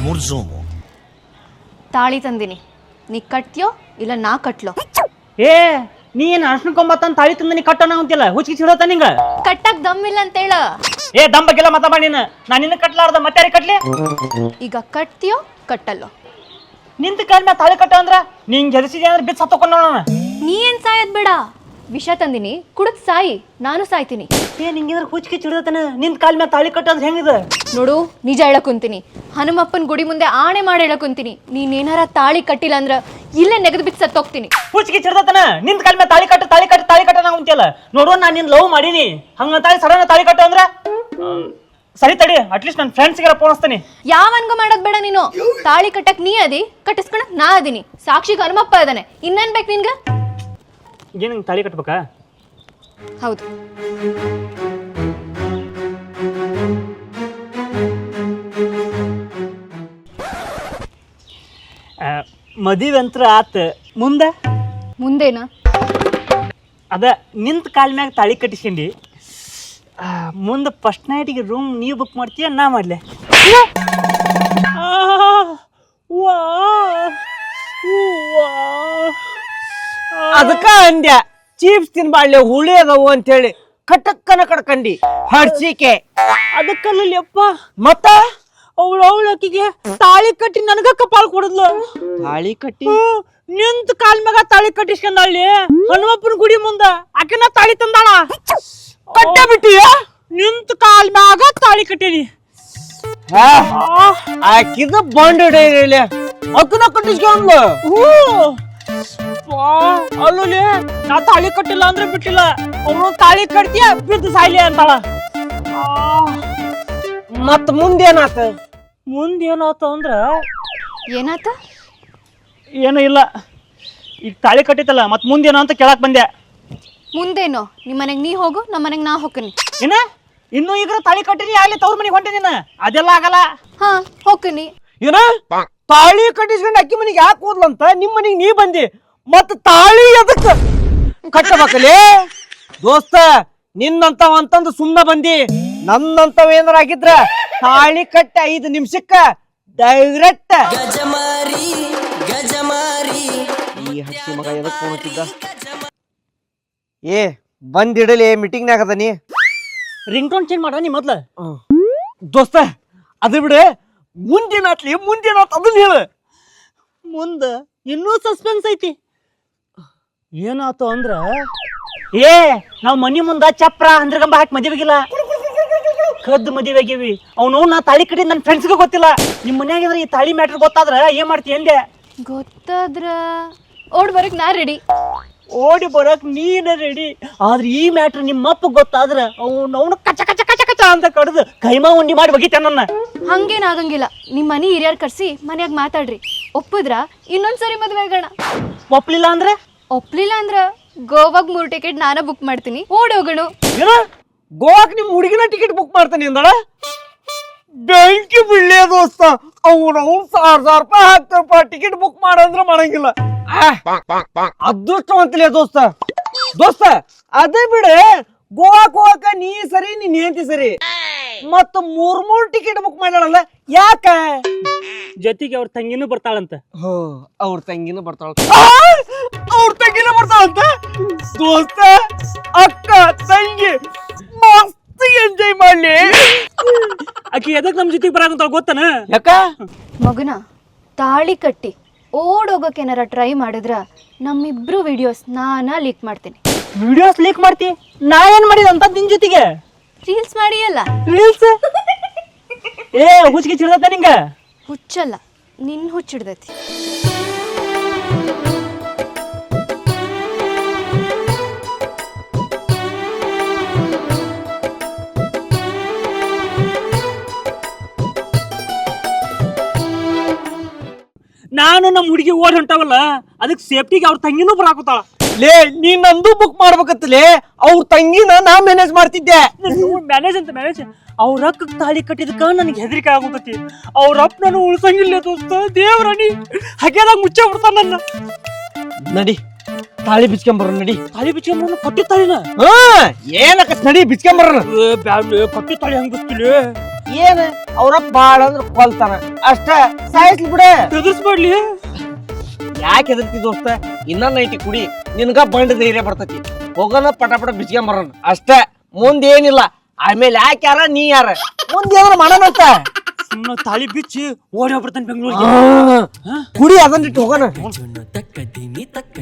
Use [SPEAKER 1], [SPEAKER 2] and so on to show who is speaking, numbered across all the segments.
[SPEAKER 1] ಮುರ್ಜೋಮು
[SPEAKER 2] ತಾಳಿ ತಂದಿನಿ, ನೀ ಕಟ್ಟ್ಯೋ ಇಲ್ಲ ನಾ ಕಟ್ಲೋ?
[SPEAKER 3] ಏ ನೀನ್ ಅರ್ಶನಕೊಂಬತ್ತಂತ ತಾಳಿ ತಂದ ನೀ ಕಟ್ಟೋಣ ಅಂತಿಲ್ಲ, ಹುಚ್ಚಿಗೆ ಸಿಡತ್ತ ನಿಂಗ.
[SPEAKER 2] ಕಟ್ಟಕ್ ದಮ್ಮಿಲ್ಲ ಅಂತೇಳ.
[SPEAKER 3] ಏ ದಮ್ ಬಗ್ಗೆಲ್ಲ ಮಾತಾಡ ನೀನು. ನಾನು ನಿನ್ನ ಕಟ್ಲಾರ್ದ ಮತ್ತೆ ಕಟ್ಲಿ?
[SPEAKER 2] ಈಗ ಕಟ್ತೀಯೋ ಕಟ್ಟಲ್ಲೋ?
[SPEAKER 3] ನಿಂತ ಕಾಲ ಮ್ಯಾಲ ತಾಳಿ ಕಟ್ಟ ಅಂದ್ರ ನಿಂಗೆ ಹೆದರ್ಸಿದೆ ಅಂದ್ರೆ ಬಿತ್ತು ಸತ್ತಕೊಂಡ ನೋಡೋಣ.
[SPEAKER 2] ನೀ ಏನ್ ಸಾಯದ್ ಬೇಡ, ವಿಷ ತಂದಿನಿ ಕುಡದ್ ಸಾಯಿ, ನಾನು ಸಾಯ್ತೀನಿ.
[SPEAKER 3] ಏ ನಿಂಗಿದ್ರ ಹುಚ್ಚಿಗೆ ಸಿಡತನ ನಿಂತ ಕಾಲ ಮ್ಯಾಲ ತಾಳಿ ಕಟ್ಟ ಅಂದ್ರೆ ಹೆಂಗಿದ
[SPEAKER 2] ನೋಡು, ನಿಜ ಹೇಳಕುಂತೀನಿ. ಹನುಮಪ್ಪನ ಗುಡಿ ಮುಂದೆ ಆಣೆ ಮಾಡಿ ಹೇಳಕುಂತೀನಿ, ನೀನೇನಾರ ತಾಳಿ ಕಟ್ಟಿಲ್ಲ ಅಂದ್ರ ಇಲ್ಲೇ ನೆಗದ್ ಬಿಟ್ಟು ಸತ್ತೋಗ್ತೀನಿ.
[SPEAKER 3] ಹುಚ್ಚಿಗೆ ಸಿಡತನ ನಿಂತ ಕಾಲ ಮ್ಯಾಲ ತಾಳಿ ಕಟ್ಟ ನಾ ಅಂತಿಯಲ್ಲ. ನೋಡು ನಾನು ನಿನ್ ಲವ್ ಮಾಡೀನಿ, ಹಂಗ ತಾಳಿ ಸಡನ್ ತಾಳಿ ಕಟ್ಟ ಅಂದ್ರ ಸರಿ ತಡಿ, ಅಟ್ಲೀಸ್ಟ್ ನನ್ನ ಫ್ರೆಂಡ್ಸ್ಗೆಲ್ಲ ಫೋನ್ ಹಚ್ತೀನಿ.
[SPEAKER 2] ಯಾವನ್ಗೂ ಮಾಡೋದ್ ಬೇಡ ನೀನು. ತಾಳಿ ಕಟ್ಟಕ್ ನೀ ಅದಿ, ಕಟ್ಟಿಸ್ಕೊಳಕ್ ನಾ ಅದೀನಿ. ಸಾಕ್ಷಿಗೆ ಹನುಮಪ್ಪ ಅದಾನೆ, ಇನ್ನೇನ್ ಬೇಕು ನಿನ್ಗ?
[SPEAKER 3] ಏನ್ ತಾಳಿ ಕಟ್ಬೇಕಾ?
[SPEAKER 2] ಹೌದು.
[SPEAKER 3] ಮದುವೆ ಅಂತ್ರ ಆತ,
[SPEAKER 2] ಮುಂದೇನ?
[SPEAKER 3] ಅದ ನಿಂತ ಕಾಲ ಮ್ಯಾಗ ತಾಳಿ ಕಟ್ಟಿಸ್ಕೊಂಡಿ, ಮುಂದೆ ಫಸ್ಟ್ ನೈಟಿಗೆ ರೂಮ್ ನೀವು ಬುಕ್ ಮಾಡ್ತೀಯ ನಾ ಮಾಡ್ಲೆ?
[SPEAKER 4] ಅದಕ್ಕ ಅಂದ್ಯ ಚೀಪ್ಸ್ ತಿನ್ಬಾಡ್ಲೆ ಹುಳಿ ಅದಾವು ಅಂತೇಳಿ ಕಟಕ್ಕನ ಕಡ್ಕಂಡಿ ಹಡ್ಸಿಕೆ.
[SPEAKER 3] ಅದಕ್ಕಲ್ಲಿ ಅಪ್ಪ
[SPEAKER 4] ಮತ್ತ
[SPEAKER 3] ಅವಳು ಆಕಿಗೆ ತಾಳಿ ಕಟ್ಟಿ ನನಗ ಕಪಾಲ್ ಕೊಡದ್ಲು.
[SPEAKER 4] ತಾಳಿ ಕಟ್ಟಿ
[SPEAKER 3] ನಿಂತ ಕಾಲ ಮ್ಯಾಗ ತಾಳಿ ಕಟ್ಟಿಸ್ಕೊಂಡಳ್ಳಿ ಹನುಮಪ್ಪನ ಗುಡಿ ಮುಂದ ಆಕಿನ ತಾಳಿ ತಂದಾಳ.
[SPEAKER 4] ಕಟ್ಟ ಬಿಟ್ಟಿಯ?
[SPEAKER 3] ನಿಂತ ಕಾಲ ಮ್ಯಾಗ ತಾಳಿ ಕಟ್ಟೀನಿ.
[SPEAKER 4] ಆಕಿದ ಬಂಡ್ ಹಿಡಿಯಲಿ ಅಕ್ಕನ ಕಟ್ಟಿಸ್ಕೊಂಡ್ಲು.
[SPEAKER 3] ಅಲ್ಲೇ ನಾ ತಾಳಿ ಕಟ್ಟಿಲ್ಲ ಅಂದ್ರೆ ಬಿಟ್ಟಿಲ್ಲ, ಅವನು ತಾಳಿ ಕಟ್ತೀಯ ಬಿದ್ದು ಸಾಯ್ಲಿ ಅಂತಾಳ.
[SPEAKER 4] ಮತ್ ಮುಂದೇನಾತ?
[SPEAKER 3] ಮುಂದೇನಾತ ಅಂದ್ರ
[SPEAKER 2] ಏನಾತ?
[SPEAKER 3] ಏನೂ ಇಲ್ಲ, ಈಗ ತಾಳಿ ಕಟ್ಟಿತ್ತಲ್ಲ ಮತ್ ಮುಂದೇನೋ ಅಂತ ಕೇಳಕ್ ಬಂದೆ.
[SPEAKER 2] ಮುಂದೇನೋ? ನಿಮ್ಮ ಮನೆಗ್ ನೀ ಹೋಗು, ನಮ್ಮ ಮನೆಗ್ ನಾ ಹೋಗ್ತೀನಿ.
[SPEAKER 3] ಏನ ಇನ್ನು ಈಗ ತಾಳಿ ಕಟ್ಟಿನಿ ಆಗ್ಲಿ ತವ್ರ ಮನೆಗೆ ಹೊಂಟಿನ, ಅದೆಲ್ಲ ಆಗಲ್ಲ.
[SPEAKER 2] ಹಾ ಹೋಗ್ತೀನಿ.
[SPEAKER 4] ಏನ ತಾಳಿ ಕಟ್ಟಿಸ್ಕೊಂಡು ಅಕ್ಕಿ ಮನಿಗೆ ಯಾಕೆ ಹೋದ್ಲಂತ ನಿಮ್ ಮನಿಗೆ ನೀ ಬಂದಿ, ಮತ್ ತಾಳಿ ಎದಕ್ಕ ಕಟ್ಟಬೇಕಲೇ? ದೋಸ್ತ ನಿನ್ನಂತವ ಅಂತಂದು ಸುಮ್ಮನೆ ಬಂದಿ, ನನ್ನಂತವ ಏನಾರ ಆಗಿದ್ರ ತಾಳಿ ಕಟ್ಟ 5 ನಿಮಿಷಕ್ಕ ಡೈರೆಕ್ಟ್ ಈ ಹಸಿ ಮಗ ಎದಕ್ ಫೋನ್ ಹಚ್ಚಿದ್ದ? ಏ ಬಂದಿಡಲಿ ಮೀಟಿಂಗ್ನಾಗ ಅದ ನೀ.
[SPEAKER 3] ರಿಂಗ್ ಟೋನ್ ಚೇಂಜ್ ಮಾಡ ನೀ ಮೊದ್ಲ.
[SPEAKER 4] ದೋಸ್ತ ಅದ ಬಿಡ, ಮುಂದೇನಾತ್ಲಿ ಮುಂದೇನಾತ್ ಅದನ್ನ ಹೇಳ.
[SPEAKER 3] ಮುಂದ ಇನ್ನೂ ಸಸ್ಪೆನ್ಸ್ ಐತಿ. ಏನಾತು ಅಂದ್ರ ಏ ನಾವ್ ಮನಿ ಮುಂದ ಚಪ್ರ ಹಂದ್ರಗಂಬ ಹಾಕಿ ಮದುವೆಗಿಲ್ಲ, ಕದ್ದು ಮದುವೆ ಆಗೇವಿ. ಅವ್ನು ನಾ ತಾಳಿ ಕಟ್ಟಿ ನನ್ನ ಫ್ರೆಂಡ್ಸ್ಗೂ ಗೊತ್ತಿಲ್ಲ. ನಿಮ್ ಮನ್ಯಾಗಿದ್ರೆ ಈ ತಾಳಿ ಮ್ಯಾಟ್ರ್ ಗೊತ್ತಾದ್ರ ಏನ್ ಮಾಡ್ತಿ ಅಂದೆ?
[SPEAKER 2] ಗೊತ್ತಾದ್ರ ಓಡ್ ಬರಕ್ ನಾ ರೆಡಿ.
[SPEAKER 3] ಓಡಿ ಬರಕ್ ನೀನ ರೆಡಿ, ಆದ್ರೆ ಈ ಮ್ಯಾಟ್ರ್ ನಿಮ್ಮಪ್ಪ ಗೊತ್ತಾದ್ರ ಅವನು ಕಚ ಕಚ ಕಚ ಕಚ ಅಂತ ಕಡ್ದು ಕೈಮಾ ಉಂಡಿ ಮಾಡಿ ಬಗೀತ ನನ್ನ.
[SPEAKER 2] ಹಂಗೇನ್ ಆಗಂಗಿಲ್ಲ, ನಿಮ್ ಮನಿ ಹಿರಿಯರ್ ಕರ್ಸಿ ಮನ್ಯಾಗ ಮಾತಾಡ್ರಿ. ಒಪ್ಪುದ್ರ ಇನ್ನೊಂದ್ಸರಿ ಮದ್ವೆ ಆಗೋಣ.
[SPEAKER 3] ಒಪ್ಲಿಲ್ಲ ಅಂದ್ರೆ?
[SPEAKER 2] ಒಪ್ಲಿಲ್ಲ ಅಂದ್ರ ಗೋವಾಗ್ 3 ಟಿಕೆಟ್ ನಾನ ಬುಕ್ ಮಾಡ್ತೀನಿ, ಓಡಿ ಹೋಗೋಣ.
[SPEAKER 4] ಏನ ಗೋವಾಕ್ ನಿಮ್ ಹುಡುಗಿನ ಟಿಕೆಟ್ ಬುಕ್ ಮಾಡ್ತಾನೆ ಅಂದಳ? ಬೆಂಕಿ ಬಿಡ್ಲೇ ದೋಸ್ತ, ಅವ್ನು 1000 ರೂಪಾಯಿ ಹಾಕ್ತಾರಪ್ಪ ಟಿಕೆಟ್ ಬುಕ್ ಮಾಡಂದ್ರ ಮಾಡಂಗಿಲ್ಲ. ಅದೃಷ್ಟವಂತಲೇ ದೋಸ್ತ. ದೋಸ್ತ ಅದೇ ಬಿಡೆ, ಗೋವಾಕ್ ಹೋಗಕ ನೀ ಸರಿ ನೀನ್ ಹೆಂಡತಿ ಸರಿ, ಮತ್ತ 3 ಟಿಕೆಟ್ ಬುಕ್ ಮಾಡ್ಯಾಳಲ್ಲ ಯಾಕ?
[SPEAKER 3] ಜೊತೆಗೆ ಅವ್ರ ತಂಗಿನೂ ಬರ್ತಾಳಂತ.
[SPEAKER 4] ಅವ್ರ ತಂಗಿನೂ ಬರ್ತಾಳ. ಅವ್ರ ತಂಗಿನೂ ಬರ್ತಾಳಂತ? ದೋಸ್ತ ಅಕ್ಕ ತಂಗಿ ಮಸ್ತ್ ಎಂಜಾಯ್ ಮಾಡ್ಲಿ.
[SPEAKER 3] ಆಕಿ ಎದಕ್ ನಮ್ ಜೊತೆಗೆ ಬರಾಕಂತ ಗೊತ್ತನ?
[SPEAKER 4] ಯಾಕ?
[SPEAKER 2] ಮಗನ ತಾಳಿ ಕಟ್ಟಿ ಓಡ್ ಹೋಗಕ್ ಏನಾರ ಟ್ರೈ ಮಾಡಿದ್ರ ನಮ್ಮಿಬ್ರು ವಿಡಿಯೋಸ್ ನಾನಾ ಲೀಕ್ ಮಾಡ್ತೀನಿ.
[SPEAKER 3] ವಿಡಿಯೋಸ್ ಲೀಕ್ ಮಾಡ್ತಿ? ನಾ ಏನ್ ಮಾಡಿದ ಅಂತ ನಿನ್ ಜೊತೆಗೆ?
[SPEAKER 2] ರೀಲ್ಸ್ ಮಾಡಿ ಅಲ್ಲ.
[SPEAKER 3] ರೀಲ್ಸ್? ಏ ಹುಚ್ಚಿಗೆ ಚಿಡ್ದತ್ತ ನಿಂಗ?
[SPEAKER 2] ಹುಚ್ಚಲ್ಲ, ನಿನ್ ಹುಚ್ಚಿಡ್ದೈತಿ.
[SPEAKER 3] ನಾನು ನಮ್ಮ ಹುಡುಗಿ ಓಡ್ ಹೊಂಟಾವಲ್ಲ, ಅದಕ್ಕೆ ಸೇಫ್ಟಿಗೆ ಅವ್ರ ತಂಗಿನೂ ಬರಾಕತ್ತಾಳ.
[SPEAKER 4] ಲೇ ನೀ ನಂದು ಬುಕ್ ಮಾಡ್ಬೇಕತ್ತಲೇ, ಅವ್ರ ತಂಗಿನ ನಾ ಮ್ಯಾನೇಜ್ ಮಾಡ್ತಿದ್ದೆ.
[SPEAKER 3] ಮ್ಯಾನೇಜ್ ಅಂತ ಮ್ಯಾನೇಜ್ ಅವ್ರ ಅಕ್ಕ ತಾಳಿ ಕಟ್ಟಿದಕ್ಕ ನನಗೆ ಹೆದರಿಕೆ ಆಗೋಗತಿ. ಅವ್ರ ಅಪ್ಪ ನಾನು ಉಳ್ಸಂಗಿಲ್ಲ ದೋಸ್ತ, ದೇವ್ರಣಿ ಹಾಗೆದಾಗ ಮುಚ್ಚೆ ಬಿಡ್ತಾನ ನನ್ನ.
[SPEAKER 4] ನಡಿ ತಾಳಿ ಬಿಚ್ಕೊಂಬರ, ನಡಿ.
[SPEAKER 3] ತಾಳಿ ಬಿಚ್ಕೊಂಬರ? ಕಟ್ಟಿ ತಾಳಿನ
[SPEAKER 4] ಏನಕ್ಕ ನಡಿ ಬಿಚ್ಕೊಂಬರ.
[SPEAKER 3] ಬ್ಯಾಡ್ಲೆ, ಕಟ್ಟಿ ತಾಳಿ ಹಂಗ ಬಿಚ್ತಿಲಿ?
[SPEAKER 4] ಏನ್ ಅವ್ರಪ್ಪ ಬಾಳ ಅಂದ್ರ ಕೊಲ್ತಾನ ಅಷ್ಟ ಸಾಯಿಸ್ಲಿ ಬಿಡ.
[SPEAKER 3] ಎದುರಿಸ್ಬಾಡ್ಲಿ.
[SPEAKER 4] ಯಾಕೆ ಹೆದರ್ತಿ ದೋಸ್ತ? ಇನ್ನೊಂದ್ ಐತಿ ಕುಡಿ, ನಿನ್ಗ ಬಂಡ ಧೈರ್ಯ ಬರ್ತೈತಿ. ಹೋಗೋಣ ಪಟ ಪಟ ಬಿಚ್ಕೊಂಬರೋಣ ಅಷ್ಟ, ಮುಂದ್ ಏನಿಲ್ಲ. ಆಮೇಲೆ ಯಾಕೆ ಯಾರ ನೀ ಯಾರ ಮುಂದ್ ಏನಾರ ಮಾಡೋಣಂತ.
[SPEAKER 3] ಸುಮ್ಮನೆ ತಾಳಿ ಬಿಚ್ಚಿ ಓಡಿ ಹೋಗ್ಬಿಡ್ತಾನೆ ಬೆಂಗಳೂರಿಗೆ.
[SPEAKER 4] ಕುಡಿ ಅದನ್ನಿಟ್ಟು ಹೋಗೋಣ.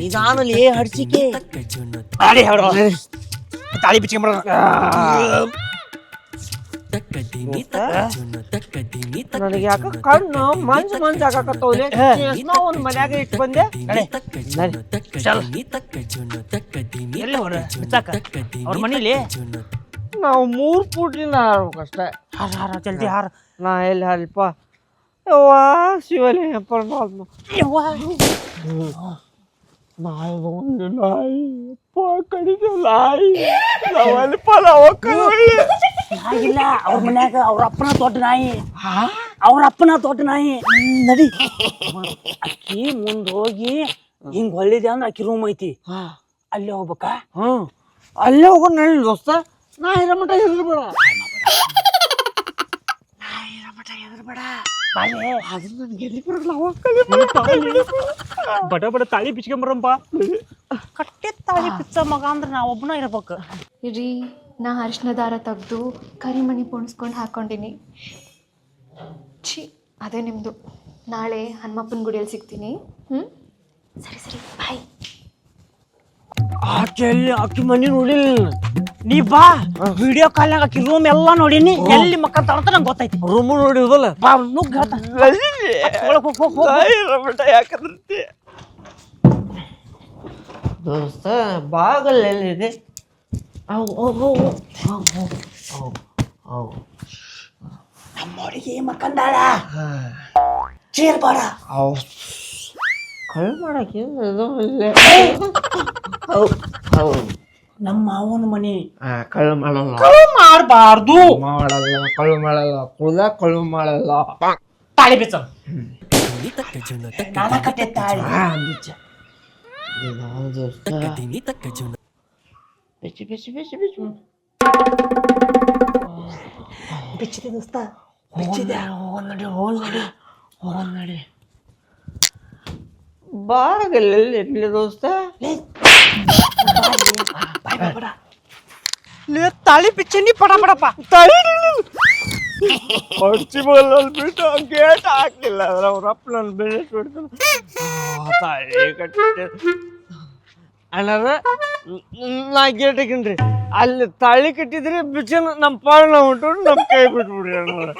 [SPEAKER 4] ನಿಧಾನಲ್ಲಿ ಹಡ್ಸಿಕೆ
[SPEAKER 3] ತಾಳಿ ಬಿಚ್ಕೊಂಬರೋಣ.
[SPEAKER 4] ನನಗೆ ಯಾಕ ಕಣ್ಣು ಮಂಜ್ ಆಗಾಕತ್ತವ್ಲೆ. ಒಂದ್ ಮನ್ಯಾಗ ಇಟ್ಟು ಬಂದೆ.
[SPEAKER 3] ಎಲ್ಲಿ ಹೊರ ಬಿಚ್ಚಾಕ? ಅವ್ರ ಮನೇಲಿ
[SPEAKER 4] ನಾವು 3 ಫೂಟ್ಲಿಂದ ಹಾರ್ಬೇಕಷ್ಟೇ.
[SPEAKER 3] ಹಾರ ಜಲ್ದಿ ಹಾರ.
[SPEAKER 4] ನಾ ಎಲ್ಲಿ ಹಾರಿಪ್ಪ? ಯವ್ವಾ ಶಿವಲಿಂಗ ಪರಮಾತ್ಮ. ನಾಯಿ ಕಡಿದ ನಾಯಿ
[SPEAKER 3] ನಾಯಿಲ್ಲ ಅವ್ರ ಮನ್ಯಾಗ. ಅವ್ರ ಅಪ್ಪನ ದೊಡ್ಡ ನಾಯಿ. ಅವ್ರ ಅಪ್ಪನ ದೊಡ್ಡ ನಾಯಿ. ನಡಿ. ಅಕ್ಕಿ ಮುಂದ್ ಹೋಗಿ ಹಿಂಗ್ ಹೊಳ್ಳಿದೆ ಅಂದ್ರ ಅಕ್ಕಿ ರೂಮ್ ಐತಿ, ಅಲ್ಲೇ ಹೋಗ್ಬೇಕಾ?
[SPEAKER 4] ಅಲ್ಲೇ ಹೋಗೋಣ ನಡಿ ದೋಸ್ತ. ನಾ ಇರೋ ಮಟ ಹೆದರ್ಬೇಡ.
[SPEAKER 3] ಬಡ ಬಡ ತಾಳಿ ಬಿಚ್ಕೊಂಬರಪ್ಪ. ಕಟ್ಟೆ ತಾಳಿ ಬಿಚ್ಚ ಮಗ ಅಂದ್ರ ನಾ ಒಬ್ಬನ ಇರ್ಬೇಕು.
[SPEAKER 2] ರೀ, ನಾ ಅರಿಶಿನ ದಾರ ತೆಗ್ದು ಕರಿಮಣಿ ಪೋಣಿಸ್ಕೊಂಡು ಹಾಕೊಂಡಿನಿ. ಛೀ, ಅದೇ ನಿಮ್ಮದು. ನಾಳೆ ಹನುಮಪ್ಪನ ಗುಡಿಯಲ್ಲಿ ಸಿಗ್ತೀನಿ. ಸರಿ ಸರಿ, ಬಾಯ್.
[SPEAKER 4] ಆಕೆಯಲ್ಲಿ ಅಕ್ಕಿ ಮನಿ ನೋಡಿಲ್ಲ.
[SPEAKER 3] ನೀ ಬಾ, ವಿಡಿಯೋ ಕಾಲ್ನಾಗ ಅಕ್ಕಿ ರೂಮ್ ಎಲ್ಲಾ ನೋಡೀನಿ. ಎಲ್ಲಿ ಮಕ್ಕ ಅಂತ ನಂಗೆ ಗೊತ್ತೈತಿ.
[SPEAKER 4] ರೂಮ್ ನೋಡಿದಲ್ಲ.
[SPEAKER 3] ಬಾ, ನುಗ್ಗ
[SPEAKER 4] ಯಾಕಂದ್ರೆ ದೋಸ್ತ ಬಾಗಲ್ ಎಲ್ಲಿದೆ?
[SPEAKER 3] ನಮ್ಮ ಹುಡುಗಿ ಮಕ್ಕಂದಾಳ. ಚೇರ್ ಬಾರ.
[SPEAKER 4] ಕಳ್ ಮಾಡಕ್ಕೆ
[SPEAKER 3] ನಮ್ಮ ಮಾವನ ಮನಿ.
[SPEAKER 4] ಕಳ್ಳು ಮಾಡಲ್ಲ,
[SPEAKER 3] ಮಾಡಬಾರ್ದು.
[SPEAKER 4] ಮಾಡಲ್ಲ, ಕಳ್ಳು ಮಾಡಲ್ಲ, ಕಳ್ಳು ಮಾಡಲ್ಲ.
[SPEAKER 3] ತಾಳಿ ಬಿಚ್ಚ. ನಾನ ಕಟ್ಟೆ ತಾಳಿ. ಬಿಚ್ಚಿದೆ ದೋಸ್ತ, ಬಿಚ್ಚಿದೆ.
[SPEAKER 4] ಹೋಗೋಣ ನಡಿ. ಬಾಗಲ್ಲಿ ಎಲ್ಲಿ ದೋಸ್ತ?
[SPEAKER 3] ತಾಳಿ ಬಿಚ್ಚಿ ಪಡ ಪಡಪ್ಪ.
[SPEAKER 4] ಹೊಡ್ಸಿ ಬಲ್ಲಲ್ಲಿ ಬಿಟ್ಟು ಗೇಟ್ ಹಾಕ್ಲಿಲ್ಲ ಅಂದ್ರೆ ಅವ್ರ ಅಪ್ಪ ನನ್ನ ಬೆಳೆಸ್ಬಿಡ್ತಾನೆ. ತಾಳಿ ಕಟ್ಟಿ ಅಣ್ಣಾರ ನಾ ಗೇಟ್ ಹಾಕಿನ್ರಿ. ಅಲ್ಲಿ ತಾಳಿ ಕಟ್ಟಿದ್ರಿ ಬಿಚ್ಚನ ನಮ್ಮ ಪಾಳನ ಹೊಂಟು ನಮ್ಮ ಕೈ ಬಿಟ್ಬಿಡ್ರಿ ಅಣ್ಣ.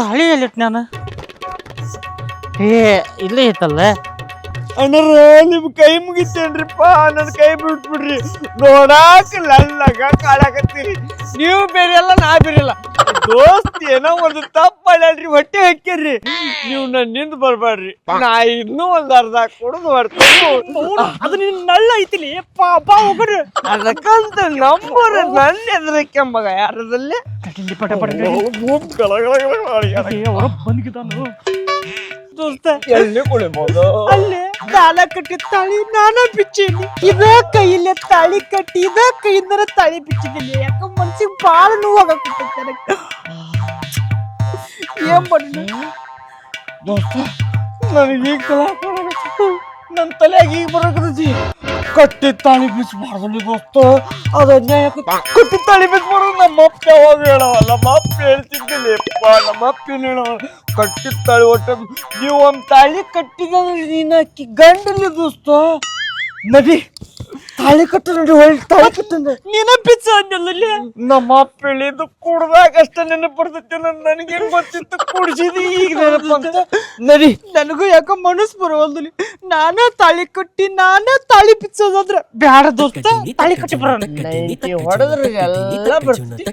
[SPEAKER 3] ತಾಳಿ ಎಲ್ಲಿಟ್ ನಾನು? ಇಲ್ಲೇ ಐತಲ್ಲ
[SPEAKER 4] ಅಣ್ಣರ ನಿಮ್ ಕೈ ಮುಗಿತೇನ್ರಿಪ್ಪ, ನನ್ನ ಕೈ ಬಿಟ್ಬಿಡ್ರಿ. ನೋಡಾಕ ಲಲ್ಲಗ ಕಾಡಾಕತ್ತೀರಿ. ನೀವು ಬೇರೆ ಅಲ್ಲ, ನಾ ಬೇರೆ ಅಲ್ಲ. ದೋಸ್ತ್ ಏನೋ ಒಂದು ತಪ್ಪು ಮಾಡ್ಯಾಡ್ರಿ, ಹೊಟ್ಟೆ ಹಾಕ್ಯಾರ್ರಿ. ನೀವು ನನ್ನಿಂದ ಬರ್ಬೇಡ್ರಿ. ನಾ ಇನ್ನೂ ಒಂದ್ ಅರ್ಧ ಕುಡಿದು ಬರ್ತೇನೆ.
[SPEAKER 3] ಅದು ನಿನ್ ನಳ್ಳ ಐತಿಲಿ ಬಾ ಹೋಗ್ರಿ.
[SPEAKER 4] ಅದಕ್ಕಂತ ನಂಬರ್ ನನ್ನ ಎದ್ರಕ್ಕೆ ಮಗ ಯಾರದಲ್ಲಿ
[SPEAKER 3] ಪಟ ಪಟ ಬಂದ್ಗಿದ್ದಾನು ದೋಸ್ತ.
[SPEAKER 4] ಎಲ್ಲಿ ಕುಡಿಬೋದು?
[SPEAKER 3] ಅಲ್ಲೇ ನಾನ ಕಟ್ಟಿ ತಾಳಿ ನಾನ ಬಿಚ್ಚೀನಿ. ಇದ ಕೈಯಲ್ಲೇ ತಾಳಿ ಕಟ್ಟಿ ಇದ ಕೈಯಿಂದರ ತಾಳಿ ಬಿಚ್ಚಿದ್ದೀನಿ. ಯಾಕ ಮನ್ಸಿಗೆ ಬಾಳ ನೋವಾಗತ್ತೆ. ಏನ್ ಮಾಡಿ
[SPEAKER 4] ದೋಸ್ತ ನನಗೆ ಈಗ ಕಲಾಪ ನನ್ನ ತಲೆಯಾಗ ಈಗ ಬರೋಕಿ. ಕಟ್ಟಿ ತಾಳಿ ಬಿಚ್ಚಬಾರ್ದು ದೋಸ್ತ, ಅದು ಅನ್ಯಾಯ. ಕಟ್ಟಿ ತಾಳಿ ಬಿಚ್ಚಬಾರ್ದು. ನಮ್ಮ ಅಪ್ಪ ಯಾವಾಗ ಹೇಳವ, ನಮ್ಮ ಅಪ್ಪ ಹೇಳ್ತಿದ್ದಿಲ್ಲಪ್ಪ. ನಮ್ಮ ಅಪ್ಪ ಏನು ಹೇಳವ, ಕಟ್ಟಿ ತಾಳಿ ಒಟ್ಟ ನೀವು ಒಂದು ತಾಳಿ ಕಟ್ಟಿದಂದ್ರೆ ನೀನು ಅಕ್ಕಿ ಗಂಡಲ್ಲಿ ದೋಸ್ತ. ನಡಿ ತಾಳಿ ಕಟ್ಟ, ನಡಿ ಹೊಳ್ಳಿ ತಾಳಿ ಕಟ್ಟಂದ್ರೆ
[SPEAKER 3] ನೀನ ಬಿಚ್ಚ ಅಂದಲ್ಲ.
[SPEAKER 4] ನಮ್ಮ ಅಪ್ಪ ಹೇಳಿದ್ದು ಕುಡ್ದಾಗ ಅಷ್ಟ ನೆನಪು ಬರ್ತೈತಿ. ನನಗೇನು ಗೊತ್ತಿತ್ತು ಕುಡ್ಸಿದಿ ಈಗ ನೆನಪಂತ. ನಡಿ.
[SPEAKER 3] ನನಗೂ ಯಾಕ ಮನಸ್ಸು ಬರೋವಲ್ದಲ್ಲಿ. ನಾನ ತಾಳಿ ಕಟ್ಟಿ ನಾನ ತಾಳಿ ಬಿಚ್ಚೋದಾದ್ರ ಬ್ಯಾಡ ದೋಸ್ತ. ತಾಳಿ ಕಟ್ಟಿ ಬರೋಣ.
[SPEAKER 4] ಹೊಡೆದ್ರೆ ಎಲ್ಲ ಬರ್ತಿ.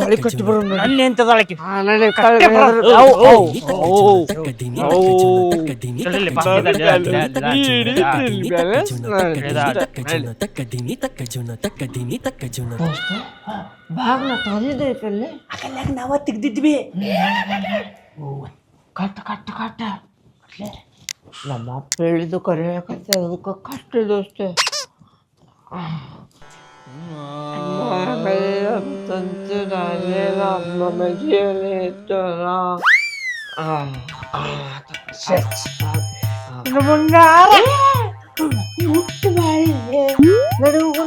[SPEAKER 4] ತಾಳಿ ಕಟ್ಟಿ ಬರೋಣ.
[SPEAKER 3] ಅಲ್ಲಿ ಎಂತದಾಳಕಿ
[SPEAKER 4] ಬಾಗ್ಲ ತೊಂದಿದ್ದೈತಲ್ಲಿ
[SPEAKER 3] ಅಕಲ್ಯಾಗ ನಾವ ತೆಗ್ದಿದ್ವಿ.
[SPEAKER 4] ಕಟ್ಟ ಕಟ್ಟ ಕಟ್ಟ. ನಮ್ಮ ಅಪ್ಪ ಹೇಳಿದ್ದು ಕರೆಯಕತ್ತೆ, ಅದಕ್ಕೆ ಕಷ್ಟ ದೋಸ್ತ. ಅಂತಂತೆ ನಾನೇನ ಮನೆಯಲ್ಲಿ ಇಟ್ಟಲ್ಲ ಬಂಗಾರ ಮುಟ್ಟು ಬಾಯಿಗೆ ನಡುವು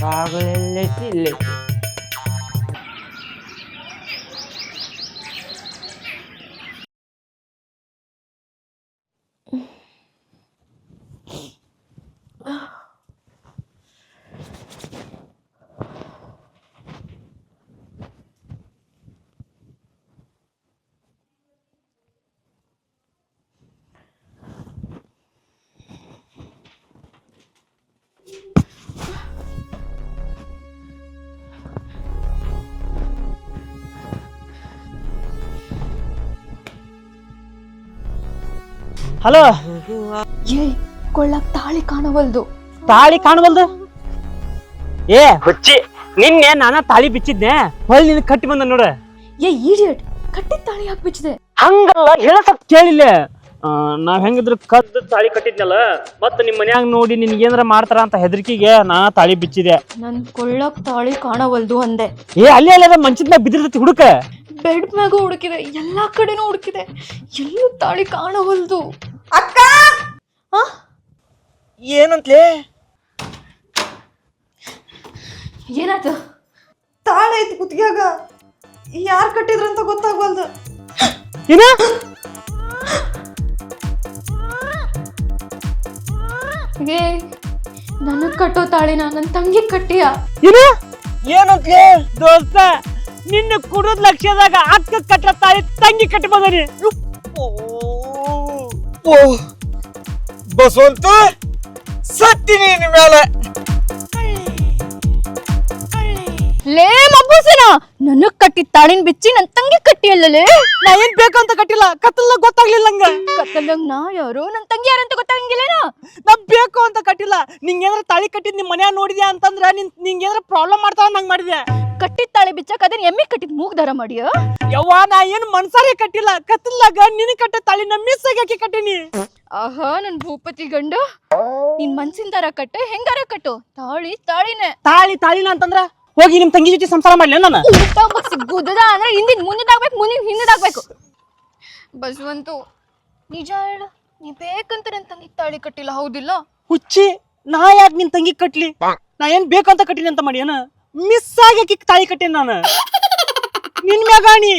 [SPEAKER 4] ಬಾಗಿಲಲ್ಲಿ
[SPEAKER 3] ಹಲೋ,
[SPEAKER 2] ಏ ಕೊಳ್ಳಕ್ ತಾಳಿ ಕಾಣವಲ್ದು.
[SPEAKER 3] ತಾಳಿ ಕಾಣವಲ್ದು? ಏ ಹುಚ್ಚಿ, ನಿನ್ನೆ ನಾನ ತಾಳಿ ಬಿಚ್ಚಿದ್ನೆ, ಹೊಳ್ಳಿ ನಿನ್ ಕಟ್ಟಿ ಬಂದ ನೋಡ.
[SPEAKER 2] ಏ ಇಡಿಯಟ್, ಕಟ್ಟಿದ ತಾಳಿ ಯಾಕೆ ಬಿಚ್ಚಿದೆ?
[SPEAKER 3] ಹಂಗಲ್ಲ, ಹೇಳಸಕ್ ಕೇಳಿಲ್ಲ. ನಾವ್ ಹೆಂಗಿದ್ರು ಕದ್ದು ತಾಳಿ ಕಟ್ಟಿದ್ನಲ್ಲ, ಮತ್ತ ನಿಮ್ ಮನ್ಯಾಗ ನೋಡಿ ನಿನ್ಗೇನಾರ ಮಾಡ್ತಾರ ಅಂತ ಹೆದರಿಕೆಗೆ ನಾ ತಾಳಿ ಬಿಚ್ಚಿದೆ.
[SPEAKER 2] ನನ್ ಕೊಳ್ಳಕ್ ತಾಳಿ ಕಾಣವಲ್ದು ಅಂದೆ.
[SPEAKER 3] ಏ ಅಲ್ಲಿ ಅಲ್ಲ ಮಂಚದ ಮ್ಯಾಗ ಬಿದ್ದಿರ್ತೈತಿ, ಹುಡುಕ.
[SPEAKER 2] ಬೆಡ್ ಮ್ಯಾಗ ಹುಡುಕಿದೆ, ಎಲ್ಲಾ ಕಡೆನೂ ಹುಡುಕಿದೆ, ಎಲ್ಲೂ ತಾಳಿ ಕಾಣವಲ್ದು.
[SPEAKER 4] ಅಕ್ಕ ಏನಂತ್ಲೇ?
[SPEAKER 2] ಏನಾಯ್ತು?
[SPEAKER 1] ತಾಳ ಐತಿ ಕುತ್ತಿಗ್ಯಾಗ, ಯಾರ್ ಕಟ್ಟಿದ್ರಂತ ಗೊತ್ತಾಗ್ವಲ್ದು.
[SPEAKER 3] ಏನ?
[SPEAKER 2] ಏ ನನಗ್ ಕಟ್ಟೋ ತಾಳಿನ ನನ್ ತಂಗಿ ಕಟ್ಟಿಯ?
[SPEAKER 3] ಏನ?
[SPEAKER 4] ಏನಂತ್ಲೇ?
[SPEAKER 3] ದೋಸ್ತ, ನಿನ್ನ ಕುಡದ್ ಲಕ್ಷ್ಯದಾಗ ಅಕ್ಕ ಕಟ್ಟ ತಾಳಿ ತಂಗಿ ಕಟ್ಟಿ ಬಂದನಿ.
[SPEAKER 4] ಬಸವಂತ ಸತ್ತೀನಿ ನಿನ್ ಮೇಲೆ.
[SPEAKER 2] ಲೇ ಮಬ್ಬೂಸನ, ನನಗ್ ಕಟ್ಟಿದ ತಾಳಿನ ಬಿಚ್ಚಿ ನನ್ ತಂಗಿ ಕಟ್ಟಿಯಲ್ಲಲೇ.
[SPEAKER 3] ನಾ ಏನ್ ಬೇಕಂತ ಕಟ್ಟಿಲ್ಲ, ಕತ್ತಲ್ಲ ಗೊತ್ತಾಗ್ಲಿಲ್ಲ ನಂಗ.
[SPEAKER 2] ಕತ್ತಲಂಗ್ ನಾ ಯಾರು, ನನ್ ತಂಗಿ ಯಾರಂತ ಗೊತ್ತಾಗಂಗಿಲ್ಲೇನ?
[SPEAKER 3] ನಾ ಬೇಕು ಅಂತ ಕಟ್ಟಿಲ್ಲ. ನಿಂಗೇನಾರ ತಾಳಿ ಕಟ್ಟಿದ್ ನಿಮ್ ಮನ್ಯಾಗ ನೋಡಿದ್ಯಾ ಅಂತಂದ್ರ ನಿಂಗೇನಾರ ಪ್ರಾಬ್ಲಮ್ ಮಾಡ್ತಾವ ನಂಗ್ ಮಾಡಿದ್ಯಾ.
[SPEAKER 2] ಕಟ್ಟಿದ ತಾಳಿ ಬಿಚ್ಚಕ್ ಅದನ್ನ ಎಮ್ಮೆ ಕಟ್ಟಿದ್ ಮೂಗ್ದಾರ ಮಾಡಿಯ?
[SPEAKER 3] ಯವ್ವ, ನಾ ಏನ್ ಮನ್ಸಾರೆ ಕಟ್ಟಿಲ್ಲ, ಕತ್ತಲಾಗ ನಿನ್ ಕಟ್ಟ ತಾಳಿ ನಾ ಮಿಸ್ ಆಗಿ ಕಟ್ಟಿನಿ.
[SPEAKER 2] ಆಹಾ ನನ್ ಭೂಪತಿ ಗಂಡ, ನಿನ್ ಮನ್ಸಿಂದಾರ ಕಟ್ಟು, ಹೆಂಗಾರ ಕಟ್ಟು, ತಾಳಿ ತಾಳಿನೇ.
[SPEAKER 3] ತಾಳಿನ ಅಂತಂದ್ರ ಹೋಗಿ ನಿಮ್ ತಂಗಿ ಜೊತೆ ಸಂಸಾರ ಮಾಡ್ಲಿ ನಾನು.
[SPEAKER 2] ಗುದ್ದದ ಅಂದ್ರೆ ಹಿಂದಿನ ಮುಂದಿದಾಗ್ಬೇಕು, ಮುಂದಿನ ಹಿಂದಿದಾಗ್ಬೇಕು. ಬಸವಂತು, ನಿಜ ಹೇಳು, ನೀ ಬೇಕಂತ ನನ್ ತಂಗಿ ತಾಳಿ ಕಟ್ಟಿಲ್ಲ, ಹೌದಿಲ್ಲ?
[SPEAKER 3] ಹುಚ್ಚಿ, ನಾ ಯಾಕೆ ನಿನ್ ತಂಗಿ ಕಟ್ಲಿ? ನಾ ಏನ್ ಬೇಕಂತ ಕಟ್ಟಿನಿ ಅಂತ ಮಾಡಿ ಏನ? ಮಿಸ್ ಆಗಿ ತಾಳಿ ಕಟ್ಟೇನಿ ನಾನು. ನಿನ್ ಮ್ಯಾಗಾಣಿ.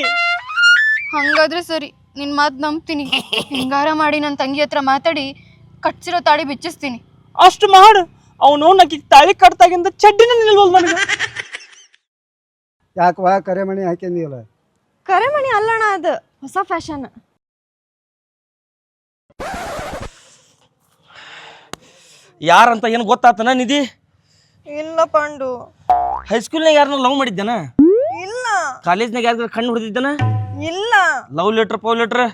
[SPEAKER 2] ಹಂಗಾದ್ರೆ ಸರಿ, ನಿನ್ ಮಾತ್ ನಂಬ್ತೀನಿ. ಹೆಂಗಾರ ಮಾಡಿ ನನ್ ತಂಗಿ ಹತ್ರ ಮಾತಾಡಿ ಕಟ್ಸಿರೋ ತಾಳಿ ಬಿಚ್ಚಿಸ್ತೀನಿ.
[SPEAKER 3] ಅಷ್ಟು ಮಾಡು. ಅವನು ನಕ್ಕಿ ತಾಳಿ ಕಟ್ತಾಗಿಂದ ಚಡ್ಡಿನ ನಿಲ್ವಲ್ ನನಗೆ.
[SPEAKER 5] ಯಾಕವಾ ಕರೆಮಣಿ ಹಾಕಿಂದಿಲ್ಲ?
[SPEAKER 1] ಕರೆಮಣಿ ಅಲ್ಲಣ್ಣ, ಅದು ಹೊಸ ಫ್ಯಾಷನ್.
[SPEAKER 4] ಯಾರಂತ ಏನು ಗೊತ್ತಾತನ ನಿಧಿ?
[SPEAKER 1] ಇಲ್ಲ ಪಾಂಡು.
[SPEAKER 4] ಹೈಸ್ಕೂಲ್ನಾಗ ಯಾರನ್ನ ಲವ್ ಮಾಡಿದ್ದೇನ?
[SPEAKER 1] ಇಲ್ಲ.
[SPEAKER 4] ಕಾಲೇಜ್ನಾಗ ಯಾರ ಕಣ್ಣು ಹೊಡೆದಿದ್ದಾನ?
[SPEAKER 1] ಇಲ್ಲ.
[SPEAKER 4] ಲವ್ ಲೆಟರ್ ಪವ್ ಲೆಟರ್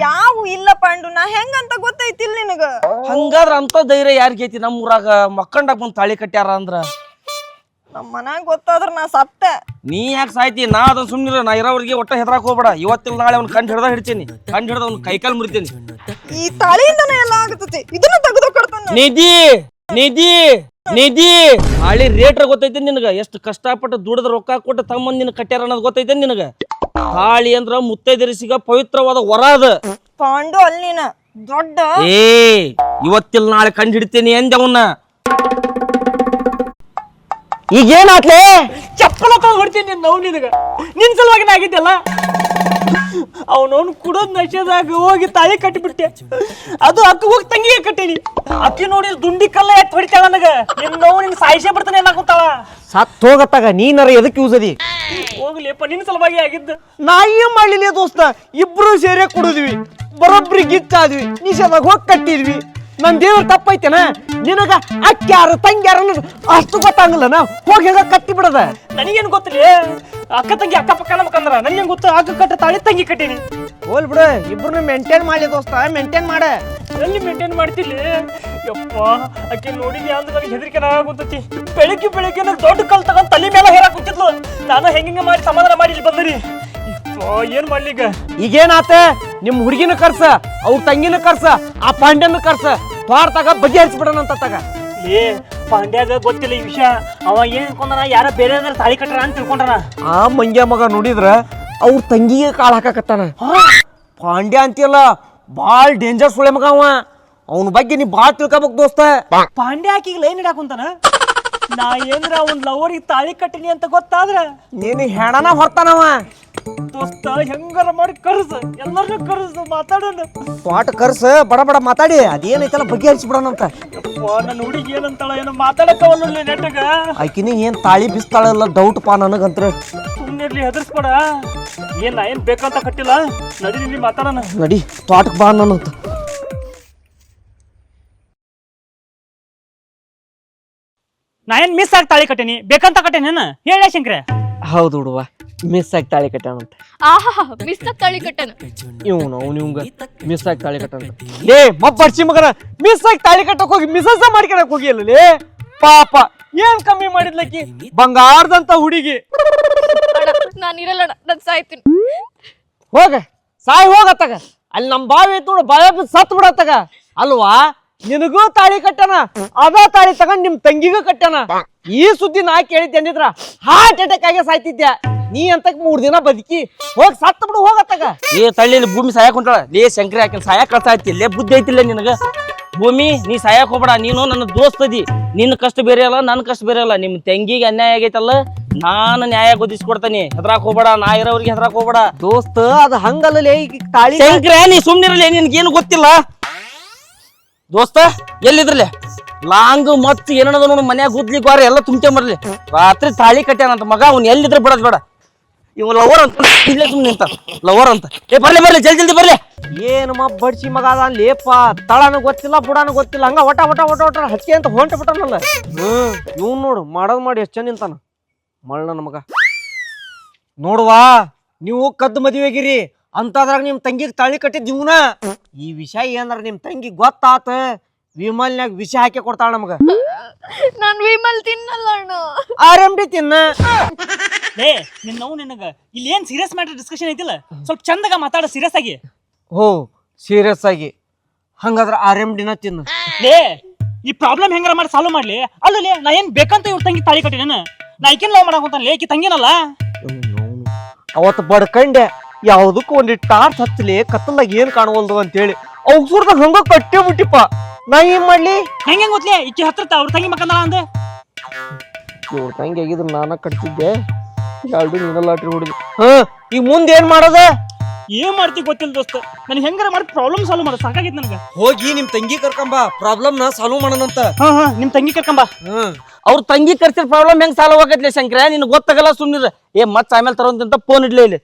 [SPEAKER 1] ಯಾವ ಇಲ್ಲ ಪಾಂಡು, ನಾ ಹೆಂಗಂತ ಗೊತ್ತೈತಿಲ್ ನಿನಗ?
[SPEAKER 4] ಹಂಗಾದ್ರ ಅಂತ ಧೈರ್ಯ ಯಾರಿಗೆ ಐತಿ? ನಮ್ಮ ಊರಾಗ ಮಕ್ಕಂಡಾಗ ಬಂದ್ ತಾಳಿ ಕಟ್ಟ್ಯಾರ ಅಂದ್ರ
[SPEAKER 1] ನಮ್ಮ ಮನ್ಯಾಗ ಗೊತ್ತಾದ್ರ ನಾ ಸತ್ತೆ.
[SPEAKER 4] ನೀ ಯಾಕೆ ಸಾಯ್ತಿ? ನಾ ಅದನ್ನ ಸುಮ್ನಿರ. ನಾ ಇರೋವ್ರಿಗೆ ಒಟ್ಟ ಹೆದರಾಕ್ ಹೋಗ್ಬೇಡ. ಇವತ್ತಿಲ್ಲ ನಾಳೆ ಅವ್ನ ಕಂಡು ಹಿಡ್ದ ಹಿಡ್ತೀನಿ, ಕಂಡು ಹಿಡ್ದ ಅವ್ನ ಕೈಕಾಲ್ ಮುರಿತೀನಿ.
[SPEAKER 1] ಈ ತಾಳಿಯಿಂದನೇ ಎಲ್ಲ ಆಗತೈತಿ, ಇದನ್ನ ತೆಗೆದು ಕೊಡ್ತಾನ.
[SPEAKER 4] ನಿಧಿ ನಿಧಿ ನಿಧಿ ತಾಳಿ ರೇಟ್ರ ಗೊತ್ತೈತಿ ನಿನಗ? ಎಷ್ಟು ಕಷ್ಟಪಟ್ಟು ದುಡದ ರೊಕ್ಕ ಕೊಟ್ಟು ತಮ್ಮಂದ್ ನಿನ್ ಕಟ್ಟ್ಯಾರ ಅನ್ನೋದು ಗೊತ್ತೈತೆ ನಿನಗ? ತಾಳಿ ಅಂದ್ರ ಮುತ್ತೈದೆರಿಸಿಗ ಪವಿತ್ರವಾದ ವರ ಅದ
[SPEAKER 1] ಪಾಂಡು. ಅಲ್ಲಿನ ದೊಡ್ಡ
[SPEAKER 4] ಇವತ್ತಿಲ್ಲ ನಾಳೆ ಕಂಡು ಹಿಡ್ತೀನಿ ಅಂದೆ ಅವನ್ನ.
[SPEAKER 3] ಈಗೇನಾತ್ಲೇ? ಚಪ್ಪಲ ತಗೊಂಡ್ಬಿಡ್ತೀನಿ ನಾವು ನಿನಗ. ನಿನ್ ಸಲುವಾಗಿ ನಾ ಆಗಿದ್ದೆಲ್ಲ. ಅವನವನು ಕುಡೋದ್ ನಶೆದಾಗ ಹೋಗಿ ತಾಳಿ ಕಟ್ಟಿಬಿಟ್ಟೆ. ಅದು ಅಕ್ಕ ಹೋಗಿ ತಂಗಿಗೆ ಕಟ್ಟೀನಿ. ಅಕ್ಕಿ ನೋಡಿ ದುಂಡಿ ಕಲ್ಲ ಎತ್ ಹೊಡಿತಾಳ ನನಗ. ನಿನ್ನವ್ ನಿನ್ ಸಾಯಿಸೇ ಬಿಡ್ತಾನೆ ಏನಾಗುತ್ತಾಳ.
[SPEAKER 4] ಸತ್ ಹೋಗತ್ತಾಗ ನೀನಾರ ಎದಕ್ಕೆ ಯೂಸ್ ಅದಿ?
[SPEAKER 3] ಹೋಗ್ಲಿಪ್ಪ, ನಿನ್ ಸಲುವಾಗಿ ಆಗಿದ್ದು.
[SPEAKER 4] ನಾ ಏನ್ ಮಾಡ್ಲಿಲ್ಲ ದೋಸ್ತ, ಇಬ್ರು ಸೇರೇ ಕುಡಿದ್ವಿ, ಬರೋಬ್ರಿ ಗಿಚ್ಚಾದ್ವಿ, ನಿಷೇಧಾಗ ಹೋಗಿ ಕಟ್ಟಿದ್ವಿ. ನನ್ ದೇವ್ರ ತಪ್ಪೈತೆನ? ನಿನಗ ಅಕ್ಕ್ಯಾರ ತಂಗ್ಯಾರ ಅಷ್ಟು ಗೊತ್ತಾಗಲ್ಲನ? ಹೋಗಿ ಹೇಗ ಕಟ್ಟಿ ಬಿಡದ?
[SPEAKER 3] ನನಗೇನು ಗೊತ್ತಿಲ್ಲ. ಅಕ್ಕ ತಂಗಿ ಅಕ್ಕ ಪಕ್ಕ ನಮ್ಕಂದ್ರ ನನಗೇನು ಗೊತ್ತ? ಅಕ್ಕ ಕಟ್ಟ ತಾಳಿ ತಂಗಿ ಕಟ್ಟೀನಿ.
[SPEAKER 4] ಹೋಲ್ ಬಿಡ, ಇಬ್ರು ಮೇಂಟೈನ್ ಮಾಡ್ಲಿ ದೋಸ್ತ, ಮೇಂಟೈನ್ ಮಾಡ.
[SPEAKER 3] ಎಲ್ಲಿ ಮೇಂಟೈನ್ ಮಾಡ್ತಿಲ್ಲ ಯಪ್ಪ. ಆಕೆ ನೋಡಿದ್ಯಾ ಅಂದ್ರೆ ನನಗೆ ಹೆದರಿಕೆ ಆಗುತ್ತೈತಿ. ಬೆಳಿಗ್ಗೆ ದೊಡ್ಡ ಕಲ್ ತಗೊಂಡ್ ತಲೆ ಮೇಲೆ ಹೇಳಕ್ ಕೂತಿದ್ಲು. ನಾನು ಹೆಂಗ ಮಾಡಿ ಸಮಾಧಾನ ಮಾಡಿ ಇಲ್ಲಿ ಬಂದರಿ. ಯಪ್ಪ, ಏನ್ ಮಾಡ್ಲಿಗ
[SPEAKER 4] ಈಗೇನಾತ ನಿಮ್ ಹುಡುಗಿನ ಕರ್ಸ ಅವ್ರ ತಂಗಿನ ಕರ್ಸ ಆ ಪಾಂಡ್ಯನ ಕರ್ಸ ತೋಟದಾಗ ಬಗೆಹರಿಸ್ಬಿಡೋಣಂತ ತಗ.
[SPEAKER 3] ಏ ಪಾಂಡ್ಯಾಗ ಗೊತ್ತಿಲ್ಲ ಈ ವಿಷಯ. ಅವ ಏನ್ ಅನ್ಕೊಂಡನ ಯಾರ ಬೇರೆ ತಾಳಿ ಕಟ್ಟಾರ ಅಂತ ತಿಳ್ಕೊಂಡನ.
[SPEAKER 4] ಆ ಮಂಗ್ಯ ಮಗ ನೋಡಿದ್ರ ಅವ್ರ ತಂಗಿಗೆ ಕಾಳು ಹಾಕಕತ್ತಾನ. ಪಾಂಡ್ಯ ಅಂತಿಲ್ಲ, ಬಾಳ್ ಡೇಂಜರ್ ಸುಳೆ ಮಗ ಅವ. ಅವನ ಬಗ್ಗೆ ನೀ ಬಾಳ್ ತಿಳ್ಕೊಬೇಕು ದೋಸ್ತ.
[SPEAKER 3] ಪಾಂಡ್ಯ ಆಕಿಗೆ ಲೈನ್ ಇಡಾಕುಂತಾನ. ನಾ ಏನ್ರ ಅವ್ನ ಲವರಿಗೆ ತಾಳಿ ಕಟ್ಟಿನಿ ಅಂತ ಗೊತ್ತಾದ್ರ
[SPEAKER 4] ನೀನು ಹೆಣನ ಹೊರ್ತಾನವ.
[SPEAKER 3] ದೋಸ್ತ ಹೆಂಗಾರ ಮಾಡಿ ಕರ್ಸ, ಎಲ್ಲರೂ ಕರ್ಸು, ಮಾತಾಡೋಣ.
[SPEAKER 4] ತೋಟ ಕರ್ಸ, ಬಡ ಬಡ ಮಾತಾಡಿ ಅದೇನೈತಲ್ಲ ಬಗೆಹರಿಸ್ಬಿಡೋಣಂತ.
[SPEAKER 3] ನನ್ನ ಹುಡುಗಿ ಏನಂತಾಳ ಏನೋ ಮಾತಾಡಕ್ಕವಲ್ಲ ನೆಟ್ಟಗ.
[SPEAKER 4] ಆಕಿನಿ ಏನ್ ತಾಳಿ ಬಿಸ್ತಾಳಲ್ಲ ಡೌಟ್ ಪಾ ನನಗಂತ್ರ.
[SPEAKER 3] ಸುಮ್ಮನಿರ್ಲಿ, ಹೆದರ್ಸ್ಬೇಡ. ಏನ್ ಏನ್ ಬೇಕಂತ ಕಟ್ಟಿಲ್ಲ, ನಡಿ ಇಲ್ಲಿ ಮಾತಾಡೋಣ.
[SPEAKER 4] ನಡಿ ತೋಟಕ್ ಬಾ ಅನ್ನಂತ.
[SPEAKER 3] ನಾ ಏನ್ ಮಿಸ್ ಆಗಿ ತಾಳಿ ಕಟ್ಟೇನಿ, ಬೇಕಂತ ಕಟ್ಟೇನೇನ ಹೇಳ ಶಂಕ್ರೆ.
[SPEAKER 4] ಹೌದು ಹುಡುವ, ಮಿಸ್ ಆಗಿ ತಾಳಿ ಕಟ್ಟಾನಂತ.
[SPEAKER 2] ಆಹಾ ಮಿಸ್ ತಾಳಿ ಕಟ್ಟನ
[SPEAKER 4] ಇವ್ನಿವಂಗ ಮಿಸ್ ಆಗಿ ತಾಳಿ ಕಟ್ಟಾನ. ಲೇ ಮಬ್ಬರ್ಚಿ ಮಗನ, ಮಿಸ್ ಆಗಿ ತಾಳಿ ಕಟ್ಟಕ್ ಹೋಗಿ ಮಿಸಸ್ ಮಾಡ್ಕೊಳಕ್ ಹೋಗಿ ಅಲ್ಲೇ. ಪಾಪ ಏನ್ ಕಮ್ಮಿ ಮಾಡಿದ್ಲಕ್ಕಿ, ಬಂಗಾರದಂತ ಹುಡುಗಿ.
[SPEAKER 2] ನಾನು ಇರಲ್ಲ, ನಾನು ಸಾಯ್ತೀನಿ.
[SPEAKER 4] ಹೋಗ ಸಾಯ್ ಹೋಗತ್ತಾಗ. ಅಲ್ಲಿ ನಮ್ ಬಾವಿ ಐತ್ ನೋಡು, ಬಾವಿ ಸತ್ ಬಿಡತ್ತಾಗ. ಅಲ್ವಾ ನಿನಗೂ ತಾಳಿ ಕಟ್ಟಾನ, ಅದ ತಾಳಿ ತಗೊಂಡ್ ನಿಮ್ ತಂಗಿಗೂ ಕಟ್ಟಾನ. ಈ ಸುದ್ದಿ ನಾ ಕೇಳಿದ್ದೆ ಹಾರ್ಟ್ ಅಟ್ಯಾಕ್ ಆಗಿ ಸಾಯ್ತಿದ್ಯಾ. ನೀ ಅಂತ 3 ದಿನ ಬದುಕಿ ಹೋಗ್ ಸತ್ ಬಿಡು ಹೋಗತ್ತಾಗ.
[SPEAKER 5] ಏ ತಳ್ಳಿ ಭೂಮಿ ಸಾಯಕ್ ಹೊಂಟಾಳ. ಲೇ ಶಂಕರಿ ಹಾಕಿನ ಸಾಯಕ್ ಕಳ್ಸ ಆಯ್ತಿಲ್ಲ, ಬುದ್ಧಿ ಐತಿಲ್ಲ ನಿನಗ. ಭೂಮಿ ನೀ ಸಾಯಕ್ ಹೋಗ್ಬೇಡ, ನೀನು ನನ್ನ ದೋಸ್ತದಿ. ನಿನ್ನ ಕಷ್ಟ ಬೇರೆ ಅಲ್ಲ, ನನ್ನ ಕಷ್ಟ ಬೇರೆ ಅಲ್ಲ. ನಿಮ್ ತಂಗಿಗೆ ಅನ್ಯಾಯ ಆಗೈತಲ್ಲ, ನಾನು ನ್ಯಾಯ ಒದಿಸ್ಕೊಡ್ತಾನೆ. ಹೆದ್ರಾಕ್ ಹೋಗ್ಬೇಡ, ನಾ ಇರೋವ್ರಿಗೆ ಹೆದ್ರಾಕ್ ಹೋಗ್ಬೇಡ
[SPEAKER 4] ದೋಸ್ತ. ಅದ ಹಂಗಲ್ಲೇ ಈಗ ತಾಳಿ.
[SPEAKER 5] ಶಂಕರ ನೀ ಸುಮ್ನಿರಲಿ, ನಿನ್ಗೇನು ಗೊತ್ತಿಲ್ಲ ದೋಸ್ತ. ಎಲ್ಲಿದ್ರಲೆ ಲಾಂಗ್ ಮತ್ ಏನದ ನೋಡು, ಮನ್ಯಾಗ ಗುದ್ಲಿ ಗಾರ ಎಲ್ಲ ತುಂಬ್ತೇ ಮರ್ಲಿ. ರಾತ್ರಿ ತಾಳಿ ಕಟ್ಯಾನಂತ ಮಗ. ಅವ್ನು ಎಲ್ಲಿದ್ರೆ ಬಿಡದ್ ಬೇಡ. ಇವ್ ಲವರ್ ಅಂತ ಇಲ್ಲೇ ಸುಮ್ನೆ ಅಂತ ಲವರ್ ಅಂತ. ಏ ಬರ್ಲಿ ಬರ್ಲಿ, ಜಲ್ದಿ ಬರ್ಲಿ.
[SPEAKER 4] ಏನು ಬಡ್ಸಿ ಮಗ ಅದ ಲೇಪ. ತಳನು ಗೊತ್ತಿಲ್ಲ, ಬುಡಾನು ಗೊತ್ತಿಲ್ಲ, ಹಂಗ ಒಟ ಒಟ ಒಟ ಒಟ ಹಚ್ಚಿ ಅಂತ ಹೊಂಟ ಬಿಟ್ಟನಲ್ಲ. ಇವ್ ನೋಡು ಮಾಡೋದ್ ಮಾಡಿ ಎಷ್ಟ್ ಚಂದ ನಿಂತಾನ ಮಳ್ಳನ ಮಗ. ನೋಡುವಾ, ನೀವು ಕದ್ದು ಮದುವೆಗಿರಿ ಅಂತದ್ರಾಗ ನಿಮ್ ತಂಗಿಗೆ ತಾಳಿ ಕಟ್ಟಿದ್ ಇವ್ನ. ಈ ವಿಷಯ ಏನಾರ ನಿಮ್ ತಂಗಿ ಗೊತ್ತಾತ, ವಿಮಲ್ನಾಗ ವಿಷ ಹಾಕಿ ಕೊಡ್ತಾಳ ನಮಗ.
[SPEAKER 2] ನಾನು ವಿಮಲ್ ತಿನ್ನಲ್ಲ ಅಣ್ಣ.
[SPEAKER 4] RMD ತಿನ್ನ.
[SPEAKER 3] ಲೇ ನಿನ್ನವು ನಿನಗ ಇಲ್ಲಿ ಏನ್ ಸೀರಿಯಸ್ ಮ್ಯಾಟರ್ ಡಿಸ್ಕಷನ್ ಐತಿಲ್ಲ, ಸ್ವಲ್ಪ ಚಂದಗ ಮಾತಾಡ ಸೀರಿಯಸ್ ಆಗಿ.
[SPEAKER 4] ಹೋ ಸೀರಿಯಸ್ ಆಗಿ ಹಂಗಾದ್ರ RMDನ ತಿನ್ನ.
[SPEAKER 3] ಲೇ ಈ ಪ್ರಾಬ್ಲಮ್ ಹೆಂಗಾರ ಮಾಡಿ ಸಾಲ್ವ್ ಮಾಡ್ಲಿ. ಅಲ್ಲೇ ನಾ ಏನ್ ಬೇಕಂತ ಇವ್ರ ತಂಗಿ ತಾಳಿ ಕಟ್ಟಿನ. ನಾ ಈಕಿನ್ ಲವ್ ಮಾಡಾಕಂತಾನೆ, ಈಕಿ ತಂಗಿನಲ್ಲ.
[SPEAKER 4] ಅವತ್ತು ಬಡ್ಕಂಡೆ ಯಾವ್ದಕ್ಕೂ ಒಂದಿಟ್ಟು ಟಾರ್ಚ್ ಹಚ್ಚಲಿ, ಕತ್ತಲಾಗ ಏನ್ ಕಾಣವಲ್ದು ಅಂತೇಳಿ ಅವ್ಸೂರ್ದಾಗ ಹಂಗ ಕಟ್ಟೆ ಬಿಟ್ಟಿಪ್ಪ. ನಾ ಏನ್ ಮಾಡ್ಲಿ?
[SPEAKER 3] ಹೆಂಗ ಗೊತ್ತಲೇ ಈಕಿ ಹತ್ರ ಅವ್ರ ತಂಗಿ ಮಕ್ಕಂದಳ ಅಂದೆ.
[SPEAKER 4] ಇವ್ರ ತಂಗಿ ಆಗಿದ್ರು ನಾನ ಕಟ್ತಿದ್ದೆ, ಎರಡು ನೀನ ಲಾಟ್ರಿ ಹೊಡಿದ್ವಿ. ಈಗ ಮುಂದೆ ಏನ್ ಮಾಡೋದ?
[SPEAKER 3] ಏನ್ ಮಾಡ್ತಿ ಗೊತ್ತಿಲ್ಲ ದೋಸ್ತ. ನನ್ ಹೆಂಗಾರ ಮಾಡಿ ಪ್ರಾಬ್ಲಮ್ ಸಾಲ್ವ್ ಮಾಡ ಸಾಕಾಗಿತ್ತು ನನಗ.
[SPEAKER 4] ಹೋಗಿ ನಿಮ್ ತಂಗಿ ಕರ್ಕೊಂಬ, ಪ್ರಾಬ್ಲಮ್ ನ ಸಾಲ್ವ್ ಮಾಡೋಣಂತ.
[SPEAKER 3] ನಿಮ್ ತಂಗಿ ಕರ್ಕೊಂಬ.
[SPEAKER 5] ಅವ್ರ ತಂಗಿ ಕರ್ಸಿರ ಪ್ರಾಬ್ಲಮ್ ಹೆಂಗ್ ಸಾಲ್ವ್ ಆಗತ್ಲೆ ಶಂಕರ? ನಿನ್ ಗೊತ್ತಾಗಲ್ಲ, ಸುಮ್ನಿರ. ಏ ಮತ್ ಆಮೇಲೆ ತರೋಂತ ಫೋನ್ ಇಡ್ಲಿ ಇಲ್ಲಿ.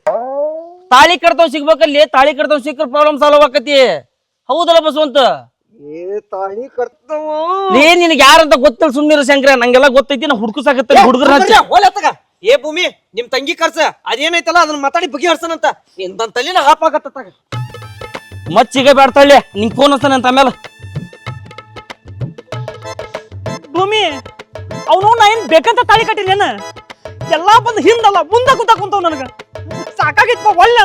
[SPEAKER 5] ತಾಳಿ ಕಟ್ತಾವ್ ಸಿಗ್ಬೇಕಲ್ಲಿ, ತಾಳಿ ಕಟ್ತಾವ್ ಸಿಕ್ಕ್ರ ಪ್ರಾಬ್ಲಮ್ ಸಾಲ್ವ್ ಆಕತಿ. ಹೌದಲ್ಲ ಬಸವಂತ?
[SPEAKER 4] ತಾಳಿ ಕಟ್ತಾವ
[SPEAKER 5] ಏ ನಿನಗೆ ಯಾರಂತ ಗೊತ್ತಿಲ್ಲ, ಸುಮ್ನಿರ ಶಂಕರ. ನಂಗೆಲ್ಲ ಗೊತ್ತೈತಿ, ನಾ ಹುಡುಕಸಾಕತ್ತ ಹುಡುಗರ.
[SPEAKER 4] ಏ ಭೂಮಿ, ನಿಮ್ ತಂಗಿ ಕರ್ಸ, ಅದೇನೈತಲ್ಲ ಅದನ್ನ ಮಾತಾಡಿ ಬಗ್ಗೆ ಹರ್ಸನಂತ. ನನ್ ತಲೆನ ಹಾಪಾಕತ್ತ.
[SPEAKER 5] ಮತ್ ಸಿಗ ಬ್ಯಾಡ್ತಾಳೆ, ನಿಂಗ್ ಫೋನ್ ಹಚ್ತಾನೆ ಅಂತ ಆಮೇಲೆ.
[SPEAKER 3] ಭೂಮಿ ಅವನು ನಾ ಏನ್ ಬೇಕಂತ ತಾಳಿ ಕಟ್ಟಿನೇನ, ಎಲ್ಲಾ ಬಂದು ಹಿಂದಲ್ಲ ಮುಂದ ಕೂತಾ ಕುಂತಾವ್. ನನಗ ಸಾಕಾಗಿತ್ತು ಒಳ್ಳೆ.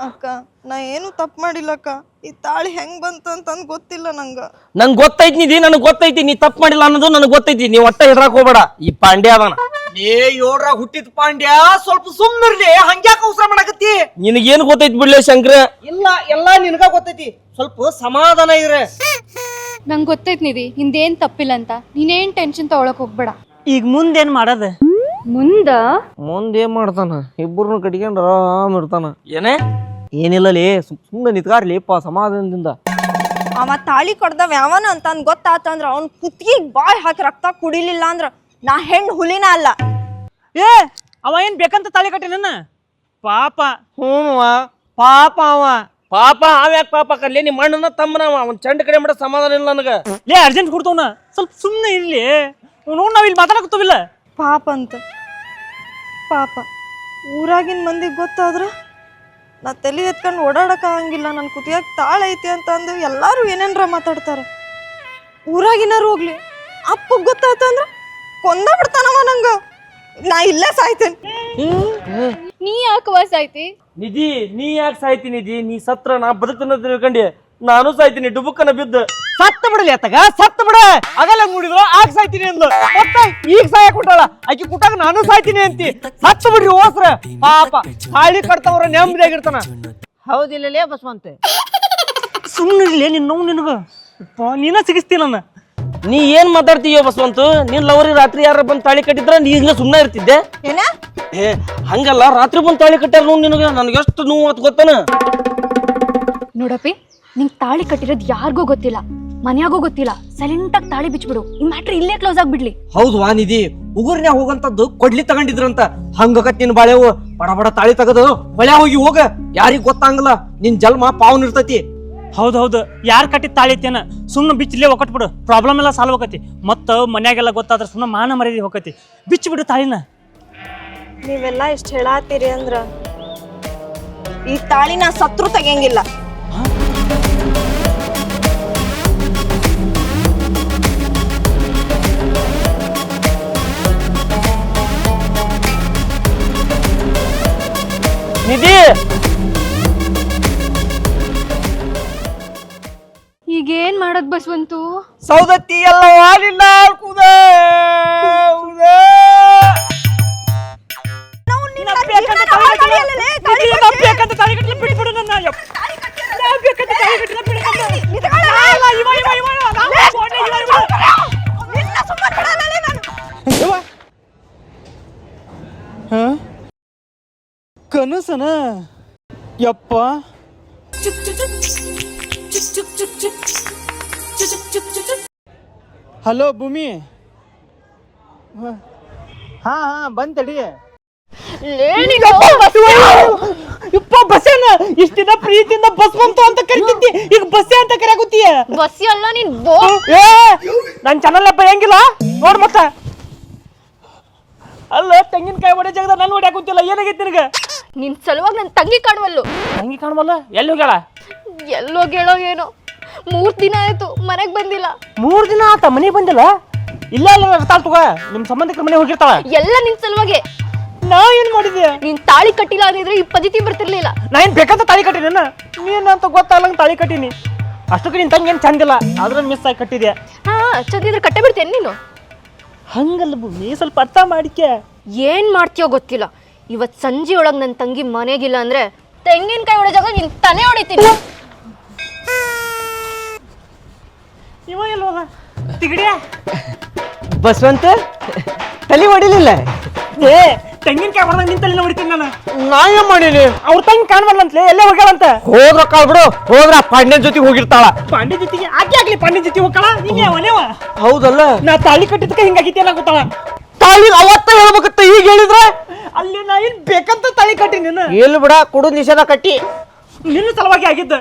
[SPEAKER 1] ಅಕ್ಕ ನಾ ಏನು ತಪ್ಪು ಮಾಡಿಲ್ಲಕ್ಕ. ಈ ತಾಳಿ ಹೆಂಗ್ ಬಂತು ಅಂತಂದ್ ಗೊತ್ತಿಲ್ಲ ನಂಗ.
[SPEAKER 5] ನಂಗ್ ಗೊತ್ತೈತಿ ನಿಧಿ, ನನಗ್ ಗೊತ್ತೈತಿ ನೀ ತಪ್ಪು ಮಾಡಿಲ್ಲ ಅನ್ನೋದು ನನಗ್ ಗೊತ್ತೈತಿ. ನೀವ್ ಒಟ್ಟ ಹೆದ್ರಾಕ್ ಹೋಗ್ಬೇಡ. ಈ ಪಾಂಡ್ಯ ಅದಾನ.
[SPEAKER 4] ಏ ಯೋಡ್ರಾಗ ಹುಟ್ಟಿದ ಪಾಂಡ್ಯ, ಸ್ವಲ್ಪ ಸುಮ್ನಿರ್ಲಿ. ಹಂಗ್ಯಾಕ ಅವಸರ ಮಾಡಕತ್ತಿ?
[SPEAKER 5] ನಿನಗೇನು ಗೊತ್ತೈತಿ ಬಿಡ್ಲೆ ಶಂಕರ?
[SPEAKER 4] ಇಲ್ಲ, ಎಲ್ಲಾ ನಿನಗ ಗೊತ್ತೈತಿ. ಸ್ವಲ್ಪ ಸಮಾಧಾನ ಇದ್ರೆ.
[SPEAKER 2] ನಂಗೆ ಗೊತ್ತೈತಿ ನಿಧಿ, ನಿಂದೇನ್ ತಪ್ಪಿಲ್ಲ ಅಂತ. ನೀನೇನ್ ಟೆನ್ಷನ್ ತಗೊಳಕ್ ಹೋಗ್ಬೇಡ.
[SPEAKER 3] ಈಗ ಮುಂದೇನ್ ಮಾಡದ?
[SPEAKER 4] ಮುಂದೇನ್ ಮಾಡ್ತಾನ? ಇಬ್ಬರನ್ನ ಕಟ್ಕೊಂಡ್ರ ಆರಾಮ್ ಇರ್ತಾನ.
[SPEAKER 5] ಏನೇ
[SPEAKER 4] ಏನಿಲ್ಲ ಲೇ, ಸುಮ್ಮನೆ ನಿತ್ಕಾರ್ಲಿಪ್ಪ ಸಮಾಧಾನದಿಂದ.
[SPEAKER 1] ಅವ ತಾಳಿ ಕಡ್ದವ್ ಯಾವನ ಅಂತಂದ್ ಗೊತ್ತಾತಂದ್ರ ಅವ್ನ್ ಕುತ್ತಿಗೆ ಬಾಯ್ ಹಾಕಿ ರಕ್ತ ಕುಡಿಲಿಲ್ಲ ಅಂದ್ರ ನಾ ಹೆಣ್ಣು ಹುಲಿನ ಅಲ್ಲ.
[SPEAKER 3] ಏ ಅವ ಏನ್ ಬೇಕಂತ ತಾಳಿ ಕಟ್ಟಿನ ಪಾಪ.
[SPEAKER 4] ಪಾಪ ಅವ.
[SPEAKER 5] ಪಾಪ ಅವ್ಯಾಕ ಪಾಪ ಕರ್ಲಿ? ನಿಮ್ಮ ಅಣ್ಣನ ತಮ್ಮನವ, ಅವ್ನ ಚಂಡ ಕಡೆ ಮಾಡ ಸಮಾಧಾನ ಇಲ್ಲ ನನಗ.
[SPEAKER 3] ಲೇ ಅರ್ಜೆಂಟ್ ಕೊಡ್ತವನ, ಸ್ವಲ್ಪ ಸುಮ್ಮನೆ ಇರ್ಲಿ. ನೋಡ್ ನಾವ್ ಇಲ್ಲಿ ಮಾತಾಡಕತ್ತವಿಲ್ಲ.
[SPEAKER 1] ಪಾಪ ಅಂತ ಪಾಪ ಊರಾಗಿನ ಮಂದಿಗೆ ಗೊತ್ತಾದ್ರ ನಾ ತಲೆ ಎತ್ಕೊಂಡು ಓಡಾಡಕ್ಕಾಗಂಗಿಲ್ಲ, ನನ್ನ ಕುತಿಯಾಗ ತಾಳ ಐತಿ ಅಂತ ಅಂದು ಎಲ್ಲಾರು ಏನೇನ್ರ ಮಾತಾಡ್ತಾರ. ಊರಾಗಿನಾರು ಹೋಗ್ಲಿ, ಅಪ್ಪಗ್ ಗೊತ್ತಾತಂದ್ರ ಕೊಂದ ಬಿಡ್ತಾನವ ನಂಗ. ನಾ ಇಲ್ಲೇ ಸಾಯ್ತೇನೆ.
[SPEAKER 2] ನೀ ಯಾಕೆ ಸಾಯ್ತಿ?
[SPEAKER 5] ನಿಧಿ, ನೀ ಯಾಕೆ ಸಾಯ್ತಿ ನಿಧಿ? ನೀ ಸತ್ರ ನಾ ಬದುಕನ್ನ ತಿಳ್ಕೊಂಡಿ, ನಾನು ಸಾಯ್ತೀನಿ ಡುಬುಕ್ಕನ ಬಿದ್ದು.
[SPEAKER 4] ಸತ್ತ ಬಿಡಲಿ ಅತ್ತಗ, ಸತ್ತ ಬಿಡ. ಆಗಲ್ಲ ನೋಡಿದ್ರು ಆಗ ಸಾಯ್ತೀನಿ ಅಂದ್ಲು, ಮತ್ತೆ ಈಗ ಸಾಯಕ್ ಕೊಟ್ಟಾಳ. ಆಕಿ ಕುಟ್ಟಾಗ ನಾನು ಸಾಯ್ತೀನಿ ಅಂತಿ. ಸತ್ತ ಬಿಡ್ರಿ ಹೋಸ್ರ. ಪಾಪ ತಾಳಿ ಕಟ್ತವ್ರ ನೆಮ್ಮದಿಯಾಗಿರ್ತಾನ. ಹೌದಿಲ್ಲಲೇ ಬಸವಂತೆ?
[SPEAKER 3] ಸುಮ್ಮನೆ ನಿನ್ನ ನೋವು ನಿನಗ ನೀನ ಸಿಗಿಸ್ತೀನಿ ನನ್ನ.
[SPEAKER 5] ನೀ ಏನ್ ಮಾತಾಡ್ತೀಯೋ ಬಸವಂತು? ನೀನ್ ಲವರಿ ರಾತ್ರಿ ಯಾರ ಬಂದ್ ತಾಳಿ ಕಟ್ಟಿದ್ರ ನೀ ಈಗ ಸುಮ್ಮನೆ ಇರ್ತಿದ್ದೆ?
[SPEAKER 1] ಏನ
[SPEAKER 5] ಏ ಹಂಗಲ್ಲ, ರಾತ್ರಿ ಬಂದ್ ತಾಳಿ ಕಟ್ಟಾರ ನೋಡ್ ನಿನಗ. ನನ್ಗೆ ಎಷ್ಟು ನೋವು ಆತ್ ಗೊತ್ತನ?
[SPEAKER 2] ನೋಡಪ್ಪಿ, ನಿಂಗೆ ತಾಳಿ ಕಟ್ಟಿರೋದು ಯಾರಿಗೂ ಗೊತ್ತಿಲ್ಲ, ಮನ್ಯಾಗೂ ಗೊತ್ತಿಲ್ಲ. ಸೈಲೆಂಟಾಗಿ ತಾಳಿ ಬಿಚ್ಬಿಡು. ಈ ಮ್ಯಾಟ್ರ್ ಇಲ್ಲೇ ಕ್ಲೋಸ್ ಆಗ್ಬಿಡ್ಲಿ.
[SPEAKER 4] ಹೌದು ವಾನಿಧಿ, ಉಗುರ್ನ್ಯಾಗ ಹೋಗಂತದ್ದು ಕೊಡ್ಲಿ ತಗೊಂಡಿದ್ರಂತ. ಹಂಗಕತ್ ನಿನ್ ಬಾಳೆವು ಬಡ ಬಡ ತಾಳಿ ತಗದು ಹೊಳ್ಯಾ ಹೋಗಿ ಹೋಗ. ಯಾರಿಗ್ ಗೊತ್ತಾಗಲ್ಲ, ನಿನ್ ಜನ್ಮ ಪಾವನ್ ಇರ್ತೈತಿ.
[SPEAKER 3] ಹೌದೌದು, ಯಾರು ಕಟ್ಟಿದ ತಾಳಿ ಐತೇನ ಸುಮ್ಮನೆ ಬಿಚ್ಚಲೇ ಒಕ್ಕಟ್ಬಿಡು. ಪ್ರಾಬ್ಲಮ್ ಎಲ್ಲ ಸಾಲ್ವ್ ಆಕತಿ. ಮತ್ತು ಮನ್ಯಾಗೆಲ್ಲ ಗೊತ್ತಾದ್ರೆ ಸುಮ್ಮನೆ ಮಾನ ಮರ್ಯಾದೆ ಹೋಗತಿ. ಬಿಚ್ಚಿಬಿಡು ತಾಳಿನ.
[SPEAKER 1] ನೀವೆಲ್ಲ ಇಷ್ಟ ಹೇಳಾತೀರಿ ಅಂದ್ರ ಈ ತಾಳಿನ ಸತ್ರು ತೆಗಿಯಂಗಿಲ್ಲ.
[SPEAKER 5] ನಿಧಿ,
[SPEAKER 2] ಈಗೇನ್ ಮಾಡೋದ್ ಬಸವಂತು?
[SPEAKER 4] ಸೌದತ್ತಿ ಎಲ್ಲ ವಾಲಿಲ್ಲ ಕೂದೆ
[SPEAKER 3] ಕನಸನ ಯಪ್ಪ. ಹಲೋ ಭೂಮಿ. ಹಾ ಬಂತಡಿ.
[SPEAKER 4] ಇಪ್ಪ ಬಸ್ಸೇನ ಇಷ್ಟ ದಿನ ಪ್ರೀತಿಯಿಂದ ಬಸ್ ಬಂತು ಅಂತ ಕರಿತಿದ್ದಿ, ಈಗ ಬಸ್ಸೇ ಅಂತ ಕರೆಯಾಗುತ್ತೀಯ.
[SPEAKER 2] ಬಸ್ಸಿ ಅಲ್ಲ ನೀನ್
[SPEAKER 4] ಏ ನನ್ ಚಾನಲ್ ಬರೆಯಂಗಿಲ್ಲ ನೋಡ್. ಮತ್ತ ಅಲ್ಲ, ತೆಂಗಿನಕಾಯಿ ಹೊಡೆ ಜಾಗದ ನಾನು ಹೊಡ್ಯಾಕುತ್ತಿಲ್ಲ. ಏನಾಗೈತಿ ನಿನಗ?
[SPEAKER 2] ನಿನ್ ಸಲುವಾಗಿ ನನ್ ತಂಗಿ ಕಾಣುವಲ್ಲು.
[SPEAKER 3] ಹಂಗೆ ಕಾಣವಲ್ಲ. ಎಲ್ಲಿ ಹೋಗ್ಯಾಳ?
[SPEAKER 2] ಎಲ್ಲೋ ಗೆಳೋ ಏನೋ 3 ದಿನ ಆಯ್ತು ಮನೆಗ್ ಬಂದಿಲ್ಲ.
[SPEAKER 3] 3 ದಿನ ಆತ ಮನೆಗೆ ಬಂದಿಲ್ಲ? ಇಲ್ಲ ಇರ್ತಾಳ ತಗೋ, ನಿಮ್ ಸಂಬಂಧಿಕರ ಮನೆ ಹೋಗಿರ್ತಾಳ.
[SPEAKER 2] ಎಲ್ಲ ನಿನ್ ಸಲುವಾಗಿ.
[SPEAKER 3] ನಾ ಏನ್ ಮಾಡಿದ್ಯಾ?
[SPEAKER 2] ನೀನ್ ತಾಳಿ ಕಟ್ಟಿಲ್ಲ ಅಂದಿದ್ರೆ ಈ ಪದ್ಧತಿ ಬರ್ತಿರ್ಲಿಲ್ಲ.
[SPEAKER 3] ನಾ ಏನ್ ಬೇಕಂತ ತಾಳಿ ಕಟ್ಟಿನ? ನೀನ್ ಅಂತ ಗೊತ್ತಾಗಲಂಗ ತಾಳಿ ಕಟ್ಟಿನಿ. ಅಷ್ಟಕ್ಕೆ ನಿನ್ ತಂಗಿ ಏನ್ ಚಂದಿಲ್ಲ, ಆದ್ರೆ ಮಿಸ್ ಆಗಿ ಕಟ್ಟಿದ್ಯಾ.
[SPEAKER 2] ಹಾ, ಚಂದಿದ್ರೆ ಕಟ್ಟೆ ಬಿಡ್ತೇನೆ ನೀನು.
[SPEAKER 3] ಹಂಗಲ್ಲ ಭೂಮಿ, ಸ್ವಲ್ಪ ಅರ್ಥ ಮಾಡಿಕೆ.
[SPEAKER 2] ಏನ್ ಮಾಡ್ತೀಯೋ ಗೊತ್ತಿಲ್ಲ. ಇವತ್ ಸಂಜೆ ಒಳಗ್ ನನ್ ತಂಗಿ ಮನೆಗಿಲ್ಲ ಅಂದ್ರೆ ತೆಂಗಿನಕಾಯಿ ಹೊಡೆ ಜಾಗ ನಿನ್ ತಲೆ ಹೊಡಿತೀನಿ.
[SPEAKER 3] ಇವ ಎಲ್ಲ ಹೋದ ತಿಗಡಿಯ
[SPEAKER 4] ಬಸವಂತ ತಲೆ ಹೊಡಿಲಿಲ್ಲ.
[SPEAKER 3] ಏ ತೆಂಗಿನಕಾಯಿ ಹೊಡೆದಾಗ ನಿನ್ ತಲೆ ಹೊಡಿತೀನಿ ನಾನು.
[SPEAKER 4] ನಾ ಏನ್ ಮಾಡೀನಿ?
[SPEAKER 3] ಅವ್ರ ತಂಗಿ ಕಾಣಬಲ್ಲಂತಲೇ, ಎಲ್ಲೇ ಹೋಗ್ಯಾಳಂತ.
[SPEAKER 4] ಹೋದ್ರ ಕಾಳ್ ಬಿಡು, ಹೋದ್ರ ಪಾಂಡ್ಯನ್ ಜೊತೆಗೆ ಹೋಗಿರ್ತಾಳ.
[SPEAKER 3] ಪಾಂಡೆ ಜೊತೆಗೆ ಆಕೆ ಆಗ್ಲಿ, ಪಾಂಡೆ ಜೊತೆ ಹೋಗ್ಕಳ. ನೀನೇ ಅವನೇವ?
[SPEAKER 4] ಹೌದಲ್ಲ,
[SPEAKER 3] ನಾ ತಾಳಿ ಕಟ್ಟಿದ್ಕ ಹಿಂಗಾಗಿತಿ ಎಲ್ಲ ಗೊತ್ತಾಳ.
[SPEAKER 4] ತಾಳಿ ಅವತ್ತ ಹೇಳ್ಬೇಕತ್ತ, ಈಗ ಹೇಳಿದ್ರ
[SPEAKER 3] ಅಲ್ಲಿ ನಾ ಏನ್ ಬೇಕಂತ ತಾಳಿ ಕಟ್ಟಿ ನಿನ್ನ.
[SPEAKER 4] ಎಲ್ಲಿ ಬಿಡ, ಕುಡು ನಿಷೇಧ ಕಟ್ಟಿ
[SPEAKER 3] ನಿನ್ನ ಸಲುವಾಗಿ ಆಗಿದ್ದ.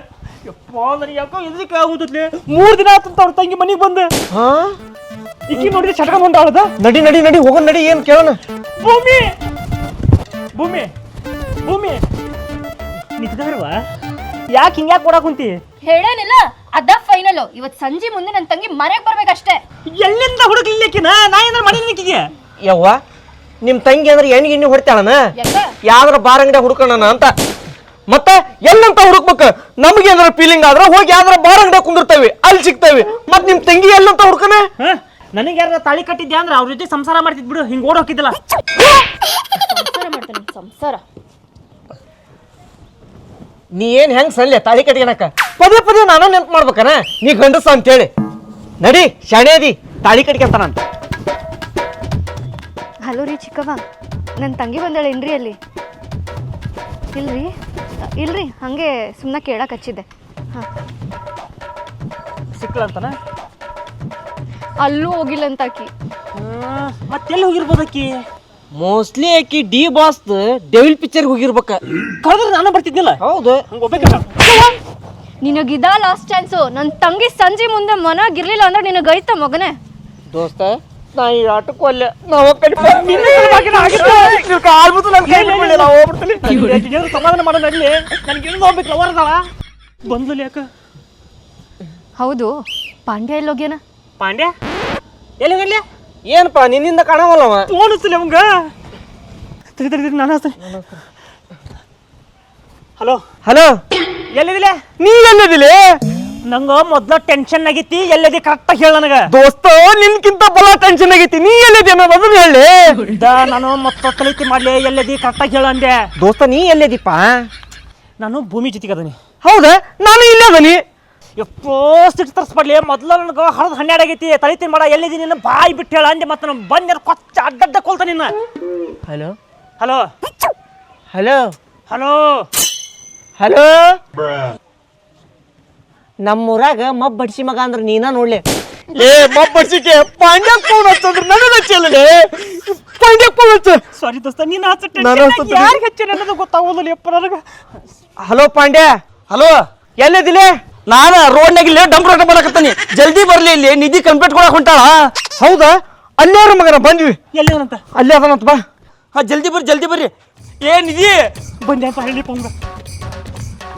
[SPEAKER 3] ಯಪ್ಪ ನನಗೆ ಯಾಕೋ ಇದಕ್ಕೆ ಆಗುತ್ತಲೆ. 3 ದಿನ ಆತಂತ ಅವ್ರ ತಂಗಿ ಮನೆಗೆ ಬಂದ. ಈಕಿ ನೋಡಿದ್ರೆ ಚಟ್ಕೊಂಡ್ ಹೊಂಟಾಳದ.
[SPEAKER 4] ನಡಿ ನಡಿ ನಡಿ ಹೋಗೋಣ, ನಡಿ. ಏನ್ ಕೇಳೋಣ?
[SPEAKER 3] ಭೂಮಿ ಭೂಮಿ ಭೂಮಿ ನಿಂತಿದಾರವಾ? ಯಾಕೆ ಹಿಂಗ್ಯಾಕೆ ಕೊಡಕ್ ಕುಂತಿ?
[SPEAKER 2] ಹೇಳೇನಿಲ್ಲ, ಅದ ಫೈನಲ್. ಇವತ್ ಸಂಜೆ ಮುಂದೆ ನನ್ ತಂಗಿ ಮನೆಗ್ ಬರ್ಬೇಕಷ್ಟೇ.
[SPEAKER 3] ಎಲ್ಲಿಂದ ಹುಡುಕ್ಲಿಕ್ಕಿನ? ನಾ ಏನಾರ ಮಾಡಿದ್ನಿಕ್ಕಿಗೆ?
[SPEAKER 4] ಯವ್ವ, ನಿಮ್ ತಂಗಿ ಅಂದ್ರೆ ಎಣ್ಣೆ ಗಿಣ್ಣಿ ಹೊಡ್ತಾಳನ?
[SPEAKER 2] ಯಾಕ?
[SPEAKER 4] ಯಾವ್ದಾರ ಬಾರ್ ಅಂಗಡಿ ಹುಡ್ಕೋಣ ಅಂತ. ಮತ್ತೆ ಎಲ್ಲಂತ ಹುಡುಕ್ಬೇಕು? ನಮ್ಗೆ ಏನಾರ ಫೀಲಿಂಗ್ ಆದ್ರ ಹೋಗಿ ಯಾವ್ದಾರ ಬಾರ್ ಅಂಗಡಿ ಕುಂದಿರ್ತೇವಿ, ಅಲ್ಲಿ ಸಿಗ್ತೇವಿ. ಮತ್ ನಿಮ್ ತಂಗಿ ಎಲ್ಲಂತ ಹುಡ್ಕನ?
[SPEAKER 3] ನನಗೆ ಯಾರ ತಾಳಿ ಕಟ್ಟಿದ್ಯಾ ಅಂದ್ರೆ ಅವ್ರ ಜೊತೆ ಸಂಸಾರ ಮಾಡ್ತಿದ್ ಬಿಡು. ಹಿಂಗ್ ಓಡ್ ಹೋಗಿದ್ದಿಲ್ಲ.
[SPEAKER 2] ಸಂಸಾರ ಮಾಡ್ತಾನೆ, ಸಂಸಾರ.
[SPEAKER 4] ನೀ ಏನ್ ಹೆಂಗ್ ಸಲ್ಲೆ ತಾಳಿ ಕಟ್ಗೆನಕ? ಪದೇ ಪದೇ ನಾನು ನೆನ್ಪು ಮಾಡ್ಬೇಕನ ನೀ ಗಂಡಸ ಅಂತೇಳಿ. ನಡಿ ಶಾಣೇದಿ, ತಾಳಿ ಕಟ್ಕೊಂತಾನಂತ.
[SPEAKER 2] ಹಲೋ ರೀ ಚಿಕ್ಕವ್ವ, ನನ್ನ ತಂಗಿ ಬಂದಾಳೇನ್ರಿ ಅಲ್ಲಿ? ಇಲ್ರಿ ಹಂಗೆ ಸುಮ್ಮನೆ ಕೇಳಕ್ಕೆ ಹಚ್ಚಿದ್ದೆ. ಹಾಂ,
[SPEAKER 3] ಸಿಕ್ಲಂತನ?
[SPEAKER 2] ಅಲ್ಲೂ ಹೋಗಿಲ್ಲ ಅಂತ ಆಕಿ.
[SPEAKER 3] ಮತ್ತೆಲ್ಲಿ ಹೋಗಿರ್ಬೋದು ಆಕಿ?
[SPEAKER 4] ಮೋಸ್ಟ್ಲಿ ಆಕಿ ಡಿ ಬಾಸ್ ಡೆವಿಲ್ ಪಿಕ್ಚರ್ ಹೋಗಿರ್ಬೇಕ.
[SPEAKER 3] ಕಳೆದ್ರೆ ನಾನು ಬರ್ತಿದ್ನಿಲ್ಲ.
[SPEAKER 4] ಹೌದು,
[SPEAKER 3] ಹೋಗ್ಬೇಕಲ್ಲ.
[SPEAKER 2] ನಿನಗಿದ ಲಾಸ್ಟ್ ಚಾನ್ಸು. ನನ್ನ ತಂಗಿ ಸಂಜೆ ಮುಂದೆ ಮನಾಗಿರ್ಲಿಲ್ಲ ಅಂದ್ರೆ ನಿನಗೈತ ಮಗನೇ.
[SPEAKER 4] ದೋಸ್ತ ನಾ ಈ ಆಟಕ್ಕೂ ಅಲ್ಲೇ ನಾವು ಕಾಲ್ಬಿಟ್ಟು ನನ್ನ ಕೈ ಬಿಡ್ಲಿಲ್ಲ, ಹೋಗ್ಬಿಡ್ತೀನಿ.
[SPEAKER 3] ಸಮಾಧಾನ ಮಾಡೋ ನಡ್ಲಿ, ನನಗೆ ಇನ್ನೂ ಹೋಗ್ಬೇಕು ಲವರ್ ಅದಾವ. ಬಂದ್ಲು ಯಾಕ?
[SPEAKER 2] ಹೌದು, ಪಾಂಡ್ಯ ಎಲ್ಲೋಗ್ಯಾನ?
[SPEAKER 3] ಪಾಂಡ್ಯ ಎಲ್ಲಿ ಹೋಗಲಿ?
[SPEAKER 4] ಏನಪ್ಪ ನಿನ್ನಿಂದ ಕಾಣವಲ್ಲವ?
[SPEAKER 3] ಫೋನ್ ಹಚ್ಚಲಿ ಅವಂಗ. ನಾನು ಹಚ್ತೀನಿ. Hello
[SPEAKER 4] hello,
[SPEAKER 3] ಎಲ್ಲಿದಿಲ್ಲ?
[SPEAKER 4] ನೀ ಎಲ್ಲಿದಿಲಿ?
[SPEAKER 3] ನಂಗ ಮೊದ್ಲ ಟೆನ್ಷನ್ ಆಗೈತಿ, ಎಲ್ಲದಿ ಕರೆಕ್ಟಾಗಿ ಹೇಳ ನನಗ.
[SPEAKER 4] ದೋಸ್ತ ನಿನ್ಕಿಂತ ಬಲ ಟೆನ್ಷನ್ ಆಗೈತಿ, ನೀ ಎಲ್ಲಿದಿ ಅನ್ನೋದು ಅದನ್ನ ಹೇಳಿ.
[SPEAKER 3] ನಾನು ಮತ್ತ ಕಲಿತಿ ಮಾಡ್ಲಿ, ಎಲ್ಲದಿ ಕರೆಕ್ಟಾಗಿ ಹೇಳ ಅಂದೆ.
[SPEAKER 4] ದೋಸ್ತ ನೀ ಎಲ್ಲಿದಿಪ್ಪ?
[SPEAKER 3] ನಾನು ಭೂಮಿ ಜೊತೆಗೆ ಅದನಿ.
[SPEAKER 4] ಹೌದಾ, ನಾನು ಇಲ್ಲೇ ಅದನಿ.
[SPEAKER 3] ಎಪ್ಪೋ ಸಿಟ್ಟು ತರಿಸ್ಬಡ್ಲಿ, ಮೊದ್ಲ ನನಗೆ ಹಳದ್ 12 ಆಗೈತಿ, ತಲಿತೀನಿ ಮಾಡ, ಎಲ್ಲಿದಿ ನಿನ್ನ ಬಾಯಿ ಬಿಟ್ಟು ಹೇಳ ಅಂದೆ. ಮತ್ತೆ ನಾನು ಬಂದ ಕೊಚ್ಚ ಅಡ್ಡಡ್ಡ ಕೊಲ್ತ ನಿನ್ನ.
[SPEAKER 4] Hello
[SPEAKER 3] hello
[SPEAKER 4] hello
[SPEAKER 3] hello
[SPEAKER 4] hello, ನಮ್ಮೂರಾಗ ಮಬ್ ಬಡ್ಸಿ ಮಗ ಅಂದ್ರ ನೀನ ನೋಡ್ಲಿ. ಏ ಮಬ್ ಬಡ್ಸಿಕೆ ಪಾಂಡ್ಯ ಫೋನ್ ಹಚ್ಚಂದ್ರ ನನಗ ಹಚ್ಚಲ್ಲ. ಪಾಂಡ್ಯ ಫೋನ್ ಹಚ್ಚ.
[SPEAKER 3] ಸಾರಿ ದೋಸ್ತ, ನೀನು
[SPEAKER 4] ಯಾರಿಗೆ
[SPEAKER 3] ಹಚ್ಚಿ ಅನ್ನೋದು ಗೊತ್ತಾಗೋದಿಲ್ಲ ಯಪ್ಪ ನನಗೆ.
[SPEAKER 4] ಹಲೋ ಪಾಂಡ್ಯ,
[SPEAKER 5] ಹಲೋ,
[SPEAKER 4] ಎಲ್ಲಿದಿಲೆ?
[SPEAKER 5] ನಾನು ರೋಡ್ನಾಗ ಇಲ್ಲಿ ಡಂಪ್ ರೋಡ್ ಬರಕತ್ತಾನಿ, ಜಲ್ದಿ ಬರ್ಲಿ, ಇಲ್ಲಿ ನಿಧಿ ಕಂಪ್ಲೀಟ್ ಕೊಡಕ್ ಹೊಂಟಾಳ.
[SPEAKER 4] ಹೌದಾ, ಅಲ್ಲೇರ ಮಗನ ಬಂದ್ವಿ.
[SPEAKER 3] ಎಲ್ಲಿ ಅಂತ?
[SPEAKER 4] ಅಲ್ಲೇ ಅದನಂತ ಬಾ.
[SPEAKER 5] ಹಾ ಜಲ್ದಿ ಬರ್ರಿ, ಜಲ್ದಿ ಬರ್ರಿ. ಏ ನಿಧಿ,
[SPEAKER 3] ಬಂದೆ ಅಂತ ಹೇಳಿ ಪಂಗ.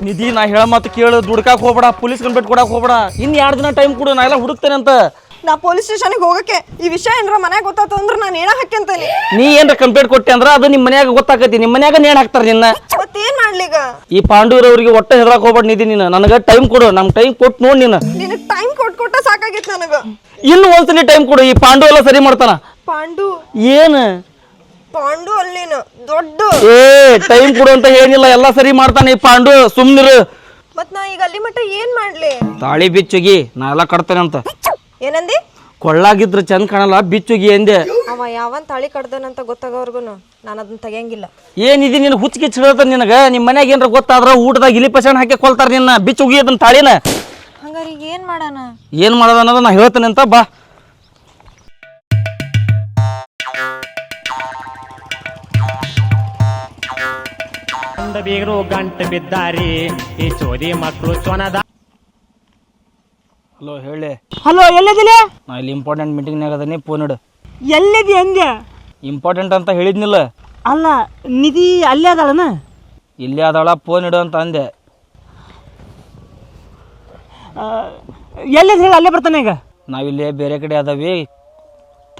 [SPEAKER 5] ನಿಧಿ ನಾ ಹೇಳ ಮಾತು ಕೇಳು, ದುಡ್ಕಾಕ್ ಹೋಗ್ಬೇಡ, ಪೊಲೀಸ್ ಕಂಪ್ಲೇಂಟ್ ಕೊಡಕ್ ಹೋಗ್ಬೇಡ. ಇನ್ 2 ದಿನ ಟೈಮ್ ಕೊಡು, ನಾ ಎಲ್ಲ ಹುಡುಕ್ತೇನೆ ಅಂತ.
[SPEAKER 1] ನಾ ಪೊಲೀಸ್ ಸ್ಟೇಷನ್ಗೆ ಹೋಗಕ್ಕೆ ಈ ವಿಷಯ ಏನಾರ ಮನ್ಯಾಗ ಗೊತ್ತಾತ ಅಂದ್ರೆ ನಾನು ಏನ ಹಾಕ್ಯಂತೇನೆ.
[SPEAKER 5] ನೀ ಏನ್ರ ಕಂಪ್ಲೇಂಟ್ ಕೊಟ್ಟೆ ಅಂದ್ರ ಅದು ನಿಮ್ಮ ಮನ್ಯಾಗ ಗೊತ್ತಾಕತಿ, ನಿಮ್ಮ ಮನ್ಯಾಗ ನೇಣ್ ಹಾಕ್ತಾರ ನಿನ್ನ.
[SPEAKER 1] ಮತ್ತೇನ್ ಮಾಡ್ಲಿಗ?
[SPEAKER 5] ಈ ಪಾಂಡೂರವ್ರಿಗೆ ಒಟ್ಟ ಹೆದರಾಕ್ ಹೋಗ್ಬೇಡ ನಿಧಿ. ನೀನು ನನಗ ಟೈಮ್ ಕೊಡು, ನಮ್ ಟೈಮ್ ಕೊಟ್ಟು ನೋಡಿ ನೀನು.
[SPEAKER 1] ನಿನಗ್ ಟೈಮ್ ಕೊಟ್ಟ ಸಾಕಾಗಿತ್ತು ನನಗ.
[SPEAKER 5] ಇನ್ನು ಒಂದ್ಸಲಿ ಟೈಮ್ ಕೊಡು, ಈ ಪಾಂಡು ಎಲ್ಲ ಸರಿ ಮಾಡ್ತಾನ.
[SPEAKER 1] ಪಾಂಡು
[SPEAKER 5] ಏನು
[SPEAKER 1] ಪಾಂಡು ಅಲ್ಲೇನು ದೊಡ್ಡ.
[SPEAKER 5] ಏ ಟೈಮ್ ಕೊಡು ಅಂತ ಏನಿಲ್ಲ, ಎಲ್ಲ ಸರಿ ಮಾಡ್ತಾನೆ ಈ ಪಾಂಡು, ಸುಮ್ನಿರು.
[SPEAKER 1] ಮತ್ ನಾ ಈಗ ಅಲ್ಲಿ ಮಟ್ಟ ಏನ್ ಮಾಡ್ಲಿ?
[SPEAKER 5] ತಾಳಿ ಬಿಚ್ಚುಗಿ, ನಾ ಎಲ್ಲ ಕಟ್ತೇನೆ ಅಂತ.
[SPEAKER 1] ಏನಂದಿ?
[SPEAKER 5] ಕೊಳ್ಳಾಗಿದ್ರ ಚಂದ ಕಾಣಲ್ಲ, ಬಿಚ್ಚುಗಿ ಎಂದೆ.
[SPEAKER 1] ಅವ ಯಾವನ್ ತಾಳಿ ಕಡ್ದನಂತ ಗೊತ್ತಾಗವರ್ಗುನು ನಾನು ಅದನ್ನ ತೆಗಿಯಂಗಿಲ್ಲ.
[SPEAKER 5] ಏನಿದೆ ನಿನ್ ಹುಚ್ಚಿಗೆ ಚಿಡತ ನಿನಗ? ನಿಮ್ಮ ಮನ್ಯಾಗ ಏನ್ರ ಗೊತ್ತಾದ್ರ ಊಟದಾಗ ಇಲಿ ಪಸಣ ಹಾಕಿ ಕೊಲ್ತಾರ ನಿನ್ನ. ಬಿಚ್ಚುಗಿ ಅದನ್ನ ತಾಳಿನ.
[SPEAKER 1] ಹಂಗಾರಿ ಏನ್ ಮಾಡಾನ?
[SPEAKER 5] ಏನ್ ಮಾಡೋದ ಅನ್ನೋದು ನಾ ಹೇಳ್ತೇನೆ ಅಂತ ಬಾ.
[SPEAKER 3] ಬೀಗರು ಗಂಟು ಬಿದ್ದಾರಿ, ಈ ಚೋದಿ ಮಕ್ಕಳು ಚೊನದ.
[SPEAKER 5] ಹಲೋ ಹೇಳಿ.
[SPEAKER 3] ಹಲೋ, ಎಲ್ಲಿದಿಲ್ಲ?
[SPEAKER 5] ನಾ ಇಲ್ಲಿ ಇಂಪಾರ್ಟೆಂಟ್ ಮೀಟಿಂಗ್ನಾಗ ಅದನ್ನೇ ಫೋನ್ ಇಡು.
[SPEAKER 3] ಎಲ್ಲಿದಿ ಅಂದೆ?
[SPEAKER 5] ಇಂಪಾರ್ಟೆಂಟ್ ಅಂತ ಹೇಳಿದ್ನಿಲ್ಲ.
[SPEAKER 3] ಅಲ್ಲ, ನಿಧಿ ಅಲ್ಲೇ ಅದಾಳನ?
[SPEAKER 5] ಇಲ್ಲೇ ಅದಾಳ, ಫೋನ್ ಇಡು ಅಂತ ಅಂದೆ.
[SPEAKER 3] ಎಲ್ಲಿದ್ ಹೇಳಿ, ಅಲ್ಲೇ ಬರ್ತಾನೆ ಈಗ.
[SPEAKER 5] ನಾವಿಲ್ಲೇ ಬೇರೆ ಕಡೆ ಅದಾವಿ,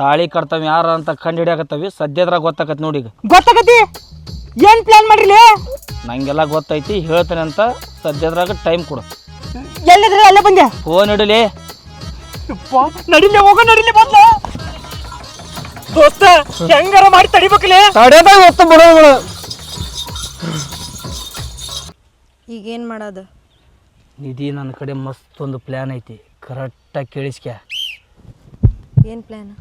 [SPEAKER 5] ತಾಳಿ ಕಟ್ತಾವ ಯಾರ ಅಂತ ಕಂಡು ಹಿಡಿಯಾಕತ್ತವಿ. ಸದ್ಯದ್ರಾಗ ಗೊತ್ತಾಕತ್ ನೋಡಿ. ಈಗ
[SPEAKER 3] ಗೊತ್ತಾಗತಿ? ಏನ್ ಪ್ಲಾನ್ ಮಾಡ್ರಿಲಿ?
[SPEAKER 5] ನಂಗೆಲ್ಲ ಗೊತ್ತೈತಿ, ಹೇಳ್ತೇನೆ ಅಂತ. ಸದ್ಯದ್ರಾಗ ಟೈಮ್ ಕೊಡು.
[SPEAKER 3] ಎಲ್ಲಿದ್ರೆ ಅಲ್ಲೇ ಬಂದೆ.
[SPEAKER 5] ಫೋನ್ ಇಡಲಿ.
[SPEAKER 3] ನಡಿಲೆ ಹೋಗೋ, ನಡಿಲೆ ಬಂದ. ದೋಸ್ತ ಹೆಂಗಾರ ಮಾಡಿ ತಡಿಬೇಕಲೇ.
[SPEAKER 4] ತಡೆದಾಗ ಹೊತ್ತು ಬಿಡೋಗಳು.
[SPEAKER 1] ಈಗೇನ್ ಮಾಡೋದು?
[SPEAKER 5] ನಿಧಿ, ನನ್ನ ಕಡೆ ಮಸ್ತ್ ಒಂದು ಪ್ಲ್ಯಾನ್ ಐತಿ, ಕರೆಕ್ಟಾಗಿ ಕೇಳಿಸ್ಕ್ಯಾ.
[SPEAKER 1] ಏನ್ ಪ್ಲಾನ್?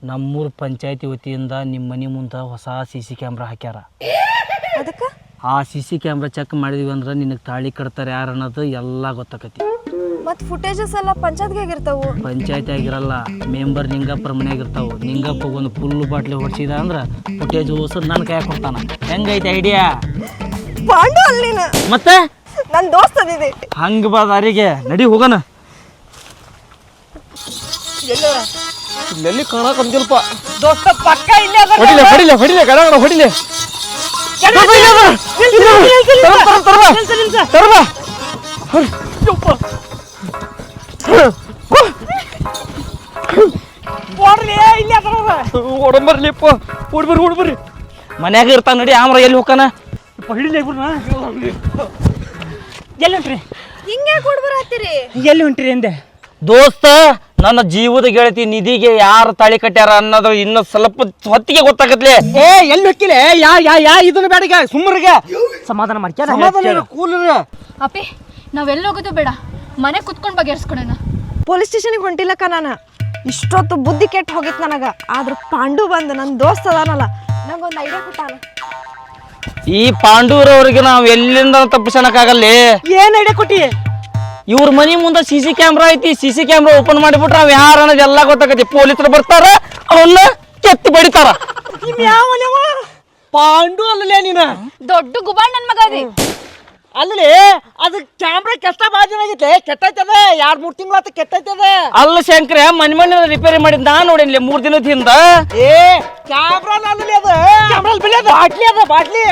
[SPEAKER 5] ನಮ್ಮೂರು ಪಂಚಾಯತಿ ವತಿಯಿಂದ ನಿಮ್ಮ ಮನೆ ಮುಂದೆ ಹೊಸ CC ಕ್ಯಾಮ್ರಾ ಹಾಕ್ಯಾರ.
[SPEAKER 1] ಅದಕ್ಕ
[SPEAKER 5] ಆ CC ಕ್ಯಾಮ್ರಾ ಚೆಕ್ ಮಾಡಿದ್ವಿ ಅಂದ್ರೆ ನಿನಗೆ ತಾಳಿ ಕಟ್ತಾರೆ ಯಾರು ಅನ್ನೋದು ಎಲ್ಲ ಗೊತ್ತಾಕತಿ.
[SPEAKER 1] ಮತ್ ಫುಟೇಜಸ್ ಎಲ್ಲ ಪಂಚಾಯತ್ಗೆ ಆಗಿರ್ತಾವು.
[SPEAKER 5] ಪಂಚಾಯತಿ ಆಗಿರಲ್ಲ, ಮೆಂಬರ್ ನಿಂಗಪ್ಪರ ಮನೆಯಾಗಿರ್ತಾವೆ. ನಿಂಗಪ್ಪ ಒಂದು ಫುಲ್ ಬಾಟ್ಲಿ ಹೊಡ್ಸಿದ ಅಂದ್ರೆ ಫುಟೇಜ್ ಹೋಸದ್ ನನ್ನ ಕೈ ಕೊಡ್ತಾನ. ಹೆಂಗೈತೆ ಐಡಿಯಾ?
[SPEAKER 1] ಪಾಂಡು ಅಲ್ಲಿನ
[SPEAKER 5] ಮತ್ತೆ
[SPEAKER 1] ನನ್ ದೋಸ್ತ ಅದಿದೆ.
[SPEAKER 5] ಹಂಗ ಬಾ ದಾರಿಗೆ, ನಡಿ ಹೋಗೋಣ.
[SPEAKER 4] ಇಲ್ಲೆಲ್ಲಿ ಕಾಣಕಂತಿಲ್ಪ.
[SPEAKER 3] ದೋಸ್ತ ಪಕ್ಕ ಇಲ್ಲೇ ಅದ.
[SPEAKER 4] ಹೊಡಿಲೆ ಹೊಡಿಲೆ ಹೊಡಿಲೆ ಗಡಗಡ ಹೊಡಿಲೆ. ಓಡಂಬರ್ಲಿಪ್ಪ, ಓಡ್ಬರ್ರಿ ಓಡ್ಬರ್ರಿ.
[SPEAKER 5] ಮನ್ಯಾಗ ಇರ್ತಾವ, ನಡಿ. ಆಮ್ರ ಎಲ್ಲಿ ಹೋಗಾನ?
[SPEAKER 3] ಹಿಡಿಲಿ ಇಬ್ರನ್ನ. ಎಲ್ಲಿ ಹೊಂಟ್ರಿ?
[SPEAKER 1] ಹಿಂಗೆ ಕೊಡ್ಬರ ಹತ್ತೀರಿ?
[SPEAKER 3] ಎಲ್ಲಿ ಹೊಂಟ್ರಿ ಅಂದೆ?
[SPEAKER 5] ದೋಸ್ತ, ನನ್ನ ಜೀವದ ಗೆಳತಿ ನಿಧಿಗೆ ಯಾರು ತಾಳಿ ಕಟ್ಟ್ಯಾರ ಅನ್ನೋದು ಇನ್ನು ಸ್ವಲ್ಪ ಹೊತ್ತಿಗೆ ಗೊತ್ತಾಗತ್ಲೆ.
[SPEAKER 4] ಏ ಎಲ್ಲಿ ಹೊಕ್ಕಿಲೆ? ಯಾ ಇದನ್ನ ಬೇಡ, ಸುಮ್ಮರಿಗೆ
[SPEAKER 3] ಸಮಾಧಾನ ಮಾಡ್ಕ್ಯಾರ.
[SPEAKER 4] ಸಮಾಧಾನ ಕೂಲ್ರ.
[SPEAKER 2] ಅಪ್ಪಿ, ನಾವೆಲ್ಲೋಗೋದು ಬೇಡ, ಮನೆ ಕುತ್ಕೊಂಡು ಬಗೆಹರಿಸ್ಕೊಡೋಣ.
[SPEAKER 1] ಪೊಲೀಸ್ ಸ್ಟೇಷನ್ಗೆ ಹೊಂಟಿಲ್ಲಕ್ಕ ನಾನು. ಇಷ್ಟೊತ್ತು ಬುದ್ಧಿ ಕೆಟ್ಟ ಹೋಗಿತ್ತು ನನಗ. ಆದ್ರ ಪಾಂಡು ಬಂದ ನನ್ನ ದೋಸ್ತ ಅದಾನಲ್ಲ, ನಂಗೊಂದು ಐಡಿಯಾ ಕೊಟ್ಟಾನ.
[SPEAKER 5] ಈ ಪಾಂಡೂರವ್ರಿಗೆ ನಾವು ಎಲ್ಲಿಂದ ತಪ್ಪಿಸಣಕ್ಕಾಗಲ್ಲಿ.
[SPEAKER 3] ಏನ್ ಐಡಿಯಾ ಕೊಟ್ಟಿ?
[SPEAKER 5] ಇವ್ರ ಮನಿ ಮುಂದೆ CC ಕ್ಯಾಮ್ರಾ ಐತಿ. CC ಕ್ಯಾಮ್ರಾ ಓಪನ್ ಮಾಡಿಬಿಟ್ರೆ ಅವ್ ಯಾರು ಅನ್ನೋದು ಎಲ್ಲ ಗೊತ್ತಾಗತಿ. ಪೊಲೀಸರು ಬರ್ತಾರ, ಅವನ್ನ ಕೆತ್ತಿ ಬಡಿತಾರ.
[SPEAKER 4] ಪಾಂಡು ಅಲ್ಲಲೇ ನೀನ?
[SPEAKER 2] ದೊಡ್ಡ ಗುಬಾಳ್ ನನ್ ಮಗ ಅದಿ.
[SPEAKER 4] ಅಲ್ಲಿ ಅದು ಕ್ಯಾಮ್ರಾ ಕೆಟ್ಟ ಬಾಜಿನ ಆಗೈತೆ ಕೆಟ್ಟೈತದ 2-3 ತಿಂಗಳಾತ ಕೆಟ್ಟೈತದ
[SPEAKER 5] ಅಲ್ಲ ಶಂಕರ ಮನೆ ರಿಪೇರಿ ಮಾಡಿದ್ ನಾನ್ ನೋಡಿನ್ಲಿ 3 ದಿನದ ಹಿಂದ
[SPEAKER 4] ಏ ಕ್ಯಾಮ್ರಾ ಅಲ್ಲಿ ಅದ ಬಾಟ್ಲಿ ಅದ ಬಾಟ್ಲಿ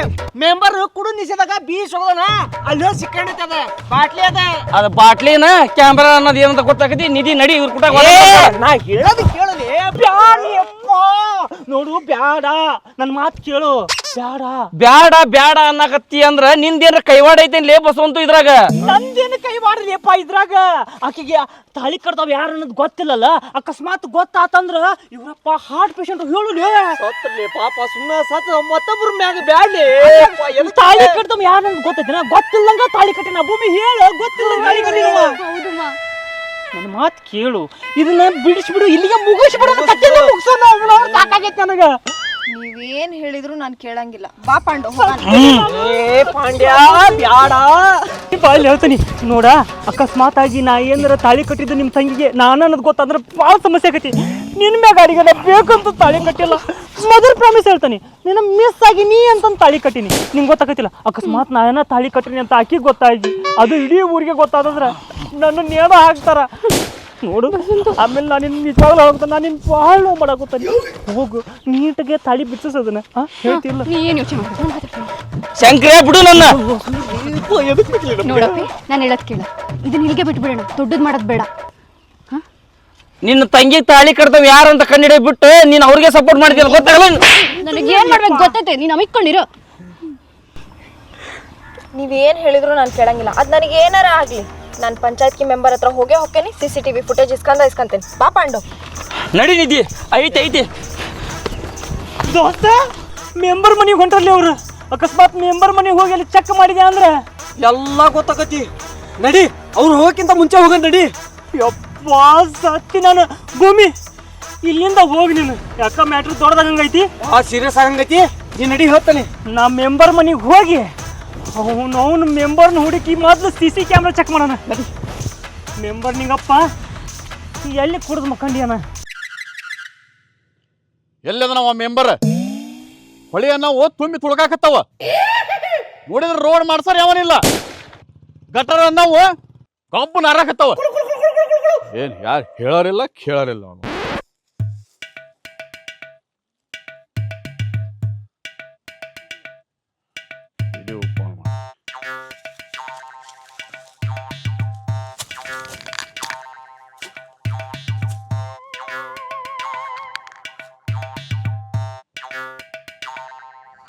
[SPEAKER 4] ಮೆಂಬರ್ ಕುಡು ನಿಷೇಧಾಗ ಬೀಸ್ ಹೋಗೋದನ ಅಲ್ಲಿ ಸಿಕ್ಕಂಡೈತೆ ಅದ ಬಾಟ್ಲಿ ಅದ
[SPEAKER 5] ಅದ ಬಾಟ್ಲಿನ ಕ್ಯಾಮ್ರಾ ಅನ್ನೋದು ಏನಂತ ಗೊತ್ತಾಗತಿ ನಿಧಿ ನಡಿ ಇವ್ರ ಕೂಟ
[SPEAKER 4] ನಾ ಹೇಳೋದು ಕೇಳಲಿ ಬ್ಯಾಡಿ ಅಪ್ಪ
[SPEAKER 3] ನೋಡು ಬ್ಯಾಡ ನನ್ ಮಾತು ಕೇಳು ಬ್ಯಾಡ
[SPEAKER 5] ಬ್ಯಾಡ ಬ್ಯಾಡ ಅನ್ನಕತ್ತಿ ಅಂದ್ರ ನಿಂದೇನ್ರ ಕೈವಾಡ ಐತೇನ್ಲೇ ಬಸವಂತು ಇದ್ರಾಗ
[SPEAKER 3] ನಂದೇನು ಕೈ ಮಾಡ್ಲಿಪ್ಪ ಇದ್ರಾಗ ಆಕೆಗೆ ತಾಳಿ ಕಟ್ತಾವ ಯಾರು ಅನ್ನೋದು ಗೊತ್ತಿಲ್ಲಲ್ಲ ಅಕಸ್ಮಾತ್ ಗೊತ್ತಾತಂದ್ರ ಇವ್ರಪ್ಪ ಹಾರ್ಟ್ ಪೇಷಂಟ್ ಹೇಳುಲೇ
[SPEAKER 4] ಸತ್ತರ್ಲಿ ಪಾಪ ಸುಮ್ಮನೆ ಸತ್ತ ಮತ್ತೊಬ್ರ ಮ್ಯಾಗ ಬ್ಯಾಡ್ಲಿ
[SPEAKER 3] ತಾಳಿ ಕಟ್ತಾವ ಯಾರು ಅನ್ನೋದು ಗೊತ್ತೈತಿನ ಗೊತ್ತಿಲ್ಲಂಗ ತಾಳಿ ಕಟ್ಟಿನ ಭೂಮಿ ಹೇಳು ಗೊತ್ತಿಲ್ಲ ತಾಳಿ ಕಟ್ಟಿನ
[SPEAKER 2] ಹೌದಮ್ಮ.
[SPEAKER 3] ನನ್ನ ಮಾತು ಕೇಳು ಇದನ್ನ ಬಿಡಿಸ್ಬಿಡು ಇಲ್ಲಿಗೆ ಮುಗಿಸ್ಬಿಡು ಮುಗಿಸೋಣ ಸಾಕಾಗೈತೆ ನನಗ
[SPEAKER 1] ನೀವೇನ್ ಹೇಳಿದ್ರು ನಾನು ಕೇಳಂಗಿಲ್ಲ ಬಾ ಪಾಂಡು ಹೋಗೋಣ.
[SPEAKER 4] ಏ ಪಾಂಡ್ಯ ಬ್ಯಾಡ
[SPEAKER 3] ಬಾಯಲ್ಲಿ ಹೇಳ್ತೀನಿ ನೋಡ ಅಕಸ್ಮಾತ್ ಆಗಿ ನಾ ಏನಾರ ತಾಳಿ ಕಟ್ಟಿದ್ದು ನಿಮ್ಮ ತಂಗಿಗೆ ನಾನು ಅನ್ನೋದು ಗೊತ್ತಾದ್ರೆ ಭಾಳ ಸಮಸ್ಯೆ ಆಗೈತಿ ನಿನ್ನ ಮ್ಯಾಗ ಅಡಿಗೆ ಬೇಕಂತ ತಾಳಿ ಕಟ್ಟಿಲ್ಲ ಮದರ್ ಪ್ರಾಮಿಸ್ ಹೇಳ್ತಾನೆ ನಿನ್ನ ಮಿಸ್ ಆಗಿ ನೀ ಅಂತಂದು ತಾಳಿ ಕಟ್ಟಿನಿ ನಿಂಗೆ ಗೊತ್ತಾಗತ್ತಿಲ್ಲ ಅಕಸ್ಮಾತ್ ನಾನ ತಾಳಿ ಕಟ್ಟಿನಿ ಅಂತ ಆಕಿಗೆ ಗೊತ್ತಾಗಿ ಅದು ಇಡೀ ಊರಿಗೆ ಗೊತ್ತಾದ್ರೆ ನನ್ನ ನೇಣ ಹಾಕ್ತಾರ ನೋಡು ಆಮೇಲೆ ನಾನು ನಿನ್ನ ನಿಜವಾಗ್ಲೂ ಹೋಗ್ತಾನೆ ನಾನು ನಿನ್ನ ಭಾಳ ನೋವು ಮಾಡಾಕತ್ತಾನೆ ಹೋಗು ನೀಟಾಗೆ ತಾಳಿ ಬಿಚ್ಚಿಸೋದನ್ನ ಹೇಳ್ತಿಲ್ಲ
[SPEAKER 2] ನೀ ಏನು ಯೋಚನೆ ಮಾಡ್ತೀನಿ
[SPEAKER 5] ಶಂಕರ ಬಿಡು ನನ್ನ
[SPEAKER 2] ನೋಡಪ್ಪಿ ನಾನು ಹೇಳೋದು ಕೇಳ ಇದನ್ನ ಇಲ್ಲಿಗೆ ಬಿಟ್ಬಿಡೋಣ ದೊಡ್ಡದು ಮಾಡೋದು ಬೇಡ.
[SPEAKER 5] ನಿನ್ನ ತಂಗಿ ತಾಳಿ ಕಟ್ತಾವ ಯಾರಂತ ಕಂಡಿಡ ಬಿಟ್ಟು ನೀನ್ ಅವ್ರಿಗೆ ಸಪೋರ್ಟ್ ಮಾಡಿದ್ಯಲ್ಲ ಗೊತ್ತಾಗಲ್ಲ
[SPEAKER 2] ನನಗೆ ಏನ್ ಮಾಡ್ಬೇಕು ಗೊತ್ತೈತೆ ನೀನು ಅಮಿಕೊಂಡಿರೋ.
[SPEAKER 1] ನೀವೇನ್ ಹೇಳಿದ್ರು ನಾನು ಕೇಳಂಗಿಲ್ಲ ಅದ್ ನನಗೆ ಏನಾರ ಆಗ್ಲಿ ನಾನು ಪಂಚಾಯತ್ಗೆ ಮೆಂಬರ್ ಹತ್ರ ಹೋಗೇ ಹೋಗ್ತೇನೆ CCTV ಫುಟೇಜ್ ಇಸ್ಕೊಂತೇನೆ ಬಾ ಪಾಂಡು.
[SPEAKER 5] ನಡಿ ನಿಧಿ ಐತಿ ಐತಿ
[SPEAKER 3] ದೋಸ್ತ ಮೆಂಬರ್ ಮನೆಗೆ ಹೊಂಟ್ರಲ್ಲಿ ಅವರು ಅಕಸ್ಮಾತ್ ಮೆಂಬರ್ ಮನೆಗೆ ಹೋಗಿ ಅಲ್ಲಿ ಚೆಕ್ ಮಾಡಿದೆ ಅಂದ್ರೆ
[SPEAKER 4] ಎಲ್ಲ ಗೊತ್ತಾಗತಿ ನಡಿ ಅವ್ರು ಹೋಗಕ್ಕಿಂತ ಮುಂಚೆ ಹೋಗ ನಡಿ
[SPEAKER 3] ಯಪ್ಪ ಸತ್ತಿ ನಾನು ಭೂಮಿ ಇಲ್ಲಿಂದ ಹೋಗಿ ನೀನು ಯಾಕ ಮ್ಯಾಟ್ರ್ ದೊಡ್ಡದಾಗಂಗೈತಿ
[SPEAKER 4] ಸೀರಿಯಸ್ ಆಗಂಗೈತಿ ನೀ ನಡಿ ಹೇಳ್ತಾನೆ
[SPEAKER 3] ನಾ ಮೆಂಬರ್ ಮನೆಗೆ ಹೋಗಿ ಅವನು ಮೆಂಬರ್ನ ಹುಡುಕಿ ಮೊದಲು CC ಕ್ಯಾಮ್ರಾ ಚೆಕ್ ಮಾಡೋಣ ಮೆಂಬರ್ ನಿಂಗಪ್ಪ ಎಲ್ಲಿ ಕುಡಿದು ಮಕ್ಕಂಡಿಯನ
[SPEAKER 6] ಎಲ್ಲದ ನಾವ ಮೆಂಬರ್ ಹೊಳಿಯನ್ನ ತುಂಬಿ ತುಳ್ಕಾಕತ್ತಾವ ನೋಡಿದ್ರೆ ರೋಡ್ ಮಾಡ್ಸಾರ ಯಾವನಿಲ್ಲ ಗಟರ ನಾವು ಕಬ್ಬು ನಾರಾಕತ್ತಾವ ಏನ್ ಯಾರು ಹೇಳೋರಿಲ್ಲ ಕೇಳೋರಿಲ್ಲ ಅವನು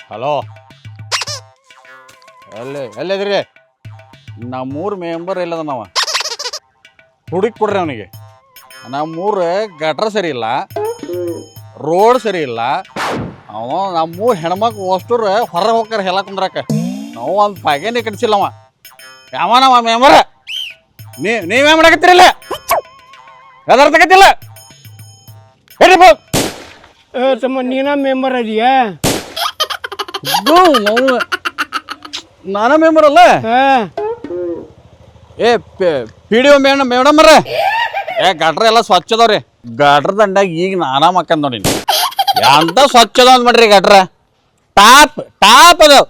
[SPEAKER 6] ಹಲೋ ಎಲ್ಲಿದ್ರಿ ನಮ್ಮೂರು ಮೆಂಬರ್ ಎಲ್ಲದ ನಾವ ಹುಡುಕಿ ಕೊಡ್ರಿ ಅವನಿಗೆ ನಮ್ಮೂರು ಗಟ್ರ ಸರಿ ಇಲ್ಲ ರೋಡ್ ಸರಿ ಇಲ್ಲ ಅವ ನಮ್ಮೂರು ಹೆಣ್ಮಕ್ಳು ಅಷ್ಟರು ಹೊರ ಹೋಗ್ತಾರ ಹೆಲ ಕುಂದ್ರಕ ನಾವು ಒಂದು ಪಾಗೇನೆ ಕಟ್ಸಿಲ್ಲ ಅವ ಯಾವನವ ಮೆಂಬರ್ ನೀವೇ ಮಾಡಕತ್ತೀರಲ್ಲ ಯಾವ್ದಾರ ತಗತ್ತಿಲ್ಲ ಹೇಳಿ
[SPEAKER 7] ತಮ್ಮ ನೀನ ಮೆಂಬರ್ ಅದೀಯಾ
[SPEAKER 6] ನಾನ ಮೆಂಬರ್ ಅಲ್ಲ ಏ PDO ಮೇಡಮ್ರ ಏ ಗಟ್ರ ಎಲ್ಲ ಸ್ವಚ್ಛ ಅದಾವ್ರಿ ಗಟ್ರ ದಂಡಾಗ ಈಗ ನಾನಾ ಮಕ್ಕಂದ್ ನೋಡಿ ಎಂತ ಸ್ವಚ್ಛ ಅದಾವ ಮಾಡ್ರಿ ಗಟ್ರ ಟಾಪ್ ಟಾಪ್ ಅದಾವ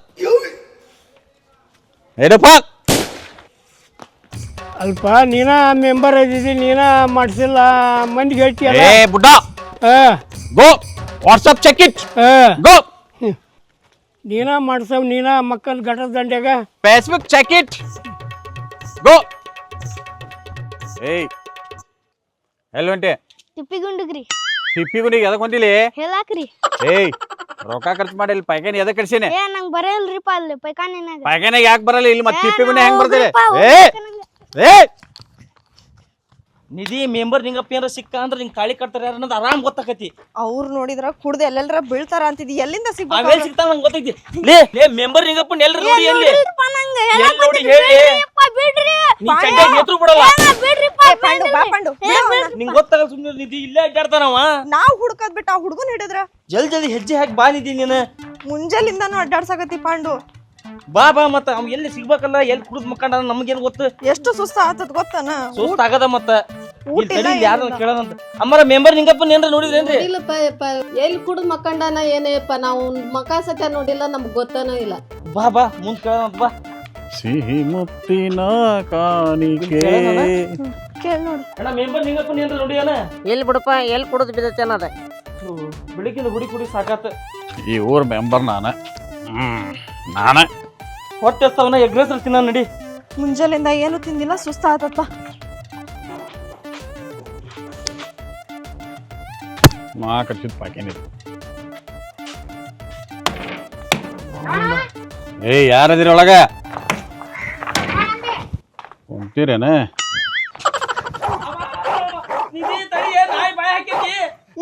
[SPEAKER 6] ಏನಪ್ಪ
[SPEAKER 7] ಅಲ್ಪ ನೀನ ಮೆಂಬರ್ ಇದ್ದಿದ್ದಿ ನೀನ ಮಾಡಿಸಿಲ್ಲ ಮಂದಿಗೆ ಹೇಳ್ತೀಯಲ್ಲ
[SPEAKER 6] ಏ ಬುಡ್ಡ ಗೋ ವಾಟ್ಸಪ್ ಚೆಕ್ ಇಟ್ ಗೋ
[SPEAKER 7] ನೀನ ಮಾಡ್ಸವ್ ನೀನ ಮಕ್ಕಳ ಘಟದ ದಂಡ್ಯಾಗ
[SPEAKER 6] ಫೇಸ್ಬುಕ್ ಚೆಕ್ ಇಟ್ ಗೋ ಏಯ್ ಎಲ್ಲಿ ಹೊಂಟೆ
[SPEAKER 8] ತಿಪ್ಪಿಗುಂಡುಗ್ರಿ
[SPEAKER 6] ಟಿಪ್ಪಿಗುಂಡಿಗೆ ಎದಕ್ ಹೊಂಟಿಲಿ
[SPEAKER 8] ಹೇಳಾಕ್ರಿ
[SPEAKER 6] ಏಯ್ ರೊಕ್ಕ ಖರ್ಚು ಮಾಡಿ ಇಲ್ಲಿ ಪೈಕಾನಿ ಎದಕ್ ಕಡ್ಸೀನಿ
[SPEAKER 8] ಏ ನಂಗ್ ಬರಲ್ರಿಪ್ಪ ಅಲ್ಲಿ ಪೈಖಾನಿನಾಗ
[SPEAKER 6] ಪೈಕಾನಿಗೆ ಯಾಕೆ ಬರಲ್ಲ ಇಲ್ಲಿ ಮತ್ತೆ ಟಿಪ್ಪಿಗುಂಡಿ ಹೆಂಗ್ ಬರ್ತೀರಿ ಏ
[SPEAKER 5] ನಿಧಿ ಮೆಂಬರ್ ನಿಂಗಪ್ಪ ಏನಾರ ಸಿಕ್ಕ ಅಂದ್ರೆ ನಿಂಗೆ ತಾಳಿ ಕಟ್ತಾರೆ ಅನ್ನೋದು ಆರಾಮ್ ಗೊತ್ತಾಕತಿ
[SPEAKER 1] ಅವ್ರು ನೋಡಿದ್ರ ಕುಡ್ದು ಎಲ್ಲೆಲ್ಲರ ಬೀಳ್ತಾರ ಅಂತಿದ್ದಿ ಎಲ್ಲಿಂದ
[SPEAKER 5] ಆಮೇಲೆ ಸಿಗ್ತಾವ ನಂಗೆ ಗೊತ್ತೈತಿ ಲೇ ಮೆಂಬರ್ ನಿಂಗಪ್ಪ ಎಲ್ರು ನೋಡಿ ಎಲ್ಲಿ ಎಲ್ಲಿ ನೋಡಿ ಹೇಳಿ ನೀ ಚಂಡ ನೇತ್ರು ಬಿಡಲ್ಲ
[SPEAKER 1] ಪಾಂಡು ಬಾ ಪಾಂಡು
[SPEAKER 5] ನಿಂಗೆ ಗೊತ್ತಾಗಲ್ಲ ಸುಮ್ಮನೆ ನಿಧಿ ಇಲ್ಲೇ ಅಡ್ಡಾಡ್ತಾನವ
[SPEAKER 1] ನಾವ್ ಹುಡ್ಕದ್ ಬಿಟ್ಟು ಆ ಹುಡ್ಗನ್ ಹಿಡಿದ್ರ
[SPEAKER 5] ಜಲ್ದಿ ಹೆಜ್ಜೆ ಹಾಕಿ ಬಾ ನಿಧಿ ನೀನು
[SPEAKER 1] ಮುಂಜಾಲಿಂದಾನು ಅಡ್ಡಾಡ್ಸಕತ್ತಿ ಪಾಂಡು
[SPEAKER 5] ಬಾ ಬಾ ಮತ್ತ ಅವ್ನು ಎಲ್ಲಿ ಸಿಗ್ಬೇಕಲ್ಲ ಎಲ್ಲಿ ಕುಡಿದ್ ಮಕ್ಕಂಡ ನಮ್ಗೇನ್ ಗೊತ್ತು
[SPEAKER 1] ಎಷ್ಟು ಸುಸ್ತ ಆತದ ಗೊತ್ತನ
[SPEAKER 5] ಸುಸ್ತ ಆಗದ ಮತ್ತ
[SPEAKER 1] ಊಟ ಇಲ್ಲ,
[SPEAKER 5] ಯಾರ ಕೇಳದಂತ ಅಮ್ಮರ ಮೆಂಬರ್ ನಿಂಗಪ್ಪನ ಏನ್ರ ನೋಡಿದ್ರೇನ್ರಿ
[SPEAKER 9] ನೋಡಿಲ್ಲಪ್ಪ ಯಪ್ಪ ಎಲ್ಲಿ ಕುಡಿದ್ ಮಕ್ಕಂಡನ ಏನೇಪ್ಪ ನಾವು ಮಕ ಸತ್ಯ ನೋಡಿಲ್ಲ ನಮ್ಗೆ ಗೊತ್ತನೂ ಇಲ್ಲ
[SPEAKER 5] ಬಾ ಬಾ ಮುಂದ್ ಕೇಳದಂತ ಬಾ
[SPEAKER 6] ಸಿಹಿ ಮುತ್ತಿನ ಕಾಣಿಕೆ.
[SPEAKER 1] ಕೇಳಿ ನೋಡು.
[SPEAKER 5] ಅಣ್ಣ ಮೆಂಬರ್ ನಿಂಗಪ್ಪ ಏನ್ರ ನೋಡಿ ಅಣ್ಣ
[SPEAKER 4] ಎಲ್ಲಿ ಬಿಡಪ್ಪ ಎಲ್ಲಿ ಕುಡಿದು ಬಿದ್ದೈತೆ ಅನ್ನೋದ
[SPEAKER 5] ಬೆಳಿಗ್ಗೆ ಹುಡಿ ಕುಡಿ ಸಾಕಾತ.
[SPEAKER 6] ಈ ಊರ್ ಮೆಂಬರ್ ನಾನ. ನಾನ
[SPEAKER 5] ಹೊಟ್ಟೆ ಎಸ್ತವನ ಎಗ್ರೆಸ್ ತಿನ್ನ ನಡಿ.
[SPEAKER 1] ಮುಂಜಾನೆಯಿಂದ ಏನು ತಿಂದಿಲ್ಲ, ಸುಸ್ತಾಗತ್ತಪ್ಪ.
[SPEAKER 6] ಮಾ ಕಚ್ಚಿದ ಪಾಕೇನಿದೆ. ಯಾರದಿರಿ ಒಳಗ ಕುಂತೀರೇನ?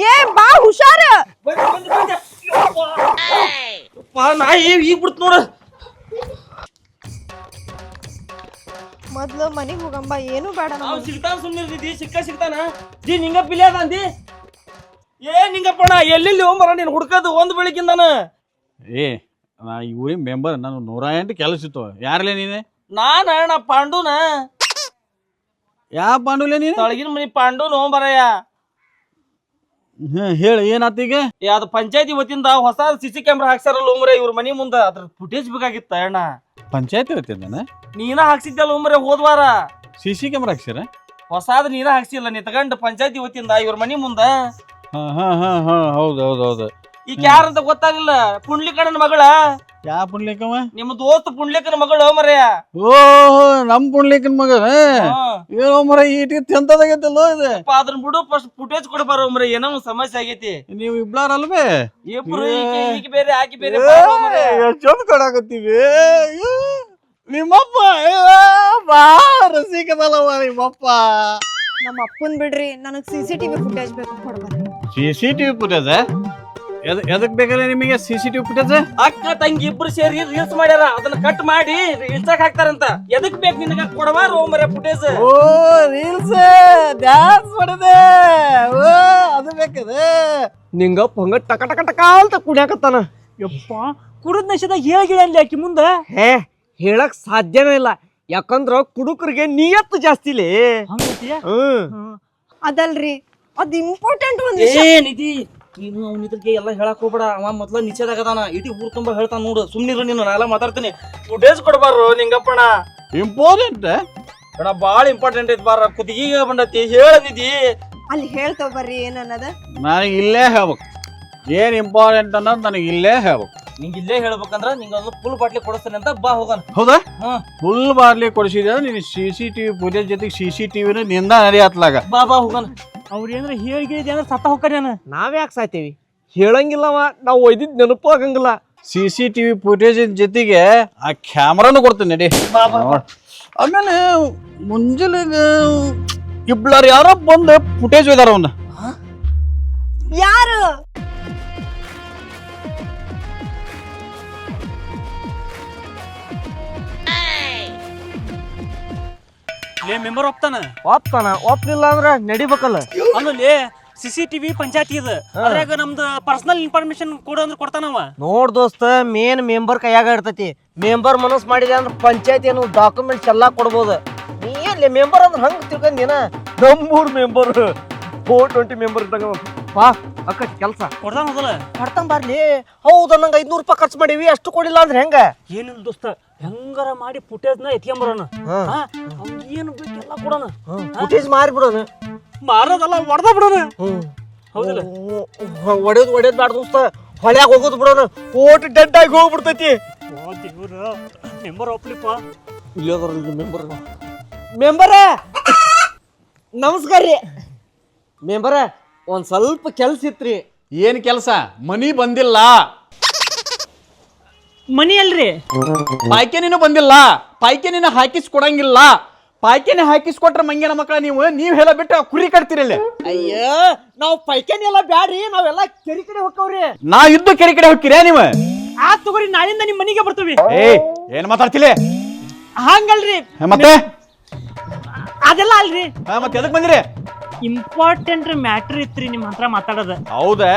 [SPEAKER 1] ಏ ಬಾ ಹುಷಾರ.
[SPEAKER 5] ನಾಯಿ ಈಗ ಬಿಡ್ತು ನೋಡ.
[SPEAKER 1] ಮೊದ್ಲು ಮನಿಗ್ ಹೋಗಂಬ, ಏನು ಬೇಡ
[SPEAKER 5] ನಾವು ಸಿಗ್ತಾನ ಸುಮ್ಮನಿರ್ತಿದ್ದಿ, ಸಿಗ್ತಾನ ಜಿ ನಿಂಗಪ್ಪ ಇಲ್ಲೇ ಅದ ಅಂದಿ. ಏ ನಿಂಗಪ್ಪಣ್ಣ ಎಲ್ಲೆಲ್ಲಿ ಹೋಗ್ಬರ ನೀನು ಹುಡ್ಕದು ಒಂದು ಬೆಳಿಗ್ಗಿಂದಾನ.
[SPEAKER 6] ಏ ನಾ ಈ ಊರಿನ ಮೆಂಬರ್, ನಾನು 108 ಕೆಲಸ ಇತ್ತು. ಯಾರಲೇ ನೀನೆ?
[SPEAKER 5] ನಾ ಪಾಂಡುನ.
[SPEAKER 6] ಯಾವ ಪಾಂಡುಲೆ ನೀನು?
[SPEAKER 5] ತಳಗಿನ ಮನಿ ಪಾಂಡುನ ಹೋಗ್ಬರಯ್ಯ.
[SPEAKER 6] ಹೇಳಿ ಏನಾತೀಗ?
[SPEAKER 5] ಅದು ಪಂಚಾಯತಿ ವತಿಯಿಂದ ಹೊಸ ಸಿಸಿ ಕ್ಯಾಮ್ರಾ ಹಾಕ್ಸಾರಲ್ಲ ಉಮ್ರೆ ಇವ್ರ ಮನಿ ಮುಂದ, ಅದ್ರ ಫುಟೇಜ್ ಬೇಕಾಗಿತ್ತ ಅಣ್ಣ.
[SPEAKER 6] ಪಂಚಾಯತಿ ಇರ್ತಿದ್ದಾನೆ.
[SPEAKER 5] ನೀನ ಹಾಕ್ಸಿದ್ದಲ್ಲ ಉಮ್ರೆ ಹೋದ್ವಾರ.
[SPEAKER 6] CC camera ಹಾಕ್ಸಿರ?
[SPEAKER 5] ಹೊಸಾದ್ ನೀನ ಹಾಕ್ಸಿಲ್ಲ, ನೀ ತಗೊಂಡ್ ಪಂಚಾಯತಿ ವತಿಯಿಂದ ಇವ್ರ ಮನಿ ಮುಂದ.
[SPEAKER 6] ಹೌದು.
[SPEAKER 5] ಈಗ ಯಾರಂತ ಗೊತ್ತಾಗಿಲ್ಲ. ಪುಂಡ್ಲಿಕಣ್ಣನ ಮಗಳ.
[SPEAKER 6] ಯಾವ ಪುಂಡ್ಲಿಕವ?
[SPEAKER 5] ನಿಮ್ಮ ದೋಸ್ತ ಪುಂಡ್ಲಿಕನ ಮಗಳು ಮರೆಯ.
[SPEAKER 6] ಓಹೋ, ನಮ್ ಪುಂಡ್ಲಿಕನ್ ಮಗನ. ಏನೋ ಮರ ಈಟಿ ಎಂತದಾಗೈತಲ್ಲೋ ಇದು.
[SPEAKER 5] ಅದನ್ನ ಬಿಡು, ಫಸ್ಟ್ ಫುಟೇಜ್ ಕೊಡ್ಬಾರ ಮರ, ಏನೋ ಒಂದ್ ಸಮಸ್ಯೆ ಆಗೈತಿ.
[SPEAKER 6] ನೀವು ಇಬ್ಲಾರಲ್ವೇ?
[SPEAKER 5] ಇಬ್ರು ಈಕಿ ಬೇರೆ ಆಕಿ ಬೇರೆ.
[SPEAKER 6] ಚಂದ ಕೊಡಾಕತ್ತೀವಿ. ನಿಮ್ಮಪ್ಪ ಬಾ ರಸಿಕದಲ್ಲವ ನಿಮ್ಮಪ್ಪ.
[SPEAKER 1] ನಮ್ಮ ಅಪ್ಪನ್ ಬಿಡ್ರಿ, ನನಗ್ CCTV ಫುಟೇಜ್ ಬೇಕು, ಕೊಡ್ಬಾರ.
[SPEAKER 6] CCTV ಫುಟೇಜ್ ಎದಕ್ ಬೇಕಲ್ಲ ನಿಮಗೆ? CCTV ಫುಟೇಜ್
[SPEAKER 5] ಅಕ್ಕ ತಂಗಿ ಇಬ್ರು ಸೇರಿ ರೀಲ್ಸ್ ಮಾಡ್ಯಾರ, ಅದನ್ನ ಕಟ್ ಮಾಡಿ ಇನ್ಸ್ಟಾಕ್ ಹಾಕ್ತಾರಂತ. ಎದಕ್ ಬೇಕು ನಿನಗ? ಕೊಡಬಾರ ಮರ ಫುಟೇಜ್.
[SPEAKER 6] ಓ ರೀಲ್ಸ್ ಡ್ಯಾನ್ಸ್ ಮಾಡಿದೆ. ಓ ಅದು ಬೇಕದ.
[SPEAKER 4] ನಿಂಗಪ್ಪ ಹಂಗ ಟಕ ಟಕ ಟಕ ಅಂತ ಕುಡಿಯಾಕತ್ತಾನ.
[SPEAKER 3] ಯಪ್ಪ ಕುಡಿದ ನಶದ ಹೇಳಿ ಆಕಿ ಮುಂದ.
[SPEAKER 4] ಹೇ ಹೇಳಕ್ ಸಾಧ್ಯನೇ ಇಲ್ಲ, ಯಾಕಂದ್ರ ಕುಡುಕರಿಗೆ ನಿಯತ್ತು ಜಾಸ್ತಿಲೇ.
[SPEAKER 1] ಅದಲ್ರಿ, ಅದ್ ಇಂಪಾರ್ಟೆಂಟ್ ಒಂದ್
[SPEAKER 5] ಏ ನಿಧಿ, ನೀನು ಅವನಿದ್ರಿಗೆ ಎಲ್ಲ ಹೇಳಕ್ ಹೋಗ್ಬೇಡ. ಅವ ಮೊದ್ಲ ನಿಶ್ಚಯದಾಗದಾನ, ಇಡೀ ಊರ್ ತುಂಬಾ ಹೇಳ್ತಾನ ನೋಡು. ಸುಮ್ನಿರು ನೀನು, ನಾ ಎಲ್ಲ ಮಾತಾಡ್ತೀನಿ. ಫುಟೇಜ್ ಕೊಡ್ಬಾರು ನಿಂಗಪ್ಪಣ.
[SPEAKER 6] ಇಂಪಾರ್ಟೆಂಟ್
[SPEAKER 5] ಅಣ್ಣ ಬಾಳ ಇಂಪಾರ್ಟೆಂಟ್ ಐತಿ. ಬಾರ ಕುದಿಗೆ ಬಂದತಿ, ಹೇಳ ನಿಧಿ.
[SPEAKER 1] ಅಲ್ಲಿ ಹೇಳ್ತಾವ ಬರ್ರಿ ಏನನ್ನದ.
[SPEAKER 6] ನನಗೆ ಇಲ್ಲೇ ಹೇಳ್ಬೇಕು ಏನ್ ಇಂಪಾರ್ಟೆಂಟ್ ಅನ್ನೋದು. ನನಗೆ ಇಲ್ಲೇ ಹೇಳ್ಬೇಕು.
[SPEAKER 5] ನಿಂಗೆ ಇಲ್ಲೇ ಹೇಳ್ಬೇಕಂದ್ರ ನಿಂಗ ಒಂದು ಫುಲ್ ಬಾಟ್ಲಿ ಕೊಡಿಸ್ತೇನೆ ಅಂತ ಬಾ ಹೋಗೋಣ.
[SPEAKER 6] ಹೌದಾ? ಫುಲ್ ಬಾರ್ಲಿ ಕೊಡಿಸಿದ ನೀನು. CCTV ಫುಟೇಜ್ ಜೊತೆಗೆ CCTV ನಿಂದ ನಡೆಯತ್ಲಾಗ.
[SPEAKER 5] ಬಾ ಹೋಗೋಣ.
[SPEAKER 3] ಅವ್ರ ಏನಾರ ಹೇಳಿದೆ ಅಂದ್ರೆ ಸತ್ತ ಹೋಗ್ತಾನೆ.
[SPEAKER 4] ನಾವ್ಯಾಕೆ ಸಾಯ್ತೇವಿ? ಹೇಳಂಗಿಲ್ಲವ, ನಾವು ಒಯ್ದಿದ್ ನೆನಪು ಆಗಂಗಿಲ್ಲ.
[SPEAKER 6] CCTV ಫುಟೇಜ್ ಜೊತೆಗೆ ಆ ಕ್ಯಾಮ್ರಾನು ಕೊಡ್ತೀನಿ ನಡಿ. ಆಮೇಲೆ ಮುಂಜಾನೆ ಇಬ್ಲಾರ ಯಾರೋ ಬಂದು ಫುಟೇಜ್ ಒಯ್ದಾರ ಅವನ್ನ.
[SPEAKER 1] ಯಾರು?
[SPEAKER 3] ಮೆಂಬರ್ ಒಪ್ತಾನ.
[SPEAKER 4] ಒಪ್ಲಿಲ್ಲ ಅಂದ್ರ ನಡಿಬೇಕಲ್ಲ.
[SPEAKER 3] ಆಮೇಲೆ CCTV ಪಂಚಾಯತಿ ಇದು, ಅದ್ರಾಗ ನಮ್ದು ಪರ್ಸನಲ್ ಇನ್ಫಾರ್ಮೇಶನ್ ಕೊಡು ಅಂದ್ರೆ ಕೊಡ್ತಾನವ.
[SPEAKER 4] ನೋಡ್ ದೋಸ್ತ, ಮೇನ್ ಮೆಂಬರ್ ಕೈಯಾಗ ಇರ್ತೈತಿ. ಮೆಂಬರ್ ಮನಸ್ ಮಾಡಿದೆ ಅಂದ್ರೆ ಪಂಚಾಯತಿ ಏನು ಡಾಕ್ಯುಮೆಂಟ್ಸ್ ಎಲ್ಲಾ ಕೊಡ್ಬೋದು. ನೀ ಎಲ್ಲಿ ಮೆಂಬರ್ ಅಂದ್ರೆ ಹಂಗ ತಿಳ್ಕೊಂದಿನ? ನಮ್ಮೂರ್ ಮೆಂಬರ್ 420 ಮೆಂಬರ್ ಇದ್ದಂಗ. ಬಾ ಅಕ್ಕ ಕೆಲ್ಸ
[SPEAKER 3] ಕೊಡ್ತಾನ ಮೊದಲ.
[SPEAKER 4] ಮಾಡ್ತಾನ ಬರ್ಲಿ. ಹೌದು, ನಂಗೆ 500 ರೂಪಾಯಿ ಖರ್ಚು ಮಾಡಿವಿ, ಅಷ್ಟು ಕೊಡಿಲ್ಲ ಅಂದ್ರೆ ಹೆಂಗ?
[SPEAKER 3] ಏನಿಲ್ಲ ದೋಸ್ತ, ಹೆಂಗಾರ ಮಾಡಿ ಫುಟೇಜ್ನ ಎತ್ಕೊಂಬರೋಣ. ಏನು ಬೇಕು ಎಲ್ಲ ಕೊಡೋಣ.
[SPEAKER 4] ಫುಟೇಜ್ ಮಾರಿಬಿಡೋಣ.
[SPEAKER 3] ಮಾರೋದಲ್ಲ, ಹೊಡೆದ ಬಿಡೋಣ. ಹೌದಿಲ್ಲ?
[SPEAKER 4] ಒಡೆಯೋದು ಬ್ಯಾಡ ದೋಸ್ತ, ಹೊಳ್ಯಾಗ ಹೋಗೋದು ಬಿಡೋಣ. ಓಟ್ ಡೆಡ್ ಆಗಿ ಹೋಗ್ಬಿಡ್ತೈತಿ.
[SPEAKER 3] ಮೆಂಬರ್ ಒಪ್ಲಿಪ್ಪ.
[SPEAKER 4] ಮೆಂಬರ ನಮಸ್ಕಾರ ರೀ. ಮೆಂಬರ ಒಂದ್ ಸ್ವಲ್ಪ ಕೆಲ್ಸ ಇತ್ರಿ.
[SPEAKER 6] ಏನ್ ಕೆಲಸ? ಮನಿ ಬಂದಿಲ್ಲ.
[SPEAKER 3] ಮನಿ ಅಲ್ರಿ,
[SPEAKER 6] ಪಾಯ್ಕೆನಿನೂ ಬಂದಿಲ್ಲ. ಪಾಯ್ಕೆನಿನ ಹಾಕಿಸ್ಕೊಡಂಗಿಲ್ಲ. ಪಾಯ್ಕೆನೆ ಹಾಕಿಸ್ಕೊಟ್ರ ಮಂಗ್ಯನ ಮಕ್ಕಳ ನೀವ್ ಹೇಳ ಬಿಟ್ಟು ಕುರಿ ಕಟ್ತೀರಿ ಇಲ್ಲಿ.
[SPEAKER 4] ಅಯ್ಯ, ನಾವ್ ಪೈಕಾನಿ ಎಲ್ಲ ಬ್ಯಾಡ್ರಿ, ನಾವೆಲ್ಲ ಕೆರಿ ಕಡೆ ಹೋಗ್ತಾವ್ರಿ.
[SPEAKER 6] ನಾ ಇದ್ದು ಕೆರೆ ಕಡೆ ಹೋಗ್ತೀರಾ ನೀವು?
[SPEAKER 3] ಆ ತಗೋರಿ, ನಾಳಿಂದ ನಿಮ್ ಮನಿಗೆ ಬರ್ತೀವಿ.
[SPEAKER 6] ಏನ್ ಮಾತಾಡ್ತಿಲ್ಲ?
[SPEAKER 3] ಹಂಗಲ್ರಿ,
[SPEAKER 6] ಮತ್ತೆ
[SPEAKER 3] ಅದೆಲ್ಲ ಅಲ್ರಿ.
[SPEAKER 6] ಮತ್ತೆ ಎದಕ್ ಬಂದಿರಿ?
[SPEAKER 3] ಇಂಪಾರ್ಟೆಂಟ್ ಮ್ಯಾಟ್ರ್ ಇತ್ರಿ ನಿಮ್ ಹತ್ರ ಮಾತಾಡೋದ.
[SPEAKER 6] ಹೌದಾ?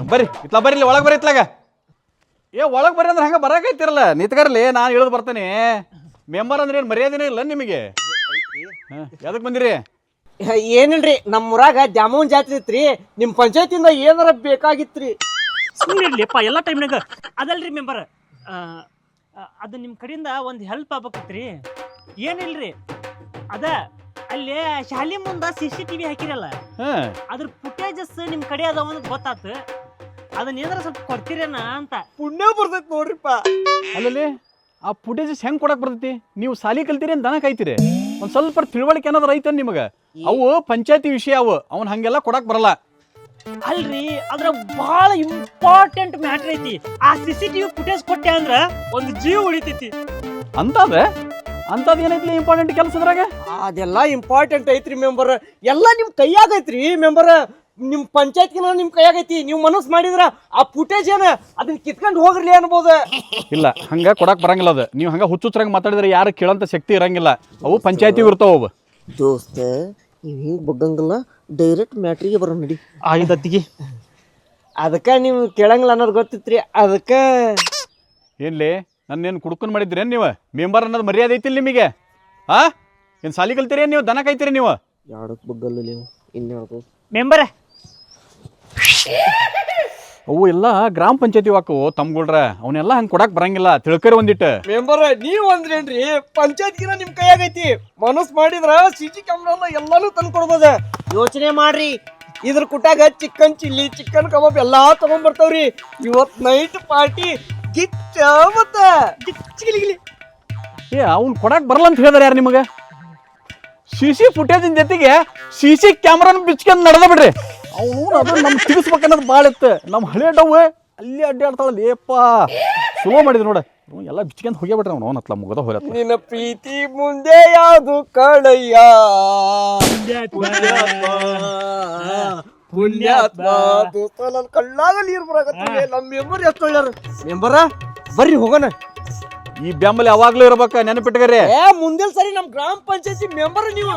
[SPEAKER 6] ಬರ್ರಿ ಇತ್ಲಾ, ಬರ್ರಿ ಇಲ್ಲಿ ಒಳಗ್ ಬರ್ರಿ ಇತ್ಲಾಗ. ಒಳಗ್ ಬರ್ರಿ ಅಂದ್ರೆ ಹಂಗ ಬರಾಕೈತಿರಲ್ಲ, ನಿತ್ಕರ್ಲಿ, ನಾನು ಇಳಿದು ಬರ್ತೇನೆ. ಮೆಂಬರ್ ಅಂದ್ರೆ ಏನ್ ಮರ್ಯಾದೆನೇ ಇಲ್ಲ ನಿಮಗೆ? ಎದಕ್ ಬಂದಿರಿ?
[SPEAKER 4] ಏನಿಲ್ರಿ, ನಮ್ಮೂರಾಗ ದ್ಯಾಮವ್ವನ್ ಜಾತ್ರೆ ಇತ್ರಿ. ನಿಮ್ ಪಂಚಾಯತಿಂದ ಏನಾರ ಬೇಕಾಗಿತ್ರಿ.
[SPEAKER 3] ಸುಮ್ಮನಿರ್ಲಿಪ್ಪ, ಎಲ್ಲ ಟೈಮ್ನಾಗ. ಅದಲ್ರಿ ಮೆಂಬರ್, ಅದು ನಿಮ್ಮ ಕಡೆಯಿಂದ ಒಂದು ಹೆಲ್ಪ್ ಆಗ್ಬೇಕಿತ್ರಿ. ಏನಿಲ್ರಿ, ಅದ ಅಲ್ಲಿ ಶಾಲಿ ಮುಂದ CCTV ಹಾಕಿರಲ್ಲ, ಅದ್ರ ಫುಟೇಜಸ್ ನಿಮ್ ಕಡೆ ಅದಾವ ಅಂತ ಗೊತ್ತಾತು. ಅದನ್ನ ಏನಾರ ಸ್ವಲ್ಪ ಕೊಡ್ತೀರೇನ ಅಂತ.
[SPEAKER 4] ಪುಣ್ಯ ಬರ್ತೈತಿ ನೋಡ್ರಿಪ್ಪ.
[SPEAKER 6] ಅಲ್ಲಲ್ಲಿ ಆ ಫುಟೇಜಸ್ ಹೆಂಗ್ ಕೊಡಕ್ ಬರ್ತೈತಿ? ನೀವು ಸಾಲಿ ಕಲ್ತೀರಿ ಅಂತ ದನ ಕಾಯ್ತೀರಿ. ಒಂದ್ ಸ್ವಲ್ಪ ತಿಳುವಳಿಕೆ ಏನಾದ್ರು ಐತೆ ನಿಮಗ? ಅವು ಪಂಚಾಯತಿ ವಿಷಯ ಅವು, ಅವ್ನ ಹಂಗೆಲ್ಲ ಕೊಡಕ್ ಬರಲ್ಲ.
[SPEAKER 3] ಅಲ್ರಿ, ಅದ್ರ ಬಹಳ ಇಂಪಾರ್ಟೆಂಟ್ ಮ್ಯಾಟರ್ ಐತಿ. ಆ CCTV ಫುಟೇಜ್ ಕೊಟ್ಟೆ ಅಂದ್ರ ಒಂದು ಜೀವ ಉಳಿತೈತಿ.
[SPEAKER 6] ಅಂತದ್ ಏನೈತಿ ಇಂಪಾರ್ಟೆಂಟ್ ಕೆಲಸದ್ರಾಗ?
[SPEAKER 4] ಅದೆಲ್ಲ ಇಂಪಾರ್ಟೆಂಟ್ ಐತ್ರಿ ಮೆಂಬರ್. ಎಲ್ಲ ನಿಮ್ ಕೈಯಾಗ ಐತ್ರಿ ಮೆಂಬರ್. ನಿಮ್ ಪಂಚಾಯತ್ಗಿನ ನಿಮ್ ಕೈಯಾಗ ಐತಿ. ನೀವು ಮನಸ್ಸು ಮಾಡಿದ್ರ ಆ ಫುಟೇಜ್ ಏನ ಅದನ್ನ ಕಿತ್ಕೊಂಡು ಹೋಗ್ರಲಿ ಅನ್ಬೋದು.
[SPEAKER 6] ಇಲ್ಲ, ಹಂಗ ಕೊಡಕ್ ಬರಂಗಿಲ್ಲ. ಅದು ನೀವು ಹಂಗ ಹುಚ್ಚುಚ್ರಂಗ್ ಮಾತಾಡಿದ್ರೆ ಯಾರು ಕೇಳಂತ ಶಕ್ತಿ ಇರಂಗಿಲ್ಲ. ಅವು ಪಂಚಾಯತಿ ಇರ್ತಾವ. ಅವು
[SPEAKER 4] ದೋಸ್ತ ನೀವು ಹಿಂಗೆ ಬಗ್ಗಂಗಿಲ್ಲ, ಡೈರೆಕ್ಟ್ ಮ್ಯಾಟ್ರಿಗೆ ಬರೋ ನಡಿ.
[SPEAKER 3] ಆಯ್ದತ್ತಿಗೆ
[SPEAKER 4] ಅದಕ್ಕೆ ನೀವು ಕೇಳಂಗಿಲ್ಲ ಅನ್ನೋದು ಗೊತ್ತಿತ್ರಿ. ಅದಕ್ಕೆ
[SPEAKER 6] ಏನ್ಲಿ ನನ್ನೇನು ಕುಡ್ಕೊಂಡ್ ಮಾಡಿದ್ರೇನು ನೀವು? ಮೆಂಬರ್ ಅನ್ನೋದು ಮರ್ಯಾದೆ ಐತಿಲ್ಲ ನಿಮಗೆ? ಏನು ಸಾಲಿ ಕಲ್ತೀರಿ? ನೀವು ದನ ಕಾಯ್ತೀರಿ? ನೀವು
[SPEAKER 4] ಯಾಡಕ್ ಬಗ್ಗಲ್ಲ ನೀವು ಇನ್ಯಾವುದು
[SPEAKER 3] ಮೆಂಬರ್.
[SPEAKER 6] ಅವು ಎಲ್ಲ ಗ್ರಾಮ ಪಂಚಾಯತಿ ವಾಕವು ತಮ್ಗೊಳ್ರ. ಅವನ್ನೆಲ್ಲ ಹಂಗೆ ಕೊಡಕ್ ಬರಂಗಿಲ್ಲ. ತಿಳ್ಕರಿ ಒಂದಿಟ್ಟು.
[SPEAKER 4] ಮೆಂಬರ್ ನೀವು ಅಂದ್ರೇನ್ರಿ ಪಂಚಾಯತ್ಗಿನ ನಿಮ್ ಕೈಯಾಗೈತಿ. ಮನಸ್ಸು ಮಾಡಿದ್ರ CC ಕ್ಯಾಮ್ರಾ ಎಲ್ಲಾನು ತಂದು ಕೊಡ್ಬೋದ. ಯೋಚನೆ ಮಾಡ್ರಿ. ಇದ್ರ ಕುಟ್ಟಾಗ ಚಿಕನ್ ಚಿಲ್ಲಿ, ಚಿಕನ್ ಕಬಾಬ್ ಎಲ್ಲಾ ತಗೊಂಡ್ಬರ್ತಾವ್ರಿ. ಇವತ್ ನೈಟ್ ಪಾರ್ಟಿ ಗಿಚ್ಚ ಮತ್ತ ಗಿಚ್ಚಿಗಿಲಿಗಿಲಿ.
[SPEAKER 6] ಅವ್ನು ಕೊಡಕ್ ಬರಲ್ಲ ಅಂತ ಹೇಳಿದಾರೆ ಯಾರು ನಿಮಗೆ? CC ಫುಟೇಜಿನ ಜೊತೆಗೆ CC ಕ್ಯಾಮ್ರಾನ ಬಿಚ್ಕೊಂಡು ನಡೆದ ಬಿಡ್ರಿ. ಅವನು ಅದು ನಮ್ಗೆ ತಿಳಿಸ್ಬೇಕನ್ನೋದು ಭಾಳ ಇತ್ತು. ನಮ್ಮ ಹಳೆ ಡವ್ ಅಲ್ಲಿ ಅಡ್ಡಾಡ್ತಾಳಲ್ಲ. ಏಪ್ಪ ಸುಲೋ ಮಾಡಿದ್ರು ನೋಡ. ಎಲ್ಲ ಬಿಚ್ಕೊಂಡು ಹೋಗ್ಯಾ ಬಿಟ್ರಿ. ಅವ್ನು ಅವನತ್ಲ ಮುಗದ ಹೋಗ್ಲತ್ತ.
[SPEAKER 4] ನಿನ್ನ ಪ್ರೀತಿ ಮುಂದೆ ಯಾವುದು ಕಳಯ್ಯ ಪುಣ್ಯಾತ್ಮ. ದೋಸ್ತ ನನ್ನ ಕಳ್ಳಾಗ ನೀರು ಬರಾಕತ್ತಿದೆ. ನಮ್ಮ ಮೆಂಬರ್ ಎಷ್ಟು ಒಳ್ಳೆಯರು. ಮೆಂಬರ ಬರ್ರಿ ಹೋಗೋಣ.
[SPEAKER 6] ಈ ಬೆಂಬಲ ಯಾವಾಗ್ಲೂ ಇರ್ಬೇಕ, ನೆನಪಿಟ್ಕರಿ.
[SPEAKER 4] ಮುಂದಿನ ಸರಿ ನಮ್ ಗ್ರಾಮ ಪಂಚಾಯತಿ ಮೆಂಬರ್ ನೀವು.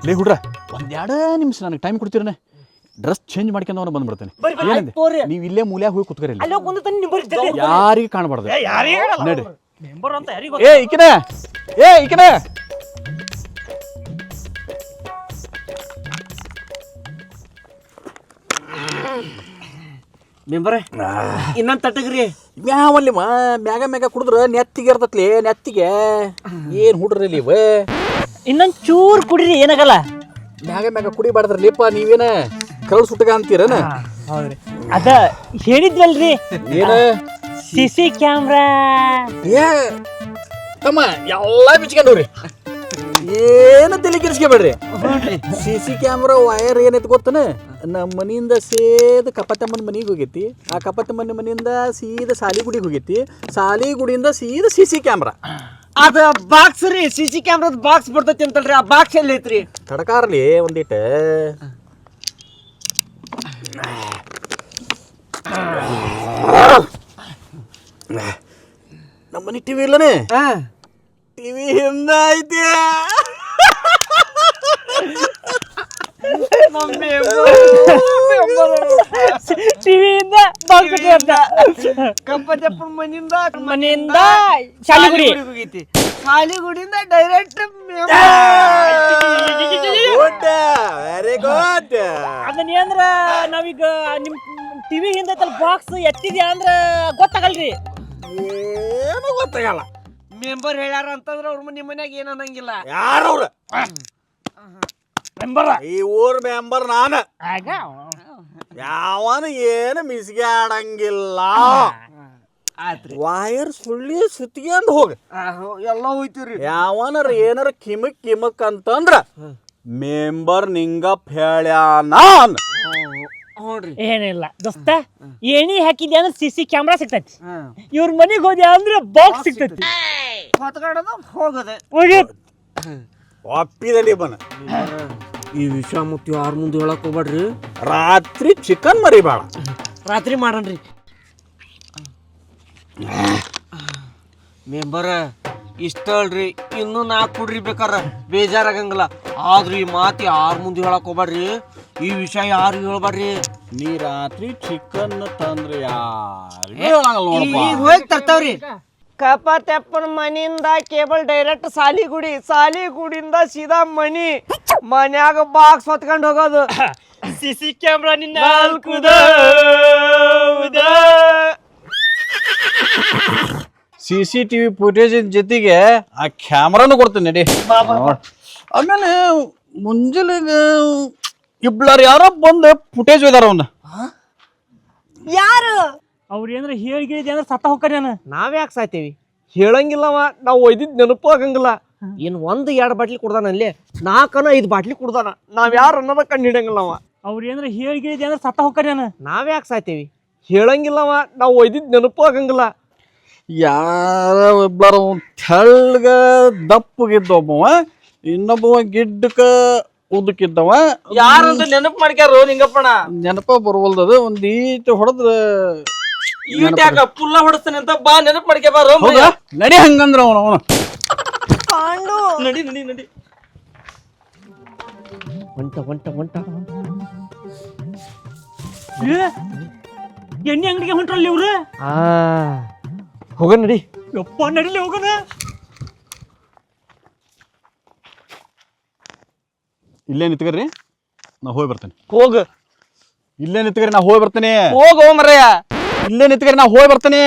[SPEAKER 6] ಲೇ ಹುಡ್ರ, ಒಂದೆರಡು ನಿಮಿಷ ನನಗೆ ಟೈಮ್ ಕೊಡ್ತೀರನೆ. ಡ್ರೆಸ್ ಚೇಂಜ್ ಮಾಡ್ಕೊಂಡು ಅವನು ಬಂದ್ಬಿಡ್ತೇನೆ. ನೀವು ಇಲ್ಲೇ ಮೂಲ್ಯಾಗ ಹೋಗಿ ಕುತ್ಕರಿ. ಯಾರಿಗೆ ಕಾಣಬಾರ್ದು. ನಡ್ರಿ.
[SPEAKER 3] ಮೆಂಬರ್ ಅಂತ ಯಾರಿಗ
[SPEAKER 6] ಈಕಿನ
[SPEAKER 4] ಮೆಂಬರ್ ಇನ್ನೊಂದ್ ತಟಗ್ರಿ.
[SPEAKER 6] ಮ್ಯಾವಲ್ಲಿ ಮ್ಯಾಗ ಮ್ಯಾಗ ಕುಡಿದ್ರ ನೆತ್ತಿಗೆ ಇರ್ತತ್ಲಿ. ನೆತ್ತಿಗೆ ಏನ್ ಹುಡ್ರಿ ಇವ?
[SPEAKER 3] ಇನ್ನೊಂದ್ ಚೂರ್ ಕುಡಿರಿ, ಏನಾಗಲ್ಲ.
[SPEAKER 6] ಮ್ಯಾಗ ಮ್ಯಾಗ ಕುಡಿಬಾರ್ದ್ರಲಿಪ್ಪ. ನೀವೇನ ಕರಳು ಸುಟ್ಟಗ ಅಂತೀರನ?
[SPEAKER 3] ಹೌದ್ರಿ, ಅದ ಹೇಳಿದ್ವಲ್ರಿ.
[SPEAKER 6] ಏನ
[SPEAKER 3] CC ಕ್ಯಾಮ್ರಾ?
[SPEAKER 6] ಏ ತಮ್ಮ ಎಲ್ಲ ಬಿಚ್ಕೊಂಡ್ರಿ. ಏನು ತಲೆ ಕೆಡಿಸ್ಕೊಬೇಡ್ರಿ. CC ಕ್ಯಾಮ್ರಾ ವೈರ್ ಏನೈತಿ ಗೊತ್ತನ? ನಮ್ಮ ಮನೆಯಿಂದ ಸೇದ ಕಪ್ಪತ್ತಮ್ಮನ ಮನೆಗೆ ಹೋಗೈತಿ. ಆ ಕಪ್ಪತ್ತಮ್ಮನ ಮನೆಯಿಂದ ಸೀದಾ ಸಾಲಿಗುಡಿಗೆ ಹೋಗೈತಿ. ಸಾಲಿಗುಡಿಯಿಂದ ಸೀದಾ CC ಕ್ಯಾಮ್ರಾ.
[SPEAKER 4] ಅದ ಬಾಕ್ಸ್ ರೀ. CC ಕ್ಯಾಮ್ರಾದ ಬಾಕ್ಸ್ ಬರ್ತೈತಿ ಅಂತಲ್ರಿ. ಆ ಬಾಕ್ಸ್ ಎಲ್ಲಿ ಐತ್ರಿ?
[SPEAKER 6] ತಡಕಾರ್ಲಿ ಒಂದಿಟ್ಟು. ನಮ್ಮ ಮನೆ ಟಿವಿ ಇಲ್ಲನೇ? ಟಿವಿ ಹಿಂದ ಐತಿ.
[SPEAKER 3] ಟಿವಿಯಿಂದ
[SPEAKER 4] ಕಪ್ಪತ್ತಪ್ಪನ
[SPEAKER 3] ಮನೆಯಿಂದ ಶಾಲಿಗುಡಿ
[SPEAKER 4] ಹೋಗೈತಿ. ಶಾಲಿಗುಡಿಯಿಂದ ಡೈರೆಕ್ಟ್
[SPEAKER 6] ವೆರಿ ಗುಡ್.
[SPEAKER 3] ಅದನ್ನ ಅಂದ್ರ ನಾವೀಗ ನಿಮ್ ಟಿವಿ ಹಿಂದೆ ಬಾಕ್ಸ್ ಎತ್ತಿದ್ಯಾ ಅಂದ್ರ ಗೊತ್ತಾಗಲ್ರಿ.
[SPEAKER 6] ಏನು ಗೊತ್ತಾಗಲ್ಲ.
[SPEAKER 4] ಮೆಂಬರ್ ಹೇಳ್ಯಾರ ಅಂತಂದ್ರ ಅವ್ರ ನಿಮ್ಮ ಮನ್ಯಾಗ ಏನ್ ಅನ್ನಂಗಿಲ್ಲ.
[SPEAKER 6] ಯಾರವ್ರ
[SPEAKER 3] ಮೆಂಬರ್?
[SPEAKER 6] ಈ ಊರ್ ಮೆಂಬರ್ ನಾನು. ಯಾವನು ಏನು ಮಿಸ್ಗಾಡಂಗಿಲ್ಲ. ವಾಯರ್ ಸುಳ್ಳಿ ಸುತ್ತಿಗೆಂದು ಹೋಗ
[SPEAKER 4] ಎಲ್ಲ ಹೋಯ್ತಿವ್ರಿ.
[SPEAKER 6] ಯಾವನಾರ ಏನಾರ ಕಿಮಕ್ ಅಂತಂದ್ರ ಮೆಂಬರ್ ನಿಂಗಪ್ಪ ಹೇಳ್ಯಾನ.
[SPEAKER 3] ಏನಿಲ್ಲ ದೋಸ್ತ, ಏಣಿ ಹಾಕಿದ್ಯಾ ಅಂದ್ರೆ CC ಕ್ಯಾಮ್ರಾ ಸಿಗ್ತೈತಿ. ಇವ್ರ ಮನೆಗೆ ಹೋದ್ಯಾ ಅಂದ್ರೆ ಬಾಕ್ಸ್ ಸಿಗ್ತೈತಿ.
[SPEAKER 4] ಹೊತ್ಕಾಡೋದು ಹೋಗದೆ
[SPEAKER 6] ಒಪ್ಪಿದಲ್ಲಿ ಬನ.
[SPEAKER 4] ಈ ವಿಷಯ ಮುತ್ತಿ ಯಾರ ಮುಂದೆ ಹೇಳಕ್ ಹೋಗ್ಬೇಡ್ರಿ.
[SPEAKER 6] ರಾತ್ರಿ ಚಿಕನ್ ಮರಿಬೇಡ.
[SPEAKER 4] ರಾತ್ರಿ ಮಾಡನ್ರಿ. ಮೆಂಬರ್ ಇಷ್ಟ ಅಲ್ರಿ, ಇನ್ನೂ 4 ಕುಡ್ರಿ ಬೇಕಾರ, ಬೇಜಾರಾಗಂಗಿಲ್ಲ. ಆದ್ರೂ ಈ ಮಾತು ಯಾರ ಮುಂದೆ ಹೇಳಕ್ ಹೋಗ್ಬೇಡ್ರಿ. ಈ ವಿಷಯ ಯಾರು ಹೇಳ್ಬೇಡ್ರಿ.
[SPEAKER 6] ನೀ ರಾತ್ರಿ ಚಿಕನ್ ತಂದ್ರೆ ಯಾರು ಹೇಳಂಗಲ್ಲ ನೋಡಪ್ಪ.
[SPEAKER 4] ಹೋಗಿ ತರ್ತಾವ್ರಿ. ಕಪತೆಪ್ಪನ ಮನಿಯಿಂದ ಕೇಬಲ್ ಡೈರೆಕ್ಟ್ ಸಾಲಿಗುಡಿಯಿಂದ ಸೀದಾ ಮನ್ಯಾಗ ಬಾಕ್ಸ್ ಹೊತ್ಕೊಂಡು ಹೋಗೋದು.
[SPEAKER 3] ಸಿಸಿ ಕ್ಯಾಮ್ರಾ ನಿನ್ನ
[SPEAKER 6] CCTV ಫುಟೇಜ್ ಜೊತೆಗೆ ಆ ಕ್ಯಾಮ್ರಾನು ಕೊಡ್ತೀನಿ ನಡಿ. ಆಮೇಲೆ ಮುಂಜಾನೆಗೆ ಇಬ್ಲಾರ ಯಾರೋ ಬಂದು ಫುಟೇಜ್ ಒಯ್ದಾರ ಅವನ್ನ.
[SPEAKER 1] ಯಾರು?
[SPEAKER 3] ಅವ್ರ ಏನಾರ ಹೇಳಿದೆ ಅಂದ್ರೆ ಸತ್ತ ಹೋಗ್ತಾನೆ ನಾನು.
[SPEAKER 4] ನಾವ್ಯಾಕೆ ಸಾಯ್ತೇವಿ? ಹೇಳಂಗಿಲ್ಲವ, ನಾವು ಒಯ್ದಿದ್ ನೆನಪು ಆಗಂಗಿಲ್ಲ. ಏನ್ 1-2 ಬಾಟ್ಲಿ ಕುಡ್ದಾನ ಅಲ್ಲಿ, 4-5 ಬಾಟ್ಲಿ ಕುಡ್ದಾನ. ನಾವ್ ಯಾರು ಅನ್ನೋದ ಕಂಡು ಹಿಡಂಗಿಲ್ಲವ.
[SPEAKER 3] ಅವ್ರ ಏನಾರ ಹೇಳಿದೆ ಅಂದ್ರೆ ಸತ್ತ ಹೋಗ್ತಾನೆ ನಾನು.
[SPEAKER 4] ನಾವ್ಯಾಕೆ ಸಾಯ್ತೇವಿ? ಹೇಳಂಗಿಲ್ಲವ, ನಾವು ಒಯ್ದಿದ್ ನೆನಪು ಆಗಂಗಿಲ್ಲ.
[SPEAKER 6] ಯಾರ ಇಬ್ಲಾರ ತೆಳ್ಳಗ ದಪ್ಪಗಿದ್ದ ಒಬ್ಬವ, ಇನ್ನೊಬ್ಬವ ಗಿಡ್ಡಕ ಉದ್ದಕ್ಕಿದ್ದವ.
[SPEAKER 5] ಯಾರಂತ ನೆನಪು ಮಾಡ್ಕ್ಯಾರೋ ನಿಂಗಪ್ಪಣ?
[SPEAKER 6] ನೆನಪ ಬರುವಲ್ದದು. ಒಂದ್ ಈಟ್ ಹೊಡೆದ್ರ
[SPEAKER 5] ಯಾಕ ಪುಲ್ಲ ಹೊಡಿಸ್ತಾನೆ ಅಂತ ಬಾ ನೆನಪು ಮಾಡ್ಕೆ ಬಾರೋ.
[SPEAKER 6] ಹೌದಾ? ನಡಿ ಹಂಗಂದ್ರ ಅವನು
[SPEAKER 1] ಪಾಂಡು
[SPEAKER 5] ನಡಿ ನಡಿ ನಡಿ.
[SPEAKER 4] ಹೊಂಟ
[SPEAKER 3] ಎಣ್ಣೆ ಅಂಗಡಿಗೆ ಹೊಂಟ್ರಲ್ಲಿ ಇವ್ರು.
[SPEAKER 4] ಹೋಗ ನಡಿ.
[SPEAKER 3] ಯಪ್ಪ ನಡಿಲಿ ಹೋಗೋಣ.
[SPEAKER 6] ಇಲ್ಲೇ ನಿಂತ್ಕರ್ರಿ, ನಾ ಹೋಗಿ ಬರ್ತೇನೆ.
[SPEAKER 5] ಹೋಗ
[SPEAKER 6] ಇಲ್ಲೇ ನಿಂತ್ಕರಿ, ನಾ ಹೋಗಿ ಬರ್ತೇನೆ.
[SPEAKER 5] ಹೋಗೋ ಮರಯ್ಯ.
[SPEAKER 6] ಇಲ್ಲೇ ನಿಂತ್ಕರಿ, ನಾ ಹೋಗಿ ಬರ್ತೇನೆ.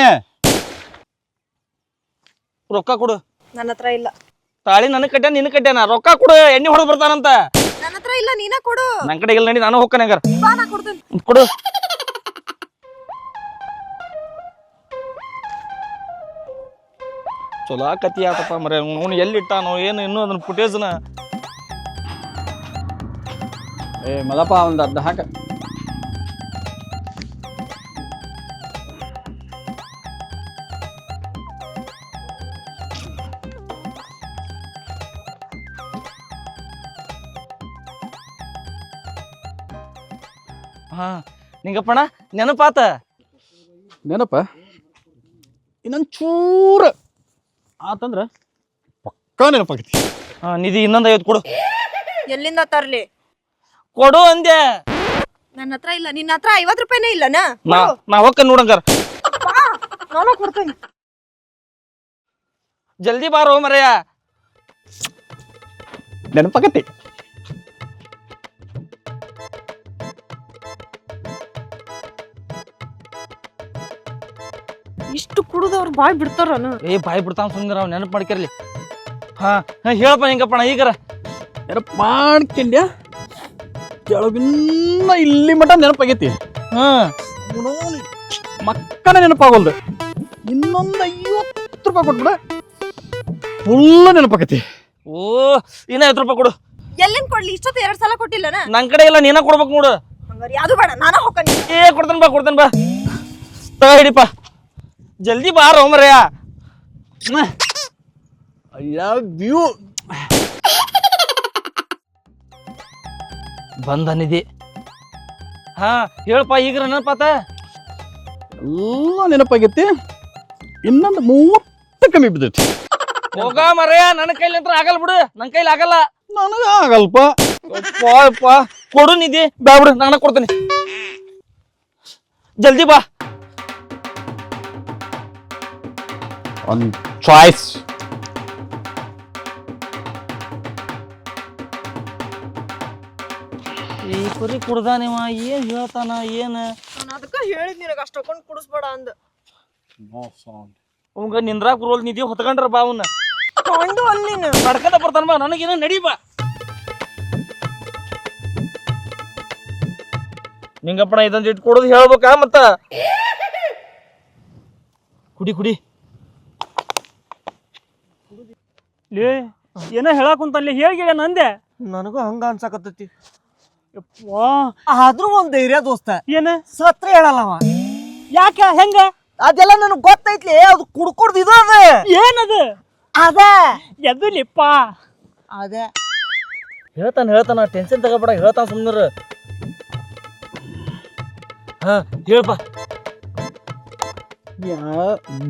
[SPEAKER 5] ರೊಕ್ಕ ಕೊಡು.
[SPEAKER 1] ನನ್ನ ಹತ್ರ ಇಲ್ಲ.
[SPEAKER 5] ತಾಳಿ ನನಗ್ ಕಟ್ಯಾನ ನಿನ್ ಕಟ್ಯಾನ. ರೊಕ್ಕ ಕೊಡು, ಎಣ್ಣೆ ಹೊಡೆದ್ ಬರ್ತಾನಂತ.
[SPEAKER 1] ನನ್ನ ಹತ್ರ ಇಲ್ಲ, ನೀನ ಕೊಡು.
[SPEAKER 5] ನನ್ ಕಡೆ ಇಲ್ಲ, ನಡಿ ನಾನು ಹೋಗ್ತಾನೆ. ಹಂಗಾರ
[SPEAKER 1] ಬಾ, ನಾ ಕೊಡ್ತೇನೆ.
[SPEAKER 5] ಕೊಡು. ಚಲೋ ಕತಿ ಆತಪ್ಪ ಮರ. ಅವ್ನು ಎಲ್ಲಿ ಇಟ್ಟಾನೋ ಏನು ಇನ್ನೂ ಅದನ್ನ ಫುಟೇಜ್ನ.
[SPEAKER 6] ಮದಪ್ಪ ಒಂದ್ ಅರ್ಧ ಹಾಕ.
[SPEAKER 5] ಹಾ ನಿಂಗಪ್ಪಣ ನೆನಪಾತ?
[SPEAKER 6] ನೆನಪ ಇನ್ನೊಂದ್ ಚೂರ ಆತಂದ್ರ ಪಕ್ಕಾ ನೆನಪಾಗತಿ.
[SPEAKER 5] ಹಾ ನಿಧಿ ಇನ್ನೊಂದು 50 ಕೊಡು.
[SPEAKER 1] ಎಲ್ಲಿಂದ ತರ್ಲಿ?
[SPEAKER 5] ಕೊಡು ಅಂದೆ.
[SPEAKER 1] ನನ್ನ ಹತ್ರ ಇಲ್ಲ. ನಿನ್ನ ಹತ್ರ 50 ರೂಪಾಯಿನೇ ಇಲ್ಲನಾ?
[SPEAKER 5] ನಾ ಹೋಗ್ಕ ನೋಡಂಗಾರ.
[SPEAKER 1] ನಾನು ಕೊಡ್ತೇನೆ.
[SPEAKER 5] ಜಲ್ದಿ ಬಾರೋ ಮರಯ್ಯ.
[SPEAKER 6] ನೆನಪಾಗತಿ.
[SPEAKER 1] ಇಷ್ಟು ಕುಡಿದವ್ರು ಬಾಯ್ ಬಿಡ್ತಾರನು?
[SPEAKER 5] ಬಾಯಿ ಬಿಡ್ತಾನ ಸುಂದರ. ಅವ್ ನೆನಪು ಮಾಡ್ಕಿರ್ಲಿ. ಹಾ ಹೇಳಪ್ಪ ನಿಂಗಪ್ಪಣ ಈಗಾರ.
[SPEAKER 6] ನೆನಪು ಮಾಡ್ಕೊಂಡ್ಯಾ? ಕೆಳಗಿನ್ನ ಇಲ್ಲಿ ಮಟ ನೆನಪಾಗೈತಿ. ಮಕ್ಕನ ನೆನಪಾಗಲ್ದು. ಇನ್ನೊಂದು 50 ರೂಪಾಯಿ ಕೊಟ್ಬಿಡ, ಫುಲ್ ನೆನಪಾಗತಿ.
[SPEAKER 5] ಓ ಇನ್ನ 50 ರೂಪಾಯಿ ಕೊಡು.
[SPEAKER 1] ಎಲ್ಲಿಂದ ಕೊಡ್ಲಿ? ಇಷ್ಟೊತ್ತು 2 ಸಲ ಕೊಟ್ಟಿಲ್ಲನ?
[SPEAKER 5] ನನ್ ಕಡೆ ಇಲ್ಲ, ನೀನ ಕೊಡ್ಬೇಕು ನೋಡು.
[SPEAKER 1] ಹಂಗಾರೆ ಯಾವ್ದು ಬೇಡ, ನಾನ ಹೋಗ್ತೀನಿ.
[SPEAKER 5] ಕೊಡ್ತೇನೆ ಬಾ. ತಗ ಹಿಡಿಪ, ಜಲ್ದಿ ಬಾರೋ ಮರಯ್ಯ.
[SPEAKER 6] ವ್ಯೂ
[SPEAKER 5] ಬಂದ ನಿಧಿ. ಹಾ ಹೇಳಪ್ಪ ಈಗ ನೆನಪಾತ?
[SPEAKER 6] ಎಲ್ಲ ನೆನಪಾಗೈತಿ. ಇನ್ನೊಂದು 30 ಕಮ್ಮಿ ಬಿದ್ದೈತಿ.
[SPEAKER 5] ಹೋಗ ಮರಯ್ಯ, ನನ್ನ ಕೈಲಿ ಅಂತ ಆಗಲ್ಲ ಬಿಡು. ನನ್ ಕೈಲಿ ಆಗಲ್ಲ.
[SPEAKER 6] ನನಗ ಆಗಲ್ಪ.
[SPEAKER 5] ಕೊಡು ನಿಧಿ. ಬ್ಯಾ ಬಿಡು, ನಾನು ಕೊಡ್ತೇನೆ. ಜಲ್ದಿ ಬಾ.
[SPEAKER 6] ಒಂದು ಚಾಯ್ಸ್.
[SPEAKER 5] ಈ ಕುರಿ ಕುಡ್ದ ನೀವ ಏನ್ ಹೇಳ್ತಾನ ಏನ್?
[SPEAKER 1] ನಾನು ಅದಕ್ಕೆ ಹೇಳಿದ್ ನಿನಗೆ ಅಷ್ಟೊಂದು ಕುಡಿಸ್ಬೇಡ ಅಂದ.
[SPEAKER 5] ಅವಂಗ ನಿಂದ್ರಾಕ್ ಬರೋಲ್ ನಿಧಿ. ಹೊತ್ಕೊಂಡ್ರ ಬಾ ಅವನ್ನ.
[SPEAKER 1] ಕೊಂಡು ಅಲ್ಲಿನ
[SPEAKER 5] ನಡ್ಕೊಂಡ ಬರ್ತಾನ ಬಾ. ನನಗೇನ ನಡಿ ಬಾ. ನಿಂಗಪ್ಪಣ ಇದೊಂದು ಇಟ್ಟು ಕೊಡೋದು ಹೇಳ್ಬೇಕಾ? ಮತ್ತ ಕುಡಿ
[SPEAKER 3] ಲೇ ಏನೋ ಹೇಳಕ್ ಕುಂತಲ್ಲಿ ಹೇಳಿ ನಂದೆ.
[SPEAKER 4] ನನಗೂ ಹಂಗ ಅನ್ಸಕತ್ತೈತಿ.
[SPEAKER 3] ಯಪ್ಪಾ,
[SPEAKER 4] ಆದ್ರೂ ಒಂದ್ ಧೈರ್ಯ ದೋಸ್ತ.
[SPEAKER 3] ಏನ
[SPEAKER 4] ಸತ್ರ ಹೇಳಲ್ಲವ.
[SPEAKER 3] ಯಾಕ ಹೆಂಗ?
[SPEAKER 4] ಅದೆಲ್ಲ ನನಗ್ ಗೊತ್ತೈತ್ಲಿ. ಅದು ಕುಡ್ಕೊಡ್ದು ಇದು ಅದ.
[SPEAKER 3] ಏನದು?
[SPEAKER 4] ಅದ
[SPEAKER 3] ಎದುಲಿಪ್ಪ
[SPEAKER 4] ಅದ
[SPEAKER 5] ಹೇಳ್ತಾನ. ಟೆನ್ಷನ್ ತಗೋಬೇಡ. ಹೇಳ್ತಾನ ಸುಮ್ನರ. ಹಾ ಹೇಳ್ಪ.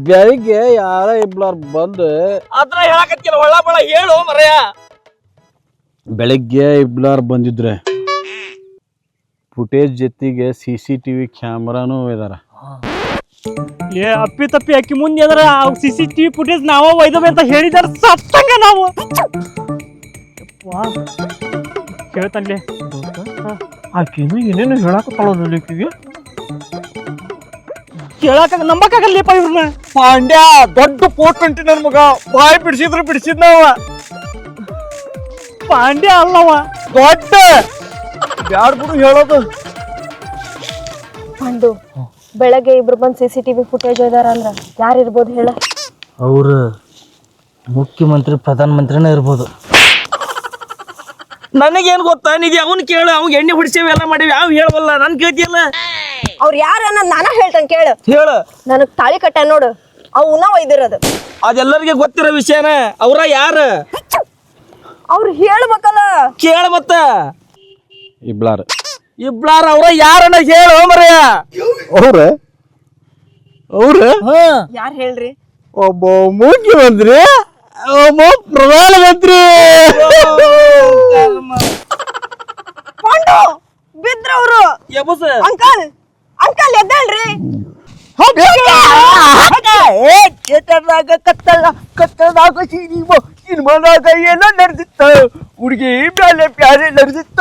[SPEAKER 6] ಬೆಳಿಗ್ಗೆ ಯಾರ ಇಬ್ಲಾರ್ ಬಂದು
[SPEAKER 5] ಅದ್ರ ಹೇಳಕತ್ತಿಲ್ಲ. ಒಳ್ಳ ಬಳ ಹೇಳು ಮರಯ್ಯ.
[SPEAKER 6] ಬೆಳಿಗ್ಗೆ ಇಬ್ಲಾರ್ ಬಂದಿದ್ರೆ ಫುಟೇಜ್ ಜೊತೆಗೆ CCTV ಕ್ಯಾಮ್ರಾನು ಇದಾರ.
[SPEAKER 3] ಏ ಅಪ್ಪಿ ತಪ್ಪಿ ಅಕ್ಕಿ ಮುಂದೆ ಎದ್ರ CCTV ಫುಟೇಜ್ ನಾವ ಒಯ್ದವೆ ಅಂತ ಹೇಳಿದಾರ ಸತ್ತಂಗ ನಾವು ಕೇಳ್ತನ್ಲೆ ಆಕಿನು ಏನೇನು ಹೇಳಾಕತ್ತಾಳ ಆಕಿಗೆ ಕೇಳಾಕ ನಂಬಕ್ಕಾಗಲ್ಲಪ್ಪ ಇವ್ರನ್ನ.
[SPEAKER 4] ಪಾಂಡ್ಯ ದೊಡ್ಡ ಪೋಟ್ ಅಂಟಿ ನನ್ ಮಗ ಬಾಯಿ ಬಿಡಿಸಿದ್ರು ಬಿಡಿಸಿದ್ನವ
[SPEAKER 3] ಪಾಂಡ್ಯ ಅಲ್ಲವ
[SPEAKER 4] ದೊಡ್ಡ ಬ್ಯಾಡ್ ಬಿಡು ಹೇಳೋದು.
[SPEAKER 9] ಪಂಡು ಬೆಳಗ್ಗೆ ಇಬ್ರು ಬಂದು CCTV ಫುಟೇಜ್ ಇದಾರ ಅಂದ್ರ ಯಾರು ಇರ್ಬೋದು ಹೇಳ?
[SPEAKER 5] ಅವ್ರು ಮುಖ್ಯಮಂತ್ರಿ ಪ್ರಧಾನ ಮಂತ್ರಿನೇ ಇರ್ಬೋದು. ನನಗೇನು ಗೊತ್ತಾ ನಿಧಿ ಅವನು ಕೇಳು. ಅವ್ನು ಎಣ್ಣೆ ಹೊಡಿಸೇವಿ ಎಲ್ಲ ಮಾಡೀವಿ ಯಾವ ಹೇಳವಲ್ಲ ನನ್ ಕೇಳ್ತಿಯಲ್ಲ.
[SPEAKER 1] ಅವ್ರು ಯಾರ ಅನ್ನೋದು ನಾನ ಹೇಳ್ತೇನೆ ಕೇಳು.
[SPEAKER 5] ಹೇಳು.
[SPEAKER 1] ನನಗ್ ತಾಳಿ ಕಟ್ಟ ನೋಡು ಅವನ ಒಯ್ದಿರೋದು.
[SPEAKER 5] ಅದೆಲ್ಲರಿಗೆ ಗೊತ್ತಿರೋ ವಿಷಯನ. ಅವ್ರ ಯಾರ
[SPEAKER 1] ಅವ್ರು ಹೇಳ್ಬೇಕಲ್ಲ.
[SPEAKER 5] ಕೇಳ ಮತ್ತ
[SPEAKER 6] ಇಬ್ಲಾರ
[SPEAKER 5] ಇಬ್ಲಾರ ಅವ್ರ ಯಾರನ್ನ ಹೇಳು ಮರೆಯ.
[SPEAKER 6] ಅವ್ರ
[SPEAKER 1] ಯಾರು ಹೇಳ್ರಿ?
[SPEAKER 6] ಒಬ್ಬ ಮುಖ್ಯಮಂತ್ರಿ ಒಬ್ಬ ಪ್ರಧಾನಮಂತ್ರಿ.
[SPEAKER 1] ಪಾಂಡು ಬಿದ್ರವ್ರು.
[SPEAKER 5] ಎಬಸ
[SPEAKER 1] ಅಂಕಲ್ ಅಂಕಲ್ ಎದ್ದೇಳ್ರಿ.
[SPEAKER 4] ಕತ್ತಲಾಗ ಸಿನಿಮಾದಾಗ ಏನೋ ನಡೆದಿತ್ತ ಹುಡುಗಿ ಮೇಲೆ ಪ್ಯಾರೆ ನಡೆದಿತ್ತ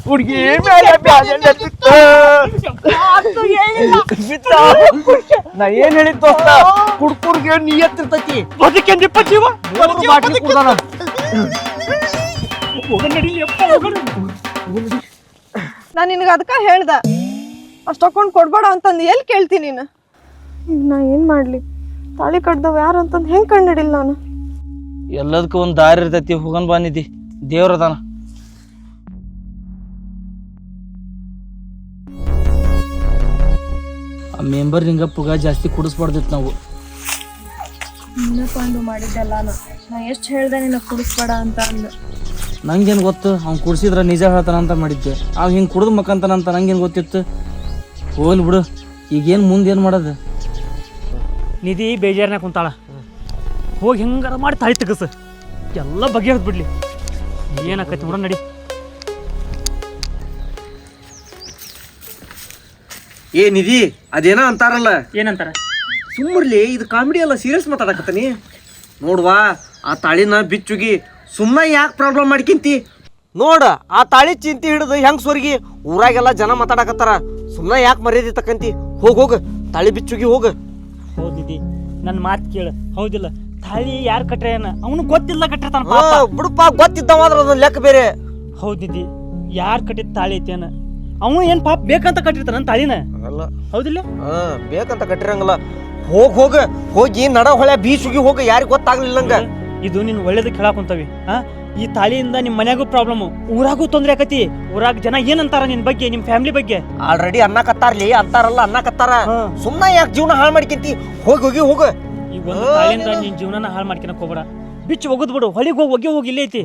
[SPEAKER 4] ಹುಡುಗಿ ಮೇಲೆ ಪ್ಯಾರೆ ನಡೆದಿತ್ತ. ನಾ ಏನ್ ಹೇಳಿದ್ ದೋಸ್ತ, ಕುಡ್ಕುಡ್ಗೆ ನಿಯತ್ತಿರ್ತೈತಿ.
[SPEAKER 3] ಬದುಕೇನ್ರಿಪ್ಪ ಜೀವ
[SPEAKER 4] ಬಾಟ್ಲಿ ಕುಡ್ದಾನ.
[SPEAKER 1] ನಾನು ನಿನಗೆ ಅದಕ್ಕ ಹೇಳ್ದ ಅಷ್ಟೊಕ್ಕೊಂಡು ಕೊಡ್ಬೇಡ ಅಂತಂದು ಎಲ್ಲಿ ಕೇಳ್ತೀನಿ ನೀನು? ಈಗ ನಾ ಏನು ಮಾಡಲಿ? ತಾಳಿ ಕಟ್ದವ ಯಾರು ಅಂತಂದು ಹೆಂಗೆ ಕಂಡಿಡಿಲ್ಲ ನಾನು?
[SPEAKER 5] ಎಲ್ಲದಕ್ಕೂ ಒಂದು ದಾರಿ ಇರ್ತೈತಿ. ಹೋಗನ್ ಬಂದಿದ್ದಿ ದೇವ್ರದಾನ. ಆ ಮೆಂಬರ್ ನಿಂಗಪ್ಪಗ ಜಾಸ್ತಿ ಕುಡಿಸ್ಬಾರ್ದಿತ್ತು ನಾವು.
[SPEAKER 9] ಪಾಂಡು ಮಾಡಿದ್ದಲ್ಲ ನಾ ಎಷ್ಟು ಹೇಳ್ದೆ ನಿನ್ನ ಕುಡಿಸ್ಬೇಡ ಅಂತ ಅಂದು.
[SPEAKER 5] ನಂಗೇನು ಗೊತ್ತು ಅವ್ನು ಕುಡ್ಸಿದ್ರ ನಿಜ ಹೇಳ್ತಾನ ಅಂತ ಮಾಡಿದ್ದೆ. ಅವ್ ಹಿಂಗೆ ಕುಡ್ದು ಮಕ್ಕಂತಾನಂತ ನಂಗೇನು ಗೊತ್ತಿತ್ತು. ಹೋಗ್ಲಿ ಬಿಡು, ಈಗೇನು ಮುಂದೆ ಏನು ಮಾಡೋದು?
[SPEAKER 3] ನಿಧಿ ಬೇಜಾರನ್ಯಾಗ ಕುಂತಾಳ. ಹೋಗಿ ಹೆಂಗಾರ ಮಾಡಿ ತಾಳಿ ತೆಗಸ ಎಲ್ಲ ಬಗೆಹರಿದ್ ಬಿಡ್ಲಿ. ಏನಾಕೈತಿ ನೋಡ ನಡಿ.
[SPEAKER 4] ಏ ನಿಧಿ, ಅದೇನೋ ಅಂತಾರಲ್ಲ,
[SPEAKER 3] ಏನಂತಾರ?
[SPEAKER 4] ಸುಮ್ಮರ್ಲಿ ಇದು ಕಾಮಿಡಿ ಅಲ್ಲ, ಸೀರಿಯಸ್ ಮಾತಾಡಕತ್ತೀನಿ. ನೋಡ್ವಾ ಆ ತಾಳಿನ ಬಿಚ್ಚುಗಿ ಸುಮ್ಮನೆ ಯಾಕೆ ಪ್ರಾಬ್ಲಮ್ ಮಾಡ್ಕಿಂತಿ? ನೋಡ ಆ ತಾಳಿ ಚಿಂತಿ ಹಿಡಿದು ಹೆಂಗ್ ಸೊರ್ಗಿ ಊರಾಗೆಲ್ಲ ಜನ ಮಾತಾಡಕತ್ತಾರ. ಸುಮ್ಮನೆ ಯಾಕೆ ಮರ್ಯಾದೆ ತಕ್ಕಂತಿ? ಹೋಗ ತಾಳಿ ಬಿಚ್ಚುಗಿ ಹೋಗ.
[SPEAKER 3] ಹೌದ್ ನಿಧಿ, ನನ್ನ ಮಾತು ಕೇಳು. ಹೌದಿಲ್ಲ, ತಾಳಿ ಯಾರು ಕಟ್ರೆ ಏನ ಅವನು ಗೊತ್ತಿಲ್ಲ ಕಟ್ಟಿರ್ತಾನ.
[SPEAKER 4] ಬಿಡುಪ್ಪ, ಗೊತ್ತಿದ್ದವ ಅದನ್ನ ಲೆಕ್ಕ ಬೇರೆ.
[SPEAKER 3] ಹೌದ್ ನಿಧಿ, ಯಾರು ಕಟ್ಟಿದ ತಾಳಿ ಐತೇನ ಅವನು ಏನ್ ಪಾಪ ಬೇಕಂತ ಕಟ್ಟಿರ್ತಾನ ತಾಳಿನ.
[SPEAKER 4] ಅಲ್ಲ
[SPEAKER 3] ಹೌದಿಲ್ಲ,
[SPEAKER 4] ಬೇಕಂತ ಕಟ್ಟಿರಂಗಲ್ಲ. ಹೋಗಿ ನಡ ಹೊಳೆ ಬೀಸುಗಿ ಹೋಗ, ಯಾರಿಗ ಗೊತ್ತಾಗ್ಲಿಲ್ಲಂಗ.
[SPEAKER 3] ಇದು ನೀನ್ ಒಳ್ಳೇದಕ್ಕೆ ಹೇಳಾಕ್ ಕುಂತವಿ. ಈ ತಾಳಿಯಿಂದ ನಿಮ್ ಮನ್ಯಾಗೂ ಪ್ರಾಬ್ಲಮ್, ಊರಾಗೂ ತೊಂದ್ರೆ ಆಕತಿ. ಊರಾಗ ಜನ ಏನಂತಾರ ನಿನ್ ಬಗ್ಗೆ, ನಿಮ್ ಫ್ಯಾಮಿಲಿ ಬಗ್ಗೆ?
[SPEAKER 4] ಆಲ್ರೆಡಿ ಅನ್ನಕತ್ತಾರ್ಲಿ, ಅಂತಾರಲ್ಲ ಅನ್ನಕತ್ತಾರ. ಸುಮ್ಮನೆ ಯಾಕೆ ಜೀವನ ಹಾಳು ಮಾಡ್ಕಿಂತಿ? ಹೋಗಿ ಹೋಗ.
[SPEAKER 3] ಈಗ ಒಂದು ತಾಳಿಯಿಂದ ನಿನ್ ಜೀವನನ ಹಾಳು ಮಾಡ್ಕೊಳಕ್ ಹೋಗ್ಬೇಡ. ಬಿಚ್ಚು ಒಗದ್ ಬಿಡು, ಹೊಳಿಗೆ ಹೋಗಿ ಇಲ್ಲೇ ಐತಿ.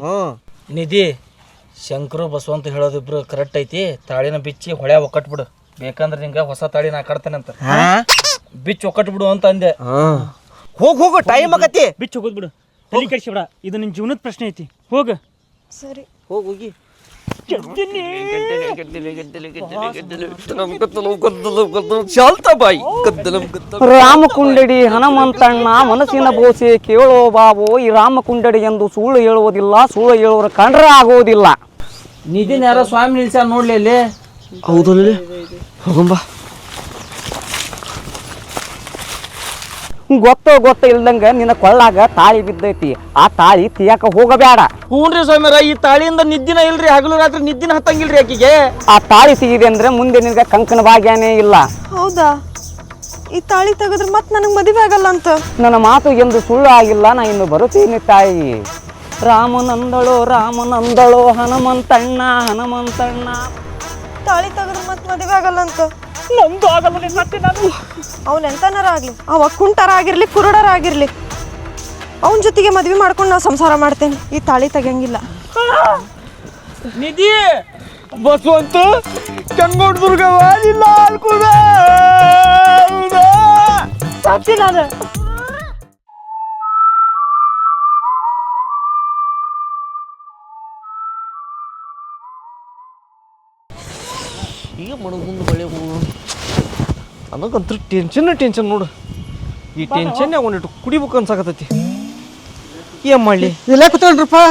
[SPEAKER 5] ನಿಧಿ, ಶಂಕರು ಬಸವಂತ ಹೇಳೋದಿಬ್ರು ಕರೆಕ್ಟ್ ಐತಿ. ತಾಳಿನ ಬಿಚ್ಚಿ ಹೊಳೆ ಒಕ್ಕಟ್ಬಿಡು. ಬೇಕಂದ್ರೆ ನಿಂಗ ಹೊಸ ತಾಳಿ ನಾ ಕಟ್ತೇನಂತ. ಬಿಚ್ಚಿ ಒಕ್ಕಟ್ಬಿಡು ಅಂತ ಅಂದೆ.
[SPEAKER 4] ಹೋಗು, ಟೈಮ್ ಆಗತಿ.
[SPEAKER 3] ಬಿಚ್ಚು ಹೋಗೋದ್ ಬಿಡು, ತಲೆ ಕೆಡಿಸ್ಬೇಡ. ಇದು ನಿನ್ ಜೀವನದ ಪ್ರಶ್ನೆ ಐತಿ. ಹೋಗ.
[SPEAKER 1] ಸರಿ
[SPEAKER 4] ಹೋಗಿ.
[SPEAKER 10] ರಾಮಕುಂಡಡಿ ಹನುಮಂತಣ್ಣ ಮನಸ್ಸಿನ ಬೋಸೆ ಕೇಳೋ ಬಾಬು. ಈ ರಾಮಕುಂಡಡಿ ಎಂದು ಸುಳ್ಳು ಹೇಳುವುದಿಲ್ಲ, ಸುಳ್ಳು ಹೇಳುವರ ಕಂಡ್ರೆ ಆಗೋದಿಲ್ಲ.
[SPEAKER 5] ನಿಧಿನ ಯಾರೋ ಸ್ವಾಮಿ ನಿಲ್ಸ ನೋಡ್ಲಿ ಅಲ್ಲಿ.
[SPEAKER 4] ಹೌದಲ್ಲಿ ಹೋಗಂಬ.
[SPEAKER 10] ಗೊತ್ತ ಇಲ್ದಂಗ ನಿನ್ನ ಕೊಳ್ಳಾಗ ತಾಳಿ ಬಿದ್ದೈತಿ. ಆ ತಾಳಿ ತೀಯಕ ಹೋಗಬೇಡ.
[SPEAKER 5] ಹ್ಞೂನ್ರಿ ಸ್ವಾಮಿಯರ, ಈ ತಾಳಿಯಿಂದ ನಿದ್ದಿನ ಇಲ್ರಿ, ಹಗಲು ರಾತ್ರಿ ನಿದ್ದಿನ ಹತ್ತಂಗಿಲ್ರಿ ಆಕಿಗೆ.
[SPEAKER 10] ಆ ತಾಳಿ ಸಿಗಿದೆ ಅಂದ್ರೆ ಮುಂದೆ ನಿನಗೆ ಕಂಕಣ ಭಾಗ್ಯನೇ ಇಲ್ಲ.
[SPEAKER 1] ಹೌದಾ? ಈ ತಾಳಿ ತೆಗೆದ್ರೆ ಮತ್ತೆ ನನಗೆ ಮದುವೆ ಆಗಲ್ಲ ಅಂತ?
[SPEAKER 10] ನನ್ನ ಮಾತು ಎಂದು ಸುಳ್ಳು ಆಗಿಲ್ಲ. ನಾ ಇನ್ನು ಬರುತ್ತೀನಿ ತಾಯಿ. ರಾಮನಂದಳೋ ಹನುಮಂತಣ್ಣ.
[SPEAKER 1] ತಾಳಿ ತೆಗೆದ್ರೆ ಮತ್ತೆ ಮದುವೆ ಆಗಲ್ಲ ಅಂತ?
[SPEAKER 3] ನಮ್ದು ಆಗಲ್ಲ ಮತ್ತೆ. ನಾನು
[SPEAKER 1] ಅವ್ನು ಎಂತನಾರ ಆಗ್ಲಿ, ಅವ ಕುಂಟರ ಆಗಿರ್ಲಿ ಕುರುಡರ ಆಗಿರ್ಲಿ, ಅವನ ಜೊತೆಗೆ ಮದ್ವೆ ಮಾಡ್ಕೊಂಡು ನಾವು ಸಂಸಾರ ಮಾಡ್ತೇನೆ. ಈ ತಾಳಿ ತೆಗಿಯಂಗಿಲ್ಲ.
[SPEAKER 5] ನಿಧಿ,
[SPEAKER 4] ಬಸವಂತ ಚಂಗೋಡ್ ದುರ್ಗವಾದಿಲ್ಲ ಅಲ್ಕುದ
[SPEAKER 1] ಸಾಕ್ಷಿ ನಾನು.
[SPEAKER 5] ಈಗ ಮಾಡೋದು ಮುಂದೆ ಬಳೆ
[SPEAKER 4] ನನಗಂತೂ ಟೆನ್ಷನ್ ನೋಡು. ಈ ಟೆನ್ಷನ್ ಒಂದಿಟ್ಟು ಕುಡಿಬೇಕು ಅನ್ಸಾಕತ್ತೈತಿ. ಏನ್ ಮಾಡ್ಲಿ?
[SPEAKER 3] ಇಲ್ಲ ಕೂತ್ಕೊಂಡ್ರಪ್ಪ.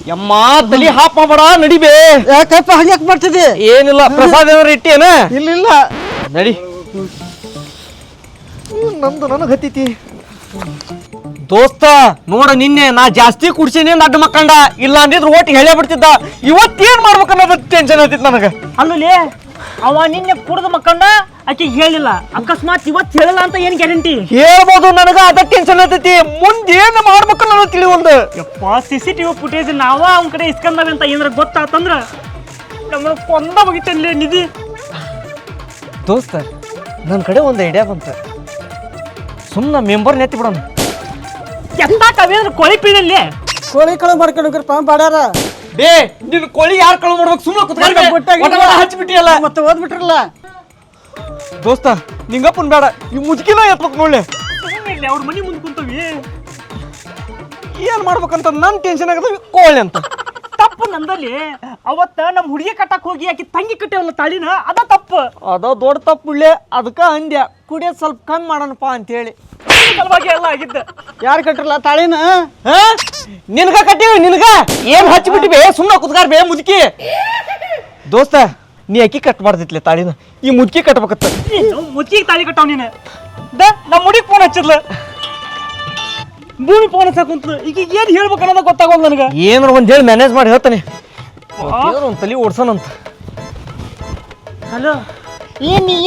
[SPEAKER 4] ಯಮ್ಮ ತಲಿ ಹಾಪ್ ಮಾಡಬೇಡ, ನಡಿಬೇ.
[SPEAKER 3] ಯಾಕಪ್ಪ ಹಂಗ್ಯಾಕ್ ಮಾಡ್ತಿದ್ದಿ?
[SPEAKER 4] ಏನಿಲ್ಲ, ಪ್ರಸಾದ ಏನಾರ ಇಟ್ಟೇನ?
[SPEAKER 3] ಇಲ್ಲ
[SPEAKER 4] ನಡಿ. ನಂದು ನನಗೆ ಹತ್ತೈತಿ. ದೋಸ್ತ ನೋಡ, ನಿನ್ನೆ ನಾ ಜಾಸ್ತಿ ಕುಡ್ಸೀನಿ ಅಡ್ಡ ಮಕ್ಕಂಡ. ಇಲ್ಲ ಅಂದಿದ್ರು ಒಟ್ಟಿಗೆ ಹೇಳೇ ಬಿಡ್ತಿದ್ದ. ಇವತ್ತೇನ್ ಮಾಡ್ಬೇಕನ್ನೋದು ಟೆನ್ಷನ್ ಹತ್ತಿತ್ತು ನನಗೆ.
[SPEAKER 3] ಅಲ್ಲೇ ಅವ ನಿನ್ನೆ ಕುಡ್ದ ಮಕ್ಕಂಡ ಆಕೆ ಹೇಳಿಲ್ಲ. ಅಕಸ್ಮಾತ್ ಇವತ್ತು ಹೇಳಲ್ಲ ಅಂತ ಏನ್ ಗ್ಯಾರಂಟಿ?
[SPEAKER 4] ಹೇಳ್ಬೋದು, ನನಗ ಅದ ಟೆನ್ಷನ್ ಹತ್ತೈತಿ. ಮುಂದೆ ಏನ್ ಮಾಡ್ಬೇಕನ್ನೋದು ತಿಳಿವಲ್ದು.
[SPEAKER 3] ಯಪ್ಪ, CCTV ಫುಟೇಜ್ ನಾವ ಅವನ ಕಡೆ ಇಸ್ಕೊಂಡಾವೆ ಅಂತ ಏನಾರ ಗೊತ್ತಾತಂದ್ರ ನಮ್ಮ ಕೊಂದ ಮುಗಿತಲ್ಲೇ ನಿಧಿ.
[SPEAKER 4] ದೋಸ್ತ, ನನ್ನ ಕಡೆ ಒಂದು ಐಡಿಯಾ ಬಂತ. ಸುಮ್ಮನೆ ಮೆಂಬರ್ ನೆತ್ತಿ ಬಿಡೋಣ.
[SPEAKER 3] ಎಂತಾಕವೇಂದ್ರ ಕೋಳಿ ಪೀಳಲ್ಲಿ
[SPEAKER 7] ಕೋಳಿ ಕಳು ಮಾಡ್ಕೊಂಡ್ರಪ್ಪ ಬಾಡ್ಯಾರ.
[SPEAKER 4] ಬೇ, ನಿನ್ನ ಕೋಳಿ ಯಾರು ಕಳು ಮಾಡ್ಬೇಕು? ಸುಮ್ಮನೆ ಹಚ್ಚಿಬಿಟ್ಟಿಯಲ್ಲ.
[SPEAKER 7] ಮತ್ತೆ ಓದ್ಬಿಟ್ರಲ್ಲ.
[SPEAKER 4] ದೋಸ್ತ, ನಿಂಗಪ್ಪನ್ ಬೇಡ, ಈ ಮುದುಕಿನ ಎತ್ಬೇಕು ನೋಡ್ಲೆ.
[SPEAKER 3] ಅವ್ರ ಮನಿ ಮುಂದೆ ಕುಂತವಿ.
[SPEAKER 4] ಏನ್ ಮಾಡ್ಬೇಕಂತ ನನ್ ಟೆನ್ಷನ್ ಆಗದ. ಕೋಳಿ ಅಂತ
[SPEAKER 3] ತಪ್ಪು ನಂದಲ್ಲಿ. ಅವತ್ತ ನಮ್ಮ ಹುಡುಗಿ ಕಟ್ಟಕ್ ಹೋಗಿ ಆಕಿ ತಂಗಿ ಕಟ್ಟೇವಲ್ಲ ತಾಳಿನ, ಅದ ತಪ್ಪು.
[SPEAKER 4] ಅದ ದೊಡ್ಡ ತಪ್ಪುಳ್ಳೆ. ಅದಕ್ಕ ಅಂದ್ಯ ಕುಡಿಯೋದ್ ಸ್ವಲ್ಪ ಕಮ್ಮಿ ಮಾಡೋಣಪ್ಪ ಅಂತೇಳಿ.
[SPEAKER 3] ಸಲುವಾಗಿ ಎಲ್ಲ ಆಗಿದ್ದ.
[SPEAKER 7] ಯಾರು ಕಟ್ರಲ್ಲ ತಾಳಿನ?
[SPEAKER 4] ನಿನ್ಗ ಕಟ್ಟಿವಿ, ನಿನ್ಗ ಏನ್ ಹಚ್ಚಿಬಿಟ್ಟಿವೆ? ಸುಮ್ಮನೆ ಕುತ್ಗಾರ ಬೇ ಮುದುಕಿ. ದೋಸ್ತ, ನೀ ಅಕ್ಕಿ ಕಟ್ಬಾರ್ದಿತ್ಲೆ ತಾಳಿನ, ಈ ಮುದುಕಿ ಕಟ್ಬೇಕತ್ತ.
[SPEAKER 3] ಮುಚ್ಚಿಗೆ ತಾಳಿ ಕಟ್ಟಾವ್ ನೀನು. ನಮ್ಮ ಹುಡುಗಿ ಫೋನ್ ಹಚ್ಚಿದ್ಲ, ಭೂಮಿ ಫೋನ್ ಹಚ್ಚ ಕುಂತ. ಈಗ ಏನ್ ಹೇಳ್ಬೇಕು ಅನ್ನೋದ ಗೊತ್ತಾಗೋದು ನನಗ.
[SPEAKER 4] ಏನಾರ ಒಂದ್ ಹೇಳಿ ಮ್ಯಾನೇಜ್ ಮಾಡಿ ಹೇಳ್ತಾನೆ. ಒಂದ್ ತಲಿ ಓಡ್ಸೋಣಂತ.
[SPEAKER 3] ಹಲೋ,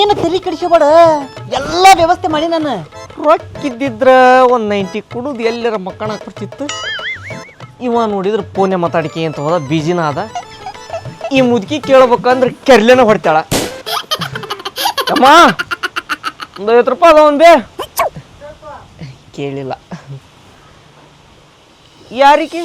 [SPEAKER 7] ಏನು ತಲೆ ಕೆಡಿಸಬೇಡ, ಎಲ್ಲ ವ್ಯವಸ್ಥೆ ಮಾಡಿ ನಾನು.
[SPEAKER 4] ರೊಕ್ಕಿದ್ದಿದ್ರ ಒಂದ್ 90 ಕುಡುದು ಎಲ್ಲರ ಮಕ್ಕಳ ಬರ್ತಿತ್ತು. ಇವ ನೋಡಿದ್ರೆ ಫೋನೆ ಮಾತಾಡಿಕೆ ಅಂತ ಹೋದ, ಬಿಜಿನ ಅದ. ಈ ಮುದುಕಿ ಕೇಳ್ಬೇಕಂದ್ರೆ ಕೆರ್ಲೆನ ಹೊಡ್ತಾಳ. ಅಮ್ಮ, ಒಂದು 50 ರೂಪಾಯಿ ಅದ ಒಂದೇ. ಕೇಳಿಲ್ಲ. ಯಾರಿಗೆ?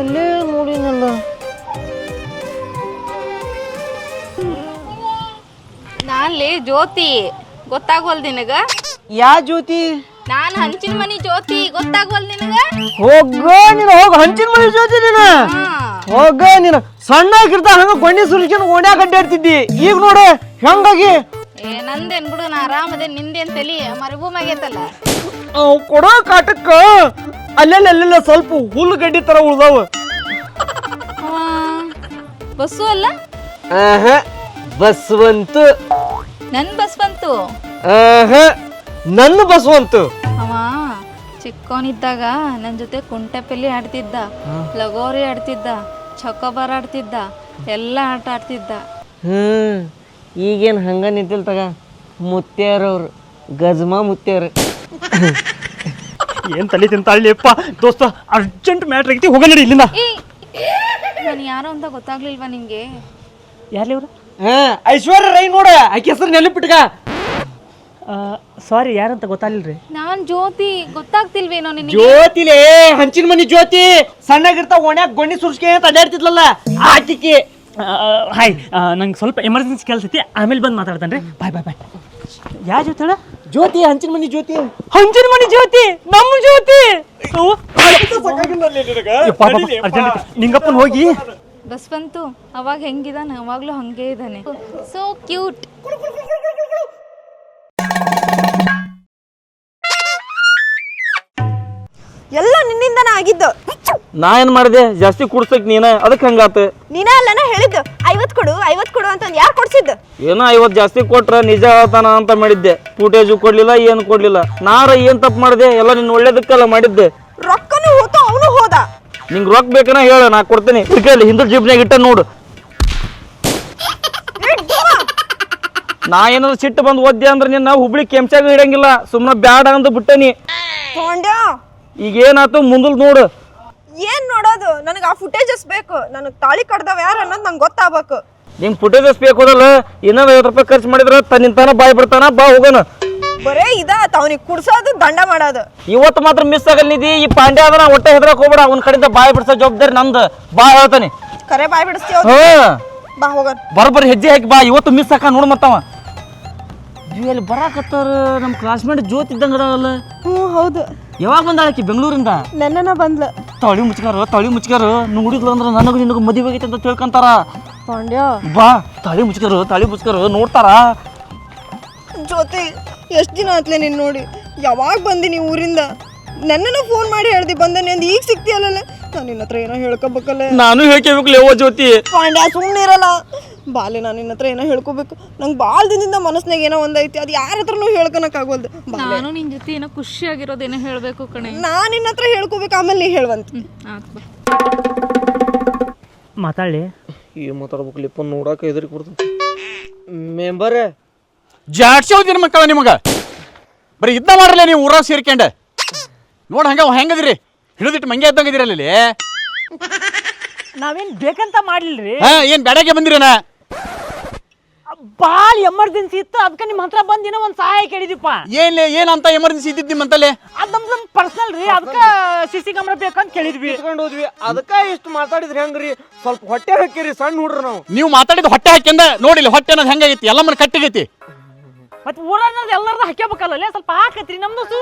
[SPEAKER 4] ಎಲ್ಲೇ ನೋಡಿನಲ್ಲ.
[SPEAKER 11] ನಾನ್ಲಿ ಜ್ಯೋತಿ, ಗೊತ್ತಾಗೋಲ್ ನಿನಗ?
[SPEAKER 4] ಯಾ ಜ್ಯೋತಿ?
[SPEAKER 11] ನಾನ್ ಹಂಚಿನ ಮನಿ ಜ್ಯೋತಿ, ಗೊತ್ತಾಗೋಲ್ ನಿನಗ?
[SPEAKER 4] ಹೋಗ ನೀನು, ಹೋಗ ಹಂಚಿನ ಮನೆ ಜ್ಯೋತಿ ನೀನು. ಹೋಗ ನೀನು. ಸಣ್ಣಾಗಿರ್ತ ಹಂಗ ಗೊಂಡಿ ಸುರಿಸ್ಕೊಂಡು ಓಣ್ಯಾಗ ಅಡ್ಡಾಡ್ತಿದ್ದಿ. ಈಗ ನೋಡು ಹೆಂಗಾಗಿ.
[SPEAKER 11] ನಂದೇನ್ ಬಿಡು, ನಾ ಆರಾಮದೆ. ನಿಂದೇನ್ ತಲಿ ಮರುಭೂಮಾಗೈತಲ್ಲ.
[SPEAKER 4] ಅವ್ ಕೊಡೋ ಕಾಟಕ್ಕ ಅಲ್ಲೆಲ್ಲ ಸ್ವಲ್ಪ ಹುಲ್ಲುಗಡ್ಡಿ ತರ ಉಳ್ದಾವ.
[SPEAKER 11] ಬಸ್ಸು ಅಲ್ಲ?
[SPEAKER 4] ಬಸ್ವಂತು.
[SPEAKER 11] ನನ್ ಬಸ್ ಬಂತು.
[SPEAKER 4] ನನ್ನ ಬಸ್ವಂತು.
[SPEAKER 11] ಅವ ಚಿಕ್ಕವನಿದ್ದಾಗ ನನ್ ಜೊತೆ ಕುಂಟೆಪಲ್ಲಿ ಆಡ್ತಿದ್ದ, ಲಗೋರಿ ಆಡ್ತಿದ್ದ, ಚಕೋಬಾರ್ ಆಡ್ತಿದ್ದ, ಎಲ್ಲ ಆಟ ಆಡ್ತಿದ್ದ.
[SPEAKER 4] ಈಗೇನು ಹಂಗ ನಿಂತಿಲ್ ತಗ. ಮುತ್ಯಾರವ್ರು, ಗಜ್ಮಾ ಮುತ್ಯಾರ.
[SPEAKER 3] ಏನ್ ತಲೆ ತಿಂತಾಳಿಯಪ್ಪ. ದೋಸ್ತ, ಅರ್ಜೆಂಟ್ ಮ್ಯಾಟ್ರ್ ಐತಿ, ಹೋಗ ನಡಿ ಇಲ್ಲಿಂದ.
[SPEAKER 11] ನಾನು ಯಾರು ಅಂತ ಗೊತ್ತಾಗ್ಲಿಲ್ವಾ ನಿಂಗೆ?
[SPEAKER 3] ಯಾರ್ಲಿ ಇವ್ರು?
[SPEAKER 4] ಐಶ್ವರ್ಯ ರೈ ನೋಡ, ಆಕೆ ಹೆಸರು ನೆನಪಿಟ್ಕ.
[SPEAKER 3] ಸಾರಿ, ಯಾರಂತ ಗೊತ್ತಾಗ್ಲಿಲ್ರಿ.
[SPEAKER 11] ನಾನ್ ಜ್ಯೋತಿ, ಗೊತ್ತಾಗ್ತಿಲ್ವೇನೋ ನಿನಗೆ?
[SPEAKER 4] ಜ್ಯೋತಿಲೇ, ಹಂಚಿನ ಮನಿ ಜ್ಯೋತಿ. ಸಣ್ಣಗಿರ್ತಾವ ಓಣ್ಯಾಗ ಗೊಂಡಿ ಸುರ್ಸ್ಕೆ ಅಂತ ಅಡ್ಡಾಡ್ತಿದ್ಲಲ್ಲ, ಆಕಿಕೆ.
[SPEAKER 3] ಹಾಯ್, ನಂಗೆ ಸ್ವಲ್ಪ ಎಮರ್ಜೆನ್ಸಿ ಕೆಲಸ ಐತಿ, ಆಮೇಲೆ ಬಂದು ಮಾತಾಡ್ತಾನೆ ರೀ. ಬಾಯ್ ಬಾಯ್ ಬಾಯ್. ಯಾ ಜ್ಯೋತಿ ಹೇಳ?
[SPEAKER 4] ಜ್ಯೋತಿ, ಹಂಚಿನ ಮನಿ ಜ್ಯೋತಿ.
[SPEAKER 3] ಹಂಚಿನ ಮನಿ ಜ್ಯೋತಿ, ನಮ್ಮ ಜ್ಯೋತಿ. ನಿಂಗಪ್ಪನ್ ಹೋಗಿ.
[SPEAKER 11] ಬಸ್ ಬಂತು. ಅವಾಗ ಹೆಂಗಿದಾನೆ, ಅವಾಗ್ಲೂ ಹಂಗೆ ಇದ್ದಾನೆ. So cute.
[SPEAKER 1] ಎಲ್ಲ ನಿನ್ನಿಂದನ ಆಗಿದ್ದು.
[SPEAKER 5] ನಾ ಏನ್ ಮಾಡಿದೆ? ಜಾಸ್ತಿ ಕುಡ್ಸಕ್ ನೀನ, ಅದಕ್ಕೆ ಹಂಗಾತ.
[SPEAKER 1] ನೀನ ಅಲ್ಲನ ಹೇಳಿದ್ದು 50 ಕೊಡು ಅಂತಂದು. ಯಾರು ಕೊಡ್ಸಿದ್ದು?
[SPEAKER 5] ಏನೋ 50 ಜಾಸ್ತಿ ಕೊಟ್ರ ನಿಜ ಹೇಳ್ತಾನ ಅಂತ ಮಾಡಿದ್ದೆ. ಫುಟೇಜು ಕೊಡ್ಲಿಲ್ಲ, ಏನು ಕೊಡ್ಲಿಲ್ಲ. ನಾರ ಏನ್ ತಪ್ಪು ಮಾಡಿದೆ? ಎಲ್ಲ ನಿನ್ನ ಒಳ್ಳೇದಕ್ಕೆಲ್ಲ ಮಾಡಿದ್ದೆ.
[SPEAKER 1] ರೊಕ್ಕನು ಹೋತ, ಅವನು ಹೋದ.
[SPEAKER 5] ನಿಂಗೆ ರೊಕ್ಕ ಬೇಕನ ಹೇಳ, ನಾ ಕೊಡ್ತೀನಿ. ಇಲ್ಲಿ ಹಿಂದೂ ಜಿಬ್ನಾಗ ಇಟ್ಟ ನೋಡು. ನಾ ಏನಾದ್ರು ಸಿಟ್ಟು ಬಂದು ಓದ್ದೆ ಅಂದ್ರೆ ನಿನ್ನ ಹುಬ್ಳಿ ಕೆಂಚಾಗ ಇಡಂಗಿಲ್ಲ. ಸುಮ್ಮನೆ ಬ್ಯಾಡ ಅಂತ ಬಿಟ್ಟನಿ. ಈಗ ಏನಾಯ್ತು ಮುಂದಲ್ ನೋಡು.
[SPEAKER 1] ಏನ್ ನೋಡೋದು? ನನಗೆ ಆ ಫುಟೇಜಸ್ ಬೇಕು. ನನಗೆ ತಾಳಿ ಕಡ್ದವ ಯಾರು ಅನ್ನೋದು ನಂಗೆ ಗೊತ್ತಾಗಬೇಕು.
[SPEAKER 5] ನಿಂಗೆ ಫುಟೇಜಸ್ ಬೇಕು ಹೋದಲ್ಲ, ಇನ್ನೊಂದು 50 ರೂಪಾಯಿ ಖರ್ಚು ಮಾಡಿದ್ರೆ ತನ್ನಿಂತಾನ ಬಾಯ್ ಬಿಡ್ತಾನ. ಬಾ ಹೋಗೋಣ.
[SPEAKER 1] ಬರೇ ಇದಾತ ಅವನಿಗೆ ಕುಡ್ಸೋದು, ದಂಡ ಮಾಡೋದು.
[SPEAKER 5] ಇವತ್ತು ಮಾತ್ರ ಮಿಸ್ ಆಗಲ್ ನಿಧಿ. ಈ ಪಾಂಡ್ಯ ಅದನ್ನ ಹೊಟ್ಟೆ ಹೆದ್ರಕ್ ಹೋಗ್ಬೇಡ. ಅವ್ನ ಕಡೆಯಿಂದ ಬಾಯ್ ಬಿಡ್ಸೋ ಜವಾಬ್ದಾರಿ ನಂದು. ಬಾ ಹೇಳ್ತಾನೆ.
[SPEAKER 1] ಕರೆ ಬಾಯ್ ಬಿಡಿಸ್ತೀವ. ಬಾ ಹೋಗೋಣ.
[SPEAKER 5] ಬರೋಬ್ಬರಿ ಹೆಜ್ಜೆ ಹಾಕಿ ಬಾ. ಇವತ್ತು ಮಿಸ್ ಹಾಕ ನೋಡ್ ಮತ್ತವ. ಅಲ್ಲಿ ಬರಾಕತ್ತಾರ ನಮ್ಮ ಕ್ಲಾಸ್ಮೇಟ್ ಜ್ಯೋತಿ ಇದ್ದಂಗ ಅದಾವಲ್ಲ.
[SPEAKER 1] ಹ್ಞೂ ಹೌದು,
[SPEAKER 5] ಯಾವಾಗ ಬಂದಾಳಕಿ ಬೆಂಗಳೂರಿಂದ?
[SPEAKER 1] ನೆನ್ನೆನ ಬಂದ್ಲ.
[SPEAKER 5] ತಳಿ ಮುಚ್ಕಾರ ನೋಡಿದ್ಲು ಅಂದ್ರೆ ನನಗೂ ನಿನಗೂ ಮದುವೆ ಆಗೈತೆ ಅಂತ ತಿಳ್ಕೊಂತಾರ.
[SPEAKER 1] ಪಾಂಡ್ಯ
[SPEAKER 5] ಬಾ ತಾಳಿ ಮುಚ್ಕಾರ ನೋಡ್ತಾರ.
[SPEAKER 1] ಜೊತೆ ಎಷ್ಟು ದಿನ ಆತ್ಲೆ ನೀನು ನೋಡಿ? ಯಾವಾಗ ಬಂದಿನಿ ಊರಿಂದ? ನೆನ್ನೆನ ಫೋನ್ ಮಾಡಿ ಹೇಳ್ದಿ ಬಂದೇನೆ ಅಂದ್ ಈಗ ಸಿಗ್ತೀಯಲ್ಲ. ನಾನು ನಿನ್ನ ಹತ್ರ ಏನೋ ಹೇಳ್ಕೊಬೇಕಲ್ಲ.
[SPEAKER 5] ನಾನು ಹೇಳ್ಕೋಬೇಕಲ್ಲ ಯವ್ವ ಜ್ಯೋತಿ.
[SPEAKER 1] ಪಾಂಡ್ಯ ಸುಮ್ಮನೆ ಇರಲ್ಲ. ಬಾಲೆ ನಾನು ನಿನ್ನ ಹತ್ರ ಏನೋ ಹೇಳ್ಕೊಬೇಕು. ನಂಗೆ ಭಾಳ ದಿನದಿಂದ ಮನಸ್ನಾಗ ಏನೋ ಒಂದೈತಿ, ಅದು ಯಾರ ಹತ್ರನೂ ಹೇಳ್ಕೊಳಕ್ಕಾಗೋದು.
[SPEAKER 11] ನಾನು ನಿನ್ ಜೊತೆ ಏನೋ ಖುಷಿಯಾಗಿರೋದೇನೋ ಹೇಳ್ಬೇಕು ಕಣೆ.
[SPEAKER 1] ನಾನು ನಿನ್ನ ಹತ್ರ ಹೇಳ್ಕೊಬೇಕು, ಆಮೇಲೆ ನೀ ಹೇಳುವಂತ.
[SPEAKER 3] ಮಾತಾಡಿ.
[SPEAKER 4] ಏನು ಮಾತಾಡ್ಬೇಕಲಿಪ್ಪ, ನೋಡಕ್ಕೆ ಎದುರಿಗೆ ಬರ್ತದೆ. ಮೆಂಬರ್
[SPEAKER 6] ಜಾಡ್ಸಿ ಹೋದಿನ ಮಕ್ಕಳ ನಿಮಗೆ ಬರೀ ಇದ್ದ ಮಾಡ್ರಲ್ಲ ನೀವು ಊರಾಗ ಸೇರ್ಕೊಂಡೆ. ನೋಡಿ ಹೆಂಗದಿರಿ, ಹಿಡಿದಿಟ್ಟು ಮಂಗೆ ಇದ್ದಂಗದಿರಲ್ಲ ಇಲ್ಲಿ.
[SPEAKER 3] ನಾವೇನ್ ಬೇಕಂತ ಮಾಡ್ಲಿಲ್ರಿ,
[SPEAKER 6] ಏನ್ ಬೆಳಗ್ಗೆ ಬಂದಿರೇನ?
[SPEAKER 3] ಬಾಳ್ ಎಮರ್ಜೆನ್ಸಿ ಇತ್ತು, ಅದಕ್ಕೆ ನಿಮ್ಮ ಹತ್ರ ಬಂದಿನ ಒಂದ್ ಸಹಾಯ ಕೇಳಿದಿಪ್ಪ.
[SPEAKER 6] ಏನಂತ ಎಮರ್ಜೆನ್ಸಿ ಇದ್ದಿದ್ದು ನಿಮ್ಮಂತಲ್ಲೇ?
[SPEAKER 3] ಅದ್ ನಮ್ ಪರ್ಸನಲ್ ರೀ, ಅದಕ್ಕೆ ಸಿಸಿ ಕ್ಯಾಮ್ರಾ ಬೇಕಂತ ಕೇಳಿದ್ವಿ.
[SPEAKER 4] ಇಟ್ಕೊಂಡು ಹೋದ್ವಿ, ಅದಕ್ಕೆ ಇಷ್ಟು ಮಾತಾಡಿದ್ರಿ ಹೆಂಗ್ರಿ? ಸ್ವಲ್ಪ ಹೊಟ್ಟೆ ಹಾಕಿರಿ, ಸಣ್ಣ ಹುಡ್ರು ನಾವು.
[SPEAKER 6] ನೀವು ಮಾತಾಡಿದ ಹೊಟ್ಟೆ ಹಾಕ್ಯಂದ ನೋಡಿಲ್ಲ, ಹೊಟ್ಟೆ ಅನ್ನೋದು ಹೆಂಗಾಗೈತಿ, ಎಲ್ಲ ಮನೆ ಕಟ್ಟಿಗೈತಿ.
[SPEAKER 3] ಮತ್ ಊರನ್ನ ಎಲ್ಲಾರ್ದು ಹಾಕ್ಯಬೇಕಲ್ಲ, ಸ್ವಲ್ಪ ಹಾಕತ್ರಿ. ನಮ್ದು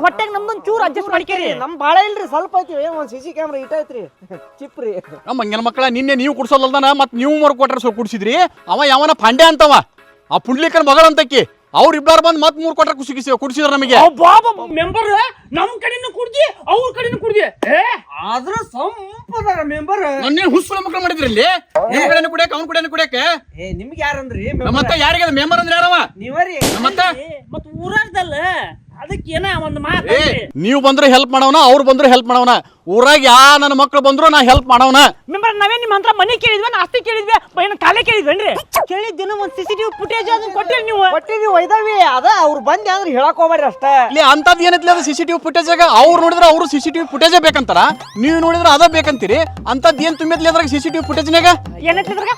[SPEAKER 3] ಹೊಟ್ಟೆಗೆ ನಮ್ದೊಂದ್ ಚೂರು ಅಡ್ಜಸ್ಟ್ ಮಾಡ್ಕೇರಿ.
[SPEAKER 4] ನಮ್ ಬಾಳ ಇಲ್ರಿ, ಸ್ವಲ್ಪ ಐತಿ. ಒಂದ್ ಸಿಸಿ ಕ್ಯಾಮ್ರಾ ಇಟ್ಟೈತ್ರಿ, ಚಿಪ್ರಿ.
[SPEAKER 6] ಮಂಗನ ಮಕ್ಕಳ ನಿನ್ನೆ ನೀವು ಕುಡ್ಸೋಲ್ದಾನ ಮತ್ ನೀವು ಮರು ಕೊಟ್ರೆ ಸ್ವಲ್ಪ ಕುಡ್ಸಿದ್ರಿ. ಅವ ಯಾವನ ಪಾಂಡೆ ಅಂತವ, ಆ ಪುಂಡ್ಲಿಕನ್ ಮಗಳಂತಕ್ಕಿ, ಅವ್ರ ಇಬ್ಬರು ಬಂದು ಮತ್ 3 ಕೊಟ್ರೆ ಕುಡಿಸಿದ್ರ ನಮಗೆ.
[SPEAKER 3] ಮೆಂಬರ್ ನಮ್ ಕಡೆನೂ ಕುಡ್ದಿ, ಅವ್ರ ಕಡೆನೂ ಕುಡ್ದಿ.
[SPEAKER 4] ಆದ್ರ ಸಂಪದಾರ ಮೆಂಬರ್.
[SPEAKER 6] ನನ್ನೇ ಹುಸ್ಸುಳ ಮಕ್ಕಳು ಮಾಡಿದ್ರಿ ಇಲ್ಲಿ. ನಿಮ್ ಕಡೆನೂ ಕುಡಿಯಕ, ಅವ್ನ ಕಡೆನೂ ಕುಡಿಯಕ.
[SPEAKER 4] ನಿಮ್ಗೆ ಯಾರಂದ್ರಿ?
[SPEAKER 6] ಮತ್ತೆ ಯಾರಿಗೆ ಮೆಂಬರ್ ಅಂದ್ರೆ ಯಾರವ?
[SPEAKER 4] ನೀವರಿ.
[SPEAKER 6] ಮತ್ತೆ
[SPEAKER 3] ಊರಾಗ್ದಲ್ಲ, ಅದಕ್ಕೆ ಏನ ಒಂದ್ ಮಾತು.
[SPEAKER 6] ನೀವು ಬಂದ್ರೆ ಹೆಲ್ಪ್ ಮಾಡವನ, ಅವ್ರು ಬಂದ್ರೆ ಹೆಲ್ಪ್ ಮಾಡವನ. ಊರಾಗ ಯಾ ನನ್ನ ಮಕ್ಳು ಬಂದ್ರು ನಾ ಹೆಲ್ಪ್ ಮಾಡವನ.
[SPEAKER 3] ಮೆಂಬರ್ ನಾವೇ ನಿಮ್ಮ ಹತ್ರ ಮನೆ ಕೇಳಿದ್ವಿ, ಆಸ್ತಿ ಕೇಳಿದ್ವಿ, ಏನು ಕಾಲೇ ಕೇಳಿದ್ವೇನ್ರಿ? ಕೇಳಿದ್ದೇನೋ ಒಂದ್ CCTV ಫುಟೇಜ್ ಅದನ್ನ ಕೊಟ್ಟಿರಿ ನೀವು.
[SPEAKER 4] ಕೊಟ್ಟಿರಿ, ಒಯ್ದಾವಿ. ಅದ ಅವ್ರು ಬಂದಿ ಅಂದ್ರೆ ಹೇಳಕ್ ಹೋಗ್ಬೇಡ್ರಿ ಅಷ್ಟೇ.
[SPEAKER 6] ಇಲ್ಲಿ ಅಂತದ್ ಏನೈತಿ ಅದು CCTV ಫುಟೇಜಾಗ? ಅವ್ರು ನೋಡಿದ್ರೆ ಅವರು CCTV ಫುಟೇಜೇ ಬೇಕಂತಾರ, ನೀವು ನೋಡಿದ್ರೆ ಅದ ಬೇಕಂತೀರಿ. ಅಂತದ್ ಏನ್ ತುಂಬಿದ್ಲಿ ಅದ್ರಾಗ CCTV ಫುಟೇಜ್ನಾಗ?
[SPEAKER 3] ಏನೈತಿ ಅದ್ರಾಗ?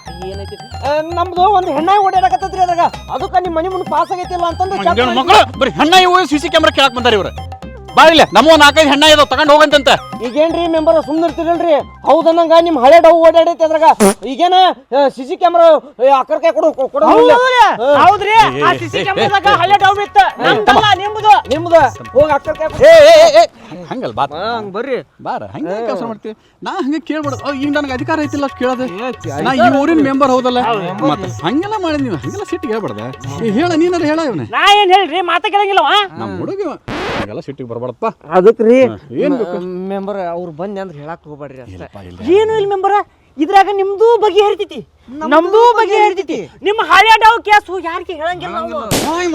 [SPEAKER 4] ನಮ್ದು ಒಂದು ಹೆಣ್ಣ ಓಡಾಡಕತ್ತೈತ್ರಿ ಅದ್ರಾಗ. ಅದಕ್ಕೆ ನಿಮ್ಮ ಮನೆ ಮುಂದೆ ಪಾಸ್ ಆಗೈತಿಲ್ಲ ಅಂತಂದು
[SPEAKER 6] ಮಕ್ಕಳು ಬರೀ ಹೆಣ್ಣ ಇವು CC ಕ್ಯಾಮ್ರಾ ಕೇಳಕ್ ಬಂದಾರ ಇವ್ರು. ಬಾಳಿಲ್ಲ ನಮ್ಮ 4-5 ಹೆಣ್ಣ ಇದಾವ, ತಗೊಂಡ್ ಹೋಗಂತಂತ.
[SPEAKER 4] ಈಗೇನ್ರಿ ಮೆಂಬರ್ ಸುಮ್ಮನಿರ್ತಿರಲ್ರಿ? ಹೌದನ್ನಂಗ ನಿಮ್ ಹಳೆ ಡವ್ ಓಡಾಡೈತಿ ಅದ್ರಾಗ. ಈಗೇನ CC ಕ್ಯಾಮ್ರಾ ಅಕ್ಕರ ಕೈ ಕೊಡು.
[SPEAKER 3] ಹೌದ್ರಿ, ಆ CC ಕ್ಯಾಮ್ರಾದಾಗ ಹಳೆ ಡೌನ್ ಇತ್ತು. ನಮ್ದಲ್ಲ,
[SPEAKER 4] ನಿಮ್ದು ಹೋಗಿ ಅಕ್ಕರ ಕೈ
[SPEAKER 6] ಹಂಗಲ್ ಬಾ,
[SPEAKER 4] ಹಂಗ ಬರ್ರಿ
[SPEAKER 6] ಬಾರ. ಹಂಗ ಕೆಲಸ ಮಾಡ್ತೀವಿ ನಾ, ಹಂಗ ಕೇಳ್ಬಾರ್ದು. ಈಗ ನನಗೆ ಅಧಿಕಾರ ಐತಿಲ್ಲ ಅಷ್ಟು ಕೇಳೋದು. ನಾ ಈ ಊರಿನ ಮೆಂಬರ್ ಹೌದಲ್ಲ, ಮತ್ತೆ ಹಂಗೆಲ್ಲ ಮಾಡಿ ನೀವು ಹಂಗೆಲ್ಲ ಸಿಟ್ಟಿಗೆ ಹೇಳ್ಬಾರ್ದ. ಹೇಳ, ನೀನಾರ ಹೇಳ ಇವನೇ.
[SPEAKER 3] ನಾ ಏನ್ ಹೇಳ್ರಿ, ಮಾತಾ ಕೇಳಂಗಿಲ್ಲವ
[SPEAKER 6] ನಮ್ಮ ಹುಡುಗ ಹಂಗೆಲ್ಲ ಸಿಟ್ಟಿಗೆ ಬರ್ಬಾರ್ದಪ್ಪ.
[SPEAKER 4] ಅದಕ್ರಿ
[SPEAKER 6] ಏನ್
[SPEAKER 4] ಮೆಂಬರ್ ಅವ್ರು ಬಂದಿ ಅಂದ್ರೆ ಹೇಳಕ್ ಹೋಗ್ಬೇಡ್ರಿ ಅಷ್ಟೇ.
[SPEAKER 3] ಏನು ಇಲ್ಲ ಮೆಂಬರ, ಇದ್ರಾಗ ನಿಮ್ದು ಬಗೆ ಹರಿತೈತಿ, ನಮ್ದು ಬಗೆ ಹರಿತೈತಿ. ನಿಮ್ಮ ಹಳೆ ಡವ್ ಕೇಸು ಯಾರಿಗೆ ಹೇಳಂಗಿಲ್ಲ ನಾವು.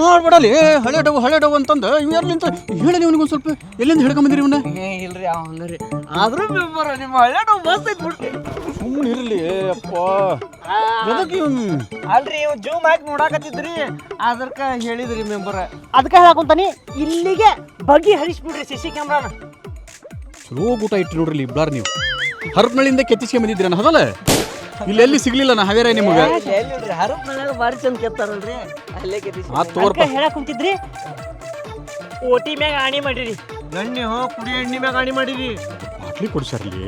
[SPEAKER 6] ಮಾಡ್ಬೇಡಲಿ. ಹಳೆ ಡವ್ ಅಂತಂದ ಇವ್ ಯಾರ್ಲಿಂತ ಹೇಳಿ ಇವನಿಗೆ ಸ್ವಲ್ಪ. ಎಲ್ಲಿಂದ ಹೇಳ್ಕೊಂಬಂದಿರಿ ಇವನ್ನ?
[SPEAKER 4] ಇಲ್ರಿ ಅವ ಹಂಗ್ರಿ. ಆದ್ರೂ ಮೆಂಬರ್ ನಿಮ್ಮ ಹಳೆ ಡವ್ ಮಸ್ತ್ ಐತಿ ಬಿಡ್ರಿ.
[SPEAKER 6] ಸುಮ್ಮನೆ ಇರ್ಲಿ ಅಪ್ಪ.
[SPEAKER 4] ಅಲ್ರಿ ಇವ್ ಜೂಮ್ ಹಾಕಿ ನೋಡಾಕತ್ತಿದ್ರಿ, ಅದಕ್ಕ ಹೇಳಿದ್ರಿ ಮೆಂಬರ್.
[SPEAKER 3] ಅದಕ್ಕೆ ಹೇಳಕೊಂತಾನಿ, ಇಲ್ಲಿಗೆ ಬಗೆ ಹರಿಸ್ಬಿಡ್ರಿ CC ಕ್ಯಾಮ್ರಾನ.
[SPEAKER 6] ಚಲೋ ಊಟ ಇಟ್ಟು ನೋಡ್ರಿ ಇಬ್ಬರು ನೀವು. ಹರಪನಹಳ್ಳಿಯಿಂದ ಕೆತ್ತಿಸ್ಕೊಂಡ್ ಬಂದಿದ್ರಿ ನಾನು, ಹೌದಲ್ಲ? ಇಲ್ಲೆಲ್ಲಿ ಸಿಗ್ಲಿಲ್ಲ ನಾ ಹಾವೇರ ನಿಮಗೆ.
[SPEAKER 4] ಹರಪನಹಳ್ಳಿ ಬಾರಿ ಚಂದ ಕೆತ್ತಾರಲ್ರಿ, ಅಲ್ಲೇ ಕೆತ್ತಿಸಿ.
[SPEAKER 6] ಆ ತೋರ್ಪ
[SPEAKER 3] ಹೇಳಕ್ ಕುಂತಿದ್ರಿ, ಓಟಿ ಮ್ಯಾಗ ಆಣಿ ಮಾಡಿರಿ.
[SPEAKER 4] ಎಣ್ಣೆ ಕುಡಿ ಎಣ್ಣೆ ಮ್ಯಾಗ ಆಣಿ ಮಾಡಿರಿ.
[SPEAKER 6] ಬಾಟ್ಲಿ ಕೊಡ್ಸಾರ್ಲಿ.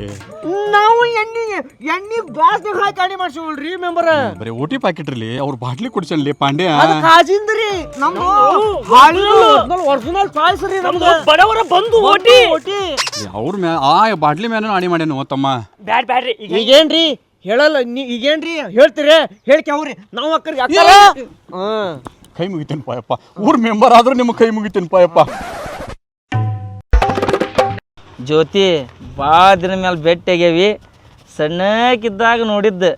[SPEAKER 4] ನಾವು ಎಣ್ಣೆ ಗ್ಲಾಸ್ನಾಗ ಹಾಕಿ ಆಣಿ ಮಾಡ್ಸಿವಲ್ರಿ ಮೆಂಬರ್.
[SPEAKER 6] ಬರೀ ಓಟಿ ಪ್ಯಾಕೆಟ್ ಇರ್ಲಿ, ಅವ್ರು ಬಾಟ್ಲಿ ಕೊಡ್ಸನ್ಲಿ ಪಾಂಡ್ಯ.
[SPEAKER 4] ಕಾಜಿಂದ್ರಿ ನಮ್ದು ಒರಿಜಿನಲ್ ಚಾಯ್ಸ್ ರೀ ನಮ್ದು.
[SPEAKER 3] ಬಡವರ ಬಂದು ಓಟಿ
[SPEAKER 6] ಅವ್ರ ಮ್ಯಾ ಆ ಬಾಟ್ಲಿ ಮ್ಯಾನ ಆಣಿ ಮಾಡ್ಯಾನು ತಮ್ಮ.
[SPEAKER 3] ಬ್ಯಾಡ್ರಿ
[SPEAKER 4] ಈಗೇನ್ರಿ ಹೇಳಲ್ಲ, ಈಗೇನ್ರಿ ಹೇಳ್ತೀರಿ? ಹೇಳ್ಕ್ಯಾವ್ರಿ ನಾವು ಅಕ್ಕರಿಗೆ
[SPEAKER 6] ಕೈ ಮುಗಿತೇನೆ ಪಾಯಪ್ಪ. ಊರ್ ಮೆಂಬರ್ ಆದ್ರೂ ನಿಮ್ಗೆ ಕೈ ಮುಗಿತೇನೆ ಪಾಯಪ್ಪ.
[SPEAKER 5] ಜ್ಯೋತಿ ಭಾಳ ದಿನ ಮೇಲೆ ಭೇಟಿಯಾಗ್ಯಾವಿ. ಸಣ್ಣಕ್ಕಿದ್ದಾಗ ನೋಡಿದ್ದೆ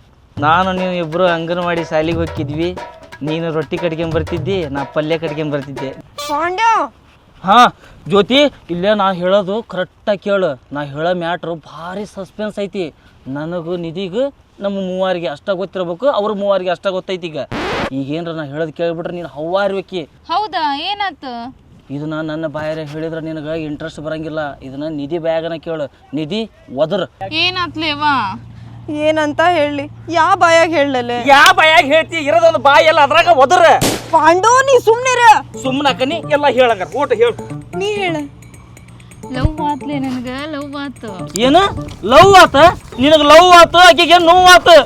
[SPEAKER 5] ನಾನು ನೀವು ಇಬ್ಬರು ಅಂಗನವಾಡಿ ಶಾಲೆಗೆ ಹೋಗಿದ್ವಿ. ನೀನು ರೊಟ್ಟಿ ಕಟ್ಕೊಂಡ್ ಬರ್ತಿದ್ದಿ, ನಾ ಪಲ್ಯ ಕಟ್ಕೊಂಡ್ ಬರ್ತಿದ್ದೆ.
[SPEAKER 1] ಪಾಂಡ್ಯ
[SPEAKER 5] ಹಾಂ ಜ್ಯೋತಿ, ಇಲ್ಲೇ ನಾ ಹೇಳೋದು ಕರೆಕ್ಟಾಗಿ ಕೇಳು. ನಾ ಹೇಳೋ ಮ್ಯಾಟ್ರು ಭಾರಿ ಸಸ್ಪೆನ್ಸ್ ಐತಿ. ನನಗೂ ನಿಧಿಗೂ ನಮ್ಮ ಮೂವರಿಗೆ ಅಷ್ಟ ಗೊತ್ತಿರ್ಬೇಕು, ಅವ್ರ ಮೂವರಿಗೆ ಅಷ್ಟ ಗೊತ್ತೈತಿ. ಈಗೇನ್ರ ನಾ ಹೇಳೋದು ಕೇಳಿಬಿಟ್ರೆ ನೀನು ಹವ್ವಾರ್ಬೇಕಿ.
[SPEAKER 11] ಹೌದಾ, ಏನಾಯ್ತು?
[SPEAKER 5] ಇದನ್ನ ನನ್ನ ಬಾಯಾರೆ ಹೇಳಿದ್ರೆ ನಿನಗೆ ಇಂಟ್ರೆಸ್ಟ್ ಬರಂಗಿಲ್ಲ. ಇದನ್ನ ನಿಧಿ ಬ್ಯಾಗನ ಕೇಳು. ನಿಧಿ ಒದರ್.
[SPEAKER 11] ಏನಾತ್ಲೇವಾ?
[SPEAKER 1] ಏನಂತ ಹೇಳಿ, ಯಾ ಬಾಯಾಗ ಹೇಳಲೆ?
[SPEAKER 5] ಯಾ ಬಾಯಾಗ ಹೇಳ್ತಿ? ಇರೋದೊಂದು ಬಾಯಿ ಎಲ್ಲ ಅದ್ರಾಗ ಒದರ.
[SPEAKER 1] ಪಾಂಡು ನೀ ಸುಮ್ನಿರ.
[SPEAKER 5] ಸುಮ್ಮನಕನಿ ಎಲ್ಲ ಹೇಳಂಗಾರ. ಓಟ ಹೇಳು,
[SPEAKER 1] ನೀ ಹೇಳ.
[SPEAKER 11] ಲವ್ ಆತ್ಲೆ, ನನಗೆ ಲವ್ ಆತು.
[SPEAKER 5] ಏನು ಲವ್ ಆತ? ನಿನಗೆ ಲವ್ ಆತು, ಆಕೆಗೆ ನೋವು ಆತು.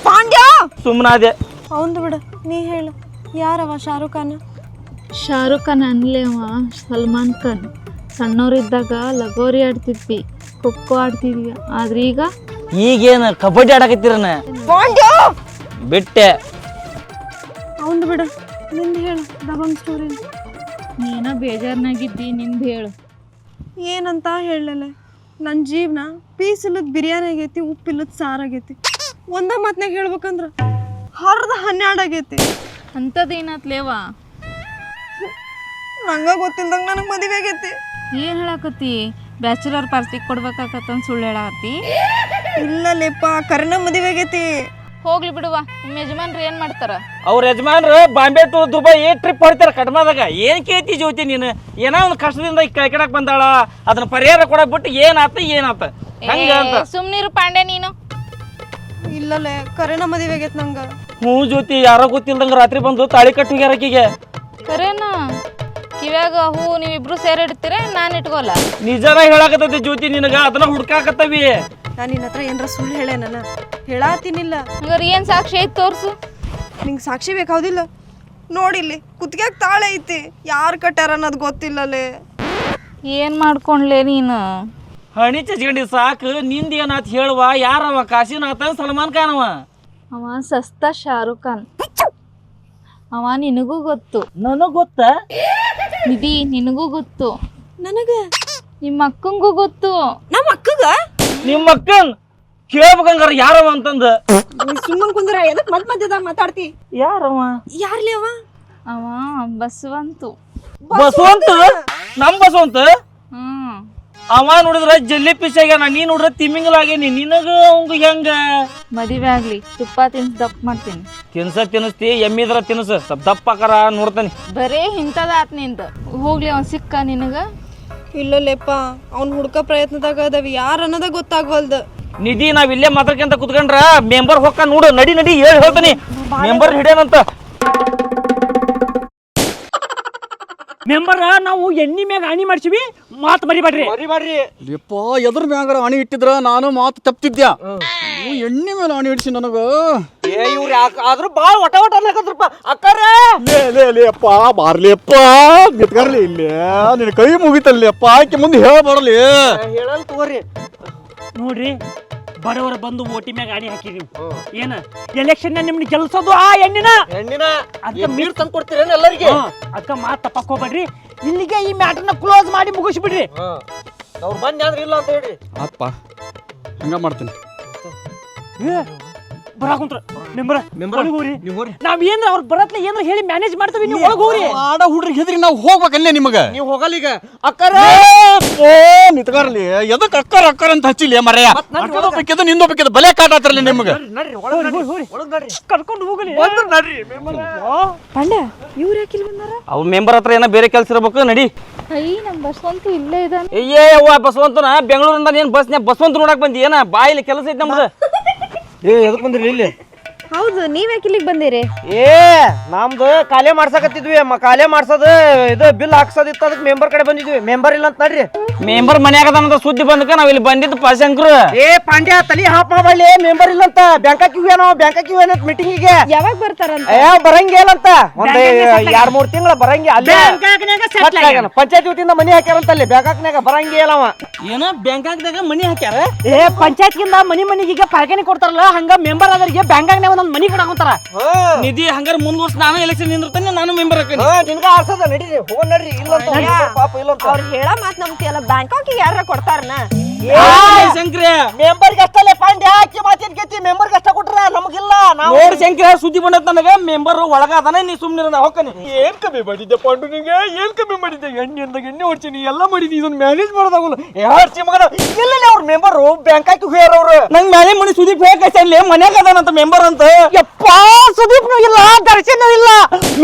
[SPEAKER 1] ಪಾಂಡ್ಯ
[SPEAKER 5] ಸುಮ್ಮನಾದೆ.
[SPEAKER 1] ಅವಂದು ಬಿಡ, ನೀ ಹೇಳು. ಯಾರವ ಶಾರುಖ್ ಖಾನ್?
[SPEAKER 11] ಶಾರುಖ್ ಖಾನ್ ಅನ್ಲೇ ಅವ ಸಲ್ಮಾನ್ ಖಾನ್. ಸಣ್ಣವರಿದ್ದಾಗ ಲಗೋರಿ ಆಡ್ತಿದ್ವಿ, ಖೋಖೋ ಆಡ್ತಿದ್ವಿ, ಆದ್ರೆ ಈಗ
[SPEAKER 5] ಈಗೇನು ಕಬಡ್ಡಿ ಆಡಕತ್ತೀರನ ಬಿಟ್ಟೆ.
[SPEAKER 1] ಅವಂದು ಬಿಡು, ನಿಂದು ಹೇಳು ದಬಂಗ್ ಸ್ಟೋರಿ.
[SPEAKER 11] ನೀನ ಬೇಜಾರ್ನಾಗಿದ್ದಿ, ನಿಂದು ಹೇಳು.
[SPEAKER 1] ಏನಂತ ಹೇಳಲೆ, ನನ್ನ ಜೀವನ ಪೀಸ್ ಇಲ್ಲದ ಬಿರಿಯಾನಿ ಆಗೈತಿ, ಉಪ್ಪಿಲ್ಲದ ಸಾರು ಆಗೈತಿ. ಒಂದ ಮಾತ್ನಾಗ ಹೇಳ್ಬೇಕಂದ್ರ ಹರ್ದ 12 ಆಗೈತಿ.
[SPEAKER 11] ಅಂಥದ್ದೇನಾತ್ಲೇವ?
[SPEAKER 1] ನಂಗ ಗೊತ್ತಿಲ್ದಂಗ ನನಗೆ ಮದುವೆ ಆಗೈತಿ.
[SPEAKER 11] ಏನು ಹೇಳಕತ್ತಿ? ಬ್ಯಾಚುಲರ್ ಪಾರ್ಟಿ ಕೊಡ್ಬೇಕಾಕತ್ತಂತ ಸುಳ್ಳು ಹೇಳಕತ್ತಿ?
[SPEAKER 1] ಇಲ್ಲ ಲೇಪ, ಕರೆನ ಮದುವೆ ಆಗೈತಿ.
[SPEAKER 11] ಹೋಗ್ಲಿ ಬಿಡುವ, ನಿಮ್ಮ ಯಜಮಾನ್ರು ಏನು ಮಾಡ್ತಾರ?
[SPEAKER 5] ಅವ್ರ ಯಜಮಾನ್ರು ಬಾಂಬೆ ಟು ದುಬೈ ಟ್ರಿಪ್ ಹೊಡಿತಾರ ಕಡಿಮೆದಾಗ. ಏನ್ ಕೇಳ್ತಿ ಜ್ಯೋತಿ ನೀನು? ಏನೋ ಒಂದು ಕಷ್ಟದಿಂದ ಕೆಳಕ್ ಬಂದಾಳ, ಅದನ್ನ ಪರಿಹಾರ ಕೊಡಕ್ ಬಿಟ್ಟು ಏನಾತ ಹಂಗ ಅಂತ.
[SPEAKER 11] ಸುಮ್ನಿರು ಪಾಂಡೆ ನೀನು.
[SPEAKER 1] ಇಲ್ಲಲೇ, ಕರೆನ ಮದುವೆ ಆಗೈತಿ ನಂಗ.
[SPEAKER 5] ಹ್ಞೂ ಜ್ಯೋತಿ, ಯಾರೋ ಗೊತ್ತಿಲ್ದಂಗ ರಾತ್ರಿ ಬಂದು ತಾಳಿ ಕಟ್ಟು ಹೋಗ್ಯಾರಕಿಗೆ.
[SPEAKER 11] ಕರೇನಾ? ಕಿವ್ಯಾಗ ಹೂ ನೀವಿಬ್ರು ಸೇರಿ ಇಡ್ತೀರ, ನಾನು ಇಟ್ಕೋಲ್ಲ.
[SPEAKER 5] ನಿಜನ ಹೇಳಾಕತ್ತೈತಿ ಜ್ಯೋತಿ ನಿನಗ, ಅದನ್ನ ಹುಡ್ಕಾಕತ್ತವಿ.
[SPEAKER 1] ನಾನು ನಿನ್ನ ಹತ್ರ ಏನಾರ ಸುಳ್ಳು ಹೇಳೇ? ನಾನು ಹೇಳಾತೀನಿಲ್ಲ.
[SPEAKER 11] ಹಂಗಾರೆ ಏನು ಸಾಕ್ಷಿ ಐತಿ ತೋರ್ಸು.
[SPEAKER 1] ನಿಂಗೆ ಸಾಕ್ಷಿ ಬೇಕಾವುದಿಲ್ಲ? ನೋಡಿಲ್ಲಿ ಕುತ್ತಿಗೆಗೆ ತಾಳೆ ಐತಿ, ಯಾರು ಕಟ್ಟಾರ ಅನ್ನೋದು ಗೊತ್ತಿಲ್ಲಲೇ.
[SPEAKER 11] ಏನು ಮಾಡ್ಕೊಂಡ್ಲೆ ನೀನು?
[SPEAKER 5] ಹಣಿ ಚಚ್ಕೊಂಡಿ ಸಾಕು, ನಿಂದ ಏನಾತ್ ಹೇಳುವ. ಯಾರವ? ಕಾಶಿನಾಥ ಸಲ್ಮಾನ್ ಖಾನ್ ಅವ?
[SPEAKER 11] ಅವ ಸಸ್ತಾ ಶಾರುಖ್ ಖಾನ್. ಅವ ನಿನಗೂ ಗೊತ್ತು.
[SPEAKER 5] ನನಗ್ ಗೊತ್ತ?
[SPEAKER 11] ನಿಧಿ, ನಿನಗೂ ಗೊತ್ತು.
[SPEAKER 1] ನನಗ
[SPEAKER 11] ನಿಮ್ಮ ಅಕ್ಕಂಗೂ ಗೊತ್ತು.
[SPEAKER 1] ನಮ್ಮ ಅಕ್ಕಗ?
[SPEAKER 5] ನಿಮ್ಮ ಅಕ್ಕನ್ ಕೇಳ್ಬೇಕಂಗಾರ ಯಾರವ ಅಂತಂದ.
[SPEAKER 1] ಸುಮ್ಮನ್ ಕುಂದ್ರ, ಎದಕ್ ಮಧ್ಯದಾಗ ಮಾತಾಡ್ತಿ?
[SPEAKER 5] ಯಾರವ?
[SPEAKER 1] ಯಾರ್ಲಿ ಅವ?
[SPEAKER 11] ಅವ ಬಸವಂತು.
[SPEAKER 5] ಬಸವಂತ? ನಮ್ ಬಸವಂತ?
[SPEAKER 11] ಹ್ಮ್.
[SPEAKER 5] ಅವ ನೋಡಿದ್ರ ಜಲ್ಲಿ ಪಿಸ್ ಆಗ್ಯಾನ, ನೀ ನೋಡಿದ್ರ ತಿಮ್ಮಿಂಗಲಾಗೇನಿ. ನಿನಗ ಅವಂಗ ಹೆಂಗ?
[SPEAKER 11] ಮದುವೆ ಆಗ್ಲಿ, ತುಪ್ಪ ತಿನ್ಸ್ ದಪ್ಪ ಮಾಡ್ತೀನಿ.
[SPEAKER 5] ತಿನ್ನಿಸ್ತಿ, ಎಮ್ಮಿದ್ರ ತಿನ್ಸ, ಸ್ವಲ್ಪ ದಪ್ಪಾಕಾರ ನೋಡ್ತಾನೆ.
[SPEAKER 11] ಬರೇ ಇಂಥದಾತ್ ನಿಂದ. ಹೋಗ್ಲಿ, ಅವ ಸಿಕ್ಕ ನಿನಗ?
[SPEAKER 1] ಇಲ್ಲಲೇಪ, ಅವ್ನ ಹುಡ್ಕ ಪ್ರಯತ್ನದಾಗ ಅದಾವಿ, ಯಾರು ಅನ್ನೋದ ಗೊತ್ತಾಗ್ವಲ್ದ.
[SPEAKER 5] ನಿಧಿ, ನಾವ್ ಇಲ್ಲೇ ಮಾತಾಡ್ಕೊಂತ ಕುತ್ಕೊಂಡ್ರ ಮೆಂಬರ್ ಹೊಕ್ಕ ನೋಡು. ನಡಿ ಹೇಳಿ ಹೇಳ್ತಾನಿ, ಮೆಂಬರ್ ಹಿಡಿಯನಂತ.
[SPEAKER 3] ಮೆಂಬರ್ ನಾವು ಎಣ್ಣಿ ಮ್ಯಾಗ ಆಣಿ ಮಾಡ್ಸಿವಿ, ಮಾತು ಮರಿಬೇಡ್ರಿ.
[SPEAKER 6] ಯಪ್ಪ ಎದ್ರ ಮ್ಯಾಗಾರ ಅಣಿ ಇಟ್ಟಿದ್ರ ನಾನು ಮಾತು ತಪ್ತಿದ್ಯಾ. ಎಣ್ಣೆ ಮೇಲೆ ಅಣಿ ಇಡ್ಸಿ ನನಗ.
[SPEAKER 4] ಇವ್ರು ಆದ್ರೂ ಬಾಳ ಒಟ ಅನ್ಲಕತ್ರಪ್ಪ. ಅಕ್ಕಾರ
[SPEAKER 6] ಅಪ್ಪ ಬಾರ್ಲಿಯಪ್ಪ, ನಿತ್ಕರ್ಲಿ ಇಲ್ಲಿ, ನಿನ್ನ ಕೈ ಮುಗಿತಲ್ಲಿ ಅಪ್ಪ, ಆಕೆ ಮುಂದೆ ಹೇಳಬಾರಲಿ.
[SPEAKER 4] ಹೇಳಲ್ ತಗೋರಿ.
[SPEAKER 3] ನೋಡ್ರಿ, ಬಡವರ ಬಂದು ಓಟಿ ಮ್ಯಾಗ ಆಣಿ ಹಾಕಿರಿ. ಏನ ಎಲೆಕ್ಷನ್ ನಿಮ್ನ ಗೆಲ್ಸೋದು ಆ ಎಣ್ಣಿನ
[SPEAKER 4] ನೀರ್ ತಂದು ಕೊಡ್ತೀರೇನು ಎಲ್ಲರಿಗೆ?
[SPEAKER 3] ಅಕ್ಕ ಮಾತು ತಪ್ಪಕ್ ಹೋಗ್ಬೇಡ್ರಿ. ಇಲ್ಲಿಗೆ ಈ ಮ್ಯಾಟರ್ನ ಕ್ಲೋಸ್ ಮಾಡಿ ಮುಗಿಸ್ಬಿಡ್ರಿ.
[SPEAKER 4] ಅವ್ರು ಬಂದ್ ಅಂದ್ರೆ ಇಲ್ಲ ಅಂತ ಹೇಳ್ರಿ.
[SPEAKER 6] ಆತ್ಪ, ಹಂಗ ಮಾಡ್ತೀನಿ.
[SPEAKER 3] ಬರಾಕುಂತ್ರ ಮೆಂಬರ್ ನಾವ್ ಏನ್ರ ಅವ್ರ ಬರತ್ನ ಏನ್ರ ಹೇಳಿ ಮ್ಯಾನೇಜ್ ಮಾಡ್ತೀವಿ. ನೀವು ಒಳಗ್ ಹೋಗ್ರಿ.
[SPEAKER 6] ಆಡ ಹುಡ್ರಿಗೆ ಹೆದ್ರಿ ನಾವು ಹೋಗ್ಬೇಕಲ್ಲೇ ನಿಮಗ.
[SPEAKER 4] ನೀವು ಹೋಗಲ್ಲ ಈಗ. ಅಕ್ಕಾರ
[SPEAKER 6] ನಿತ್ಕರ್ಲಿ, ಎದಕ್ ಅಕ್ಕರ ಅಂತ ಹಚ್ಚಿಲ್ಲ ಮರೆಯ. ಅಕ್ಕದೋಬೇಕಿದ್ದು ನಿಂದೋಬೇಕಿದ್ದು ಬಲೆ ಕಾಟಾತ್ರಲ್ಲ ನಿಮಗ.
[SPEAKER 3] ಕರ್ಕೊಂಡು ಹೋಗಲಿ.
[SPEAKER 1] ಪಾಂಡ, ಇವ್ರು ಯಾಕಿಲ್ ಬಂದಾರ?
[SPEAKER 5] ಅವ್ ಮೆಂಬರ್ ಹತ್ರ ಏನೋ ಬೇರೆ ಕೆಲ್ಸ ಇರ್ಬೇಕು. ನಡಿ.
[SPEAKER 11] ನಮ್ಮ ಬಸವಂತು ಇಲ್ಲೇ ಇದ್ದಾನೆ.
[SPEAKER 5] ಅಯ್ಯೇ ಅವ್ವ, ಬಸವಂತನ ಬೆಂಗಳೂರಿಂದ ಏನ್ ಬಸ್ನ್ಯಾಗ ಬಸವಂತ ನೋಡಕ್ ಬಂದಿ ಏನ? ಬಾಯಿಲಿ ಕೆಲಸ ಐತಿ ನಮ್ದು.
[SPEAKER 4] ಎದಕ್ ಬಂದ್ರಿ ಇಲ್ಲಿ?
[SPEAKER 1] ಹೌದು, ನೀವ್ ಯಾಕೆ ಇಲ್ಲಿಗೆ ಬಂದಿರಿ?
[SPEAKER 4] ನಮ್ದು ಕಾಲೇ ಮಾಡ್ಸಕತ್ತಿದ್ವಿ. ಕಾಲೇ ಮಾಡ್ಸೋದು ಇದು ಬಿಲ್ ಹಾಕ್ಸೋದಿತ್ತು, ಅದಕ್ಕೆ ಮೆಂಬರ್ ಕಡೆ ಬಂದಿದ್ವಿ. ಮೆಂಬರ್ ಇಲ್ಲ ಅಂತ ನಡ್ರಿ.
[SPEAKER 5] ಮೆಂಬರ್ ಮನ್ಯಾಗ ಅದಾನಂತ ಸುದ್ದಿ ಬಂದಕ ನಾವ್ ಇಲ್ಲಿ ಬಂದಿದ್ದು ಪಾಶಂಕರು.
[SPEAKER 4] ಪಾಂಡ್ಯ ತಲಿ ಹಾಪ್ ಮಾಡಲಿ, ಮೆಂಬರ್ ಇಲ್ಲ ಅಂತ. ಬ್ಯಾಂಕಾಕ್ ಇವೇನೋ ಮೀಟಿಂಗಿಗೆ.
[SPEAKER 1] ಯಾವಾಗ ಬರ್ತಾರಂತ?
[SPEAKER 4] ಬರಂಗಿಲ್ಲಂತ. ಒಂದ್ 2-3 ತಿಂಗಳ ಬರಂಗಿ. ಅಲ್ಲೇ ಪಂಚಾಯತ್ ವತಿಯಿಂದ ಮನಿ ಹಾಕ್ಯಾರಂತ. ಅಲ್ಲಿ ಬ್ಯಾಂಕಾಕ್ನಾಗ ಬರಂಗಿಲ್ಲ ಅವ.
[SPEAKER 5] ಏನ ಬ್ಯಾಂಕಾಕ್ದಾಗ ಮನಿ ಹಾಕ್ಯಾರ?
[SPEAKER 3] ಪಂಚಾಯತ್ಗಿಂದ ಮನಿಗೆ ಪಾರ್ಕೆನಿ ಕೊಡ್ತಾರಲ್ಲ, ಹಂಗ ಮೆಂಬರ್ ಆದರಿಗೆ ಬ್ಯಾಂಕಾಕ್ನಾಗ ಒಂದೊಂದು ಮನಿ ಕೊಡಾಕೊಂತಾರ.
[SPEAKER 5] ನಿಧಿ, ಹಂಗಾರ ಮುಂದ್ ವರ್ಷ ನಾನು ಎಲೆಕ್ಷನ್ ನಿಂದಿರ್ತಾನೆ, ನಾನು ಮೆಂಬರ್ ಹಾಕೇನಿ.
[SPEAKER 4] ನಿನ್ಗ ಆರ್ಸದ ನಡೀರಿ, ಹೋಗ ನಡ್ರಿ. ಇಲ್ಲ ಪಾಪ ಇಲ್ಲ ಅಂತ
[SPEAKER 1] ಅವ್ರು ಹೇಳ ಮಾತ್ ನಂಬ್ತಿಯಲ್ಲ, ಬ್ಯಾಂಕಾಕಿಗೆ ಯಾರ ಕೊಡ್ತಾರನ?
[SPEAKER 5] ಶಂಕ್ರ,
[SPEAKER 4] ಮೆಂಬರ್ಗೆ ಅಷ್ಟಲ್ಲೇ ಪಾಂಡ್ಯ. ಅಕ್ಕಿ ಮಾತಿನ ಕೇತಿ ಮೆಂಬರ್ಗೆ ಅಷ್ಟ ಕೊಟ್ರ, ನಮಗಿಲ್ಲ.
[SPEAKER 5] ನೋಡಿ ಶಂಕ್ರ, ಸುದ್ದಿ ಬಂದತ್ ನನಗ. ಮೆಂಬರ್ ಒಳಗ ಅದಾನ, ನೀ ಸುಮ್ನಿರ ಹೋಗ್ತಾನೆ.
[SPEAKER 4] ಏನ್ ಕಮ್ಮಿ ಮಾಡಿದ್ದೆ ಪಾಂಡು ನಿಂಗೆ? ಏನ್ ಕಮ್ಮಿ ಮಾಡಿದ್ದೆ? ಎಣ್ಣೆ ಅಂದಾಗ ಎಣ್ಣೆ ಹೊಡ್ತೀನಿ, ಎಲ್ಲ ಮಾಡಿದ್ನಿ. ಇದನ್ನ ಮ್ಯಾನೇಜ್ ಮಾಡೋದಾಗಲ್ಲ. ಯಾರ್ಚಿ ಮಗನ ಎಲ್ಲೇ ಅವ್ರ ಮೆಂಬರು ಬ್ಯಾಂಕಾಕಿ ಹೋಗ್ಯಾರ. ಅವ್ರು
[SPEAKER 5] ನಂಗ್ ಮ್ಯಾಲೆ ಮನಿ ಸುದೀಪ್ ಹೇಳಿ ಮನ್ಯಾಗ ಅದಾನಂತ ಮೆಂಬರ್ ಅಂತ.
[SPEAKER 3] ಯಪ್ಪ, ಸುದೀಪ್ನು ಇಲ್ಲ, ದರ್ಶನ ಇಲ್ಲ,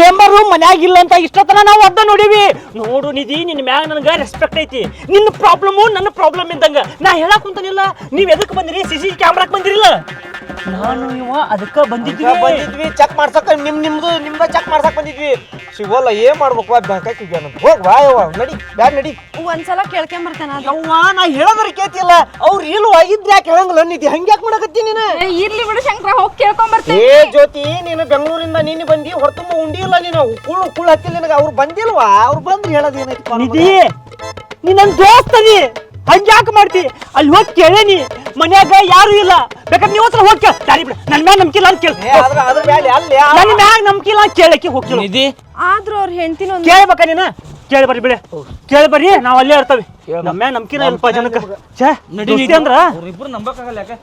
[SPEAKER 3] ಮೆಂಬರು ಮನ್ಯಾಗ ಇಲ್ಲ ಅಂತ ಇಷ್ಟೊತ್ತನ ನಾವು ಅದ್ದ ನೋಡಿವಿ. ನೋಡು ನಿಧಿ, ನಿನ್ ಮ್ಯಾಗ ನನಗ ರೆಸ್ಪೆಕ್ಟ್ ಐತಿ. ನಿನ್ನ ಪ್ರಾಬ್ಲಮ್ ನನ್ನ ಪ್ರಾಬ್ಲಮ್ ಇದ್ದಂಗ. ನಾ ಹೇಳಕ್ ಕುಂತಾನಿಲ್ಲ, ನೀವ್ ಎದಕ್ ಬಂದಿರಿ? CC ಕ್ಯಾಮ್ರಾಕ್ ಬಂದಿರಿಲ್ಲ? ನಾನು ಇವ ಅದಕ್ಕ ಬಂದಿದ್ವಿ
[SPEAKER 4] ಚೆಕ್ ಮಾಡ್ಸಕ್. ನಿಮ್ದ ಚೆಕ್ ಮಾಡ್ಸಕ್ ಬಂದಿದ್ವಿ. ಸಿಗೋಲ್ಲ, ಏನ್ ಮಾಡ್ಬೇಕು? ಬ್ಯಾಂಕಾಕಿ ಹೋಗ್ಯಾನಂತ. ಹೋಗ್ ಬಾ ಯವ್ವ, ನಡಿ, ಬ್ಯಾಗ್ ನಡಿ.
[SPEAKER 1] ಒಂದ್ಸಲ ಕೇಳ್ಕೊಂಬರ್ತೇನ.
[SPEAKER 4] ಯವ್ವ, ನಾ ಹೇಳೋದ್ರ ಕೇತಿಲ್ಲ. ಅವ್ರು ಇಲ್ವಾ ಇದ್ರೆ ಯಾಕೆ ಹೇಳಂಗಿಲ್ಲ? ನಿಧಿ ಹಂಗ್ಯಾಕ್ ಮಾಡಕತ್ತಿ ನೀನು?
[SPEAKER 11] ಇರ್ಲಿ ಬಿಡು ಶಂಕರ, ಹೋಗಿ ಕೇಳ್ಕೊಂಡ್ ಬರ್ತೀನಿ.
[SPEAKER 4] ಜ್ಯೋತಿ, ನೀನು ಬೆಂಗಳೂರಿಂದ ನೀನು ಬಂದಿ, ಹೊರತುಂಬ ಉಂಡಿ ಹಚ್ಚಿಲ್ಲ ನೀನು ಕುಳ್ಳು ಹಚ್ಚಿಲ್ಲ ನಿನಗೆ ಅವ್ರು ಬಂದಿಲ್ವಾ ಅವ್ರು ಬಂದ್ರೆ ಹೇಳೋದು ಏನೈತಿ
[SPEAKER 3] ನಿಧಿ ನೀ ನನ್ ದೋಸ್ತದಿ ಹಂಗ್ಯಾಕೆ ಮಾಡ್ತಿ ಅಲ್ಲಿ ಹೋಗಿ ಕೇಳೇನಿ ಮನ್ಯಾಗ ಯಾರು ಇಲ್ಲ ಬೇಕಾದ್ರೆ ನೀವು ಹತ್ರ ಹೋಗಿ ದಾರಿ ಬಿಡ ನನ್ ಮ್ಯಾಗ ನಂಬಿಕಿಲ್ಲ ಅಂತ ಕೇಳಿ
[SPEAKER 4] ಅದ್ರ ಮೇಲೆ ಅಲ್ಲಿ
[SPEAKER 3] ನನ್ ಮ್ಯಾಗ ನಂಬಿಕಿಲ್ಲ ಅಂತ ಕೇಳಕ್ಕೆ ಹೋಗ್ತೀವಿ
[SPEAKER 5] ನಿಧಿ
[SPEAKER 1] ಆದ್ರೂ ಅವ್ರ ಹೆಂಡತಿನ
[SPEAKER 3] ಕೇಳ್ಬೇಕ ನೀನ ಕೇಳಿ ಬರ್ರಿ ಬಿಡಿ ಕೇಳಿ ಬರ್ರಿ ನಾವ್ ಅಲ್ಲೇ ಇರ್ತೇವೆ ನಮ್ಮ ಮ್ಯಾಗ ನಂಬಿಕಿನ ಇಲ್ಪ ಜನಕ್ಕೆ ಛೇ ನಡಿ ಅಂದ್ರ
[SPEAKER 5] ಅವ್ರಿಬ್ರು ನಂಬಕ್ಕಾಗಲ್ಲ ಯಾಕೆ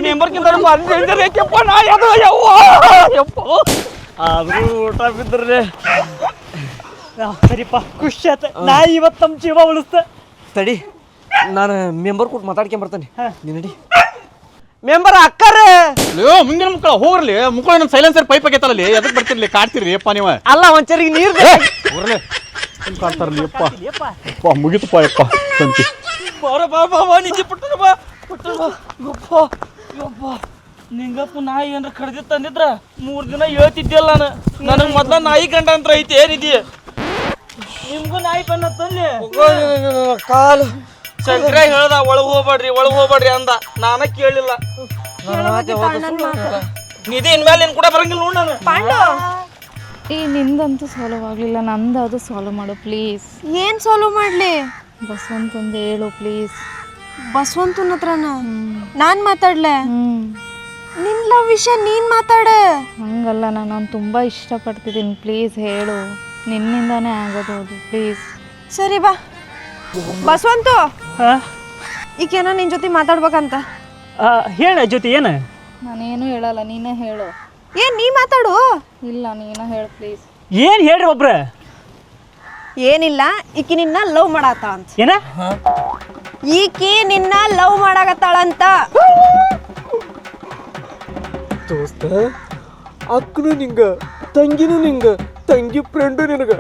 [SPEAKER 5] ಮೆಂಬರ್ಗಿಂತ
[SPEAKER 3] ಆದ್ರೂ ಊಟ ಬಿದ್ರಿ ಸರಿಪ್ಪ ಖುಷಿ ಆಯ್ತ ನಾ ಇವತ್ತು ನಮ್ಮ ಜೀವ ಉಳಿಸ್ತ
[SPEAKER 4] ತಡಿ ನಾನು ಮೆಂಬರ್ ಕೊಟ್ಟು ಮಾತಾಡ್ಕೊಂಡ್ ನೀ ನಡಿ ಮೆಂಬರ್ ಅಕ್ಕರ
[SPEAKER 6] ಮುಂದಿನ ಮಕ್ಕಳ ಹೋಗ್ರಲಿ ಮುಕ್ಕಳ ನಮ್ಮ ಸೈಲೆನ್ಸರ್ ಪೈಪ್ ಆಗೈತಲ್ಲ ಎದಕ್ ಬರ್ತಿರ್ಲಿ ಕಾಡ್ತಿರ್ರಿ ಅಪ್ಪ ನೀವು
[SPEAKER 4] ಅಲ್ಲ ಒಂಚರಿಗೆ ನೀರು
[SPEAKER 6] ಹೋಗ್ರಲಿ ಕಾಡ್ತಾರಲಿ ಅಪ್ಪ ಅಪ್ಪ ಮುಗಿತಪ್ಪ ಯಪ್ಪ ಸಂತಿ
[SPEAKER 5] ಬಾ ನಿಜಿ ಪುಟ್ಟನ ಬಾ ಯಪ್ಪ ಯಪ್ಪ ನಿಂಗಪ್ಪ ನಾಯಿ ಏನ್ರ ಕಡ್ದಿತ್ತು ಅಂದಿದ್ರ 3 ದಿನ ಹೇಳ್ತಿದ್ದಿಲ್ಲ ನಾನು ನನಗೆ ಮೊದ್ಲ ನಾಯಿ ಗಂಡ ಅಂತ ಐತಿ ಏನಿದಿ ನಿಮ್ಗೂ ನಾಯಿ ಕಣ್ಣತ್ತಲ್ಲಿ
[SPEAKER 4] ಕಾಲು
[SPEAKER 5] ಶಂಕರ ಹೇಳ್ದ ಒಳಗ್ ಹೋಗ್ಬೇಡ್ರಿ ಅಂದ ನಾನ ಕೇಳಿಲ್ಲ ನಿಧಿ ಇನ್ಮೇಲೆ ನಿನ್ ಕೂಡ ಬರಂಗಿಲ್ಲ ನೋಡ್ ನಾನು
[SPEAKER 11] ಈ ನಿಂದಂತೂ ಸಾಲ್ವ್ ಆಗಲಿಲ್ಲ ನಂದು ಅದು ಸಾಲ್ವ್ ಮಾಡು ಪ್ಲೀಸ್.
[SPEAKER 1] ಏನ್ ಸಾಲ್ವ್ ಮಾಡ್ಲಿ?
[SPEAKER 11] ಬಸವಂತಂದು ಹೇಳು ಪ್ಲೀಸ್.
[SPEAKER 1] ಬಸವಂತನ ಹತ್ರನ ನಾನ್ ಮಾತಾಡ್ಲೆ? ನಿನ್ ಲವ್ ವಿಷಯ ನೀನ್ ಮಾತಾಡ.
[SPEAKER 11] ಹಂಗಲ್ಲ, ನಾನು ತುಂಬ ಇಷ್ಟಪಡ್ತಿದ್ದೀನಿ, ಪ್ಲೀಸ್ ಹೇಳು. ನಿನ್ನಿಂದಾನೇ ಆಗೋದು ಅದು, ಪ್ಲೀಸ್.
[SPEAKER 1] ಸರಿ ಬಾ. ಬಸವಂತು, ಈಗೇನೋ ನಿನ್ ಜೊತೆ ಮಾತಾಡ್ಬೇಕಂತ.
[SPEAKER 3] ಹೇಳ ಜೊತೆ ಏನ?
[SPEAKER 11] ನಾನೇನು ಹೇಳಲ್ಲ, ನೀನೇ ಹೇಳು.
[SPEAKER 1] ಏನ್ ನೀ ಮಾತಾಡು?
[SPEAKER 11] ಇಲ್ಲ, ನೀನೇ ಹೇಳು ಪ್ಲೀಸ್.
[SPEAKER 3] ಏನ್ ಹೇಳ್ರಿ ಒಬ್ರ?
[SPEAKER 1] ಏನಿಲ್ಲ, ಈಕಿ ನಿನ್ನ ಲವ್ ಮಾಡಾತ ಅಂತ.
[SPEAKER 3] ಏನ?
[SPEAKER 1] ಈಕಿ ನಿನ್ನ ಲವ್ ಮಾಡಾಕತ್ತಾಳಂತ.
[SPEAKER 4] ದೋಸ್ತ, ಅಕ್ಕನು ನಿಂಗ, ತಂಗಿನೂ ನಿಂಗ, ತಂಗಿ ಫ್ರೆಂಡು ನಿನಗ,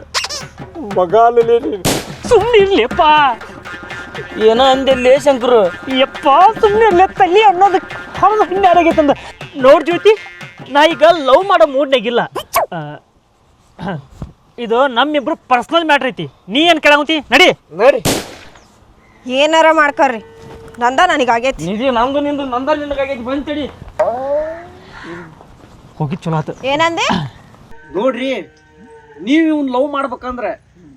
[SPEAKER 4] ಮಗ ಅಲ್ಲಲೇ ನೀನು.
[SPEAKER 3] ಸುಮ್ಮನೆ ಇರ್ಲಿಪ್ಪ.
[SPEAKER 5] ಏನೋ ಅಂದಿಲ್ಲೇ ಶಂಕರು.
[SPEAKER 3] ಯಪ್ಪ ಸುಮ್ಮನೆ ಇರ್ಲಿ, ತಲ್ಲಿ ಅನ್ನೋದಕ್ಕೆ ಹೌದು ಹುಣ್ಣಾರಾಗೈತಂದ. ನೋಡ್ ಜ್ಯೋತಿ, ನಾ ಈಗ ಲವ್ ಮಾಡೋ ಮೂಡ್ನಾಗಿಲ್ಲ. ಇದು ನಮ್ಮಿಬ್ರು ಪರ್ಸನಲ್ ಮ್ಯಾಟ್ರ್ ಐತಿ. ನೀ ಏನ್ ಕೇಳಂತಿ? ನಡಿ
[SPEAKER 4] ನಡಿ,
[SPEAKER 1] ಏನಾರ ಮಾಡ್ಕರ್ರಿ, ನಂದ ನನಗಾಗೈತಿ.
[SPEAKER 5] ನಿಧಿ ನಮ್ದು ನಿಂದು, ನಂದ ನಿನಗಾಗೈತಿ, ಬಂತಡಿ.
[SPEAKER 3] ಹೋಗಿ ಚಲೋ ಆತ.
[SPEAKER 1] ಏನಂದೆ?
[SPEAKER 4] ನೋಡ್ರಿ, ನೀವು ಇವ್ನ ಲವ್ ಮಾಡ್ಬೇಕಂದ್ರೆ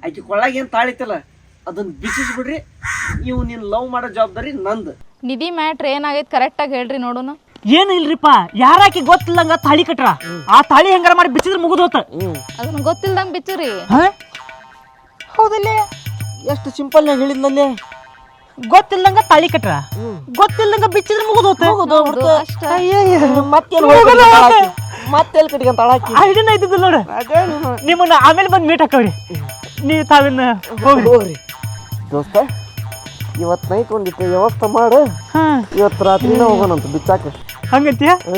[SPEAKER 4] ಆಕೆ ಕೊಳ್ಳಾಗ ಏನ್ ತಾಳಿತಲ್ಲ ಅದನ್ನ ಬಿಚ್ಚಿಸ್ಬಿಡ್ರಿ. ಇವ್ ನೀನ್ ಲವ್ ಮಾಡೋ ಜವಾಬ್ದಾರಿ ನಂದು.
[SPEAKER 11] ನಿಧಿ ಮ್ಯಾಟ್ರ್ ಏನಾಗೈತೆ ಕರೆಕ್ಟಾಗಿ ಹೇಳ್ರಿ ನೋಡೋಣ.
[SPEAKER 3] ಏನು ಇಲ್ರಿಪ್ಪ, ಯಾರಾಕಿ ಗೊತ್ತಿಲ್ಲಂಗ ತಾಳಿ ಕಟ್ರ, ಆ ತಾಳಿ ಹೆಂಗಾರ ಮಾಡಿ ಬಿಚ್ಚಿದ್ರೆ ಮುಗಿದು ಹೋತ.
[SPEAKER 11] ಅದನ್ನ ಗೊತ್ತಿಲ್ದಂಗೆ ಬಿಚ್ಚುರಿ.
[SPEAKER 3] ಹೌದಲ್ಲೇ,
[SPEAKER 4] ಎಷ್ಟು ಸಿಂಪಲ್ ನಾಗ ಹೇಳಿದ್ನಲ್ಲೇ.
[SPEAKER 3] ಗೊತ್ತಿಲ್ಲಂಗ ತಾಳಿ ಕಟ್ರ, ಗೊತ್ತಿಲ್ಲಂಗ ಬಿಚ್ಚಿದ್ರೆ ಮುಗಿದು ಹೋತ.
[SPEAKER 4] ಮತ್ತೆಲ್ಲಿ ಕಟ್ಕೊಂತ ಹಾಕಿ
[SPEAKER 3] ಐಡಿನ ಇದ್ದಿದ್ದು ನೋಡ. ನಿಮ್ಮನ್ನ ಆಮೇಲೆ ಬಂದು ಮೀಟ್ ಹಾಕವ್ರಿ. ನೀವು ತಾವಿನ್ನ
[SPEAKER 4] ಹೋಗ್ರಿ. ದೋಸ್ತ, ಇವತ್ತು ನೈಟ್ ಒಂದಿಟ್ಟು ವ್ಯವಸ್ಥೆ ಮಾಡು, ಇವತ್ತು ರಾತ್ರಿನ ಹೋಗೋಣಂತ ಬಿಚ್ಚಾಕ.
[SPEAKER 3] ಹಂಗಂತೀಯ? ಓ,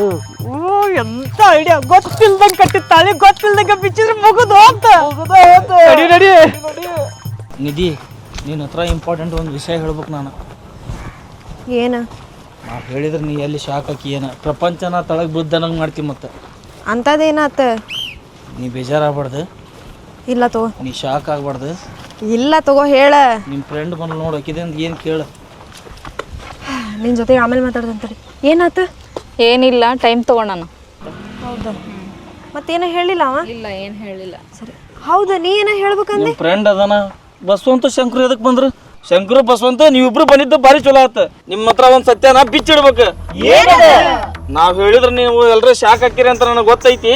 [SPEAKER 3] ಎಂತ ಐಡಿಯಾ! ಗೊತ್ತಿಲ್ದಂಗ ಕಟ್ಟಿದ ತಾಳಿ ಗೊತ್ತಿಲ್ದಂಗ ಬಿಚ್ಚಿದ್ರೆ ಮುಗಿದು ಅಂತ.
[SPEAKER 5] ನಿಧಿ, ನಿನ್ನ ಹತ್ರ ಇಂಪಾರ್ಟೆಂಟ್ ಒಂದು ವಿಷಯ ಹೇಳ್ಬೇಕು ನಾನು.
[SPEAKER 1] ಏನ?
[SPEAKER 5] ನಾ ಹೇಳಿದ್ರೆ ನೀ ಎಲ್ಲಿ ಶಾಕ್ ಹಾಕಿ ಏನ ಪ್ರಪಂಚನ ತಳಗ್ ಬಿದ್ದಂಗೆ ಮಾಡ್ತೀವಿ. ಮತ್ತೆ
[SPEAKER 1] ಅಂತದೇನಾತ?
[SPEAKER 5] ನೀ ಬೇಜಾರಾಗ್ಬಾರ್ದು,
[SPEAKER 1] ಇಲ್ಲ ತಗೋ.
[SPEAKER 5] ನೀ ಶಾಕ್ ಆಗ್ಬಾರ್ದು.
[SPEAKER 1] ಇಲ್ಲ ತಗೋ, ಹೇಳ.
[SPEAKER 5] ನಿಮ್ಮ ಫ್ರೆಂಡ್ ಬಂದು ನೋಡು, ಹಾಕಿದಿಂದ ಏನು ಕೇಳು.
[SPEAKER 1] ನಿನ್ ಜೊತೆಗೆ ಆಮೇಲೆ ಮಾತಾಡ್ದಂತಡಿ. ಏನಾತ?
[SPEAKER 11] ಏನಿಲ್ಲ, ಟೈಮ್ ತಗೊಳ್ಳೋಣ.
[SPEAKER 1] ಹೌದಾ? ಮತ್ತೇನ ಹೇಳಿಲ್ಲ ಅವ?
[SPEAKER 11] ಇಲ್ಲ, ಏನು ಹೇಳಿಲ್ಲ.
[SPEAKER 1] ಸರಿ, ಹೌದಾ? ನೀ ಏನ ಹೇಳ್ಬೇಕಂದೆ?
[SPEAKER 5] ನಿಮ್ಮ ಫ್ರೆಂಡ್ ಅದನ ಬಸವಂತ ಶಂಕರು ಎದಕ್ಕೆ ಬಂದ್ರು? ಶಂಕರು ಬಸವಂತ ನೀವಿಬ್ರು ಬಂದಿದ್ದು ಭಾರಿ ಚಲೋ ಆತ. ನಿಮ್ಮ ಹತ್ರ ಒಂದು ಸತ್ಯನ ಬಿಚ್ಚಿಡ್ಬೇಕು. ನಾವ್ ಹೇಳಿದ್ರೆ ನೀವು ಎಲ್ರೂ ಶಾಕ್ ಹಾಕಿರಿ ಅಂತ ನನಗೆ ಗೊತ್ತೈತಿ.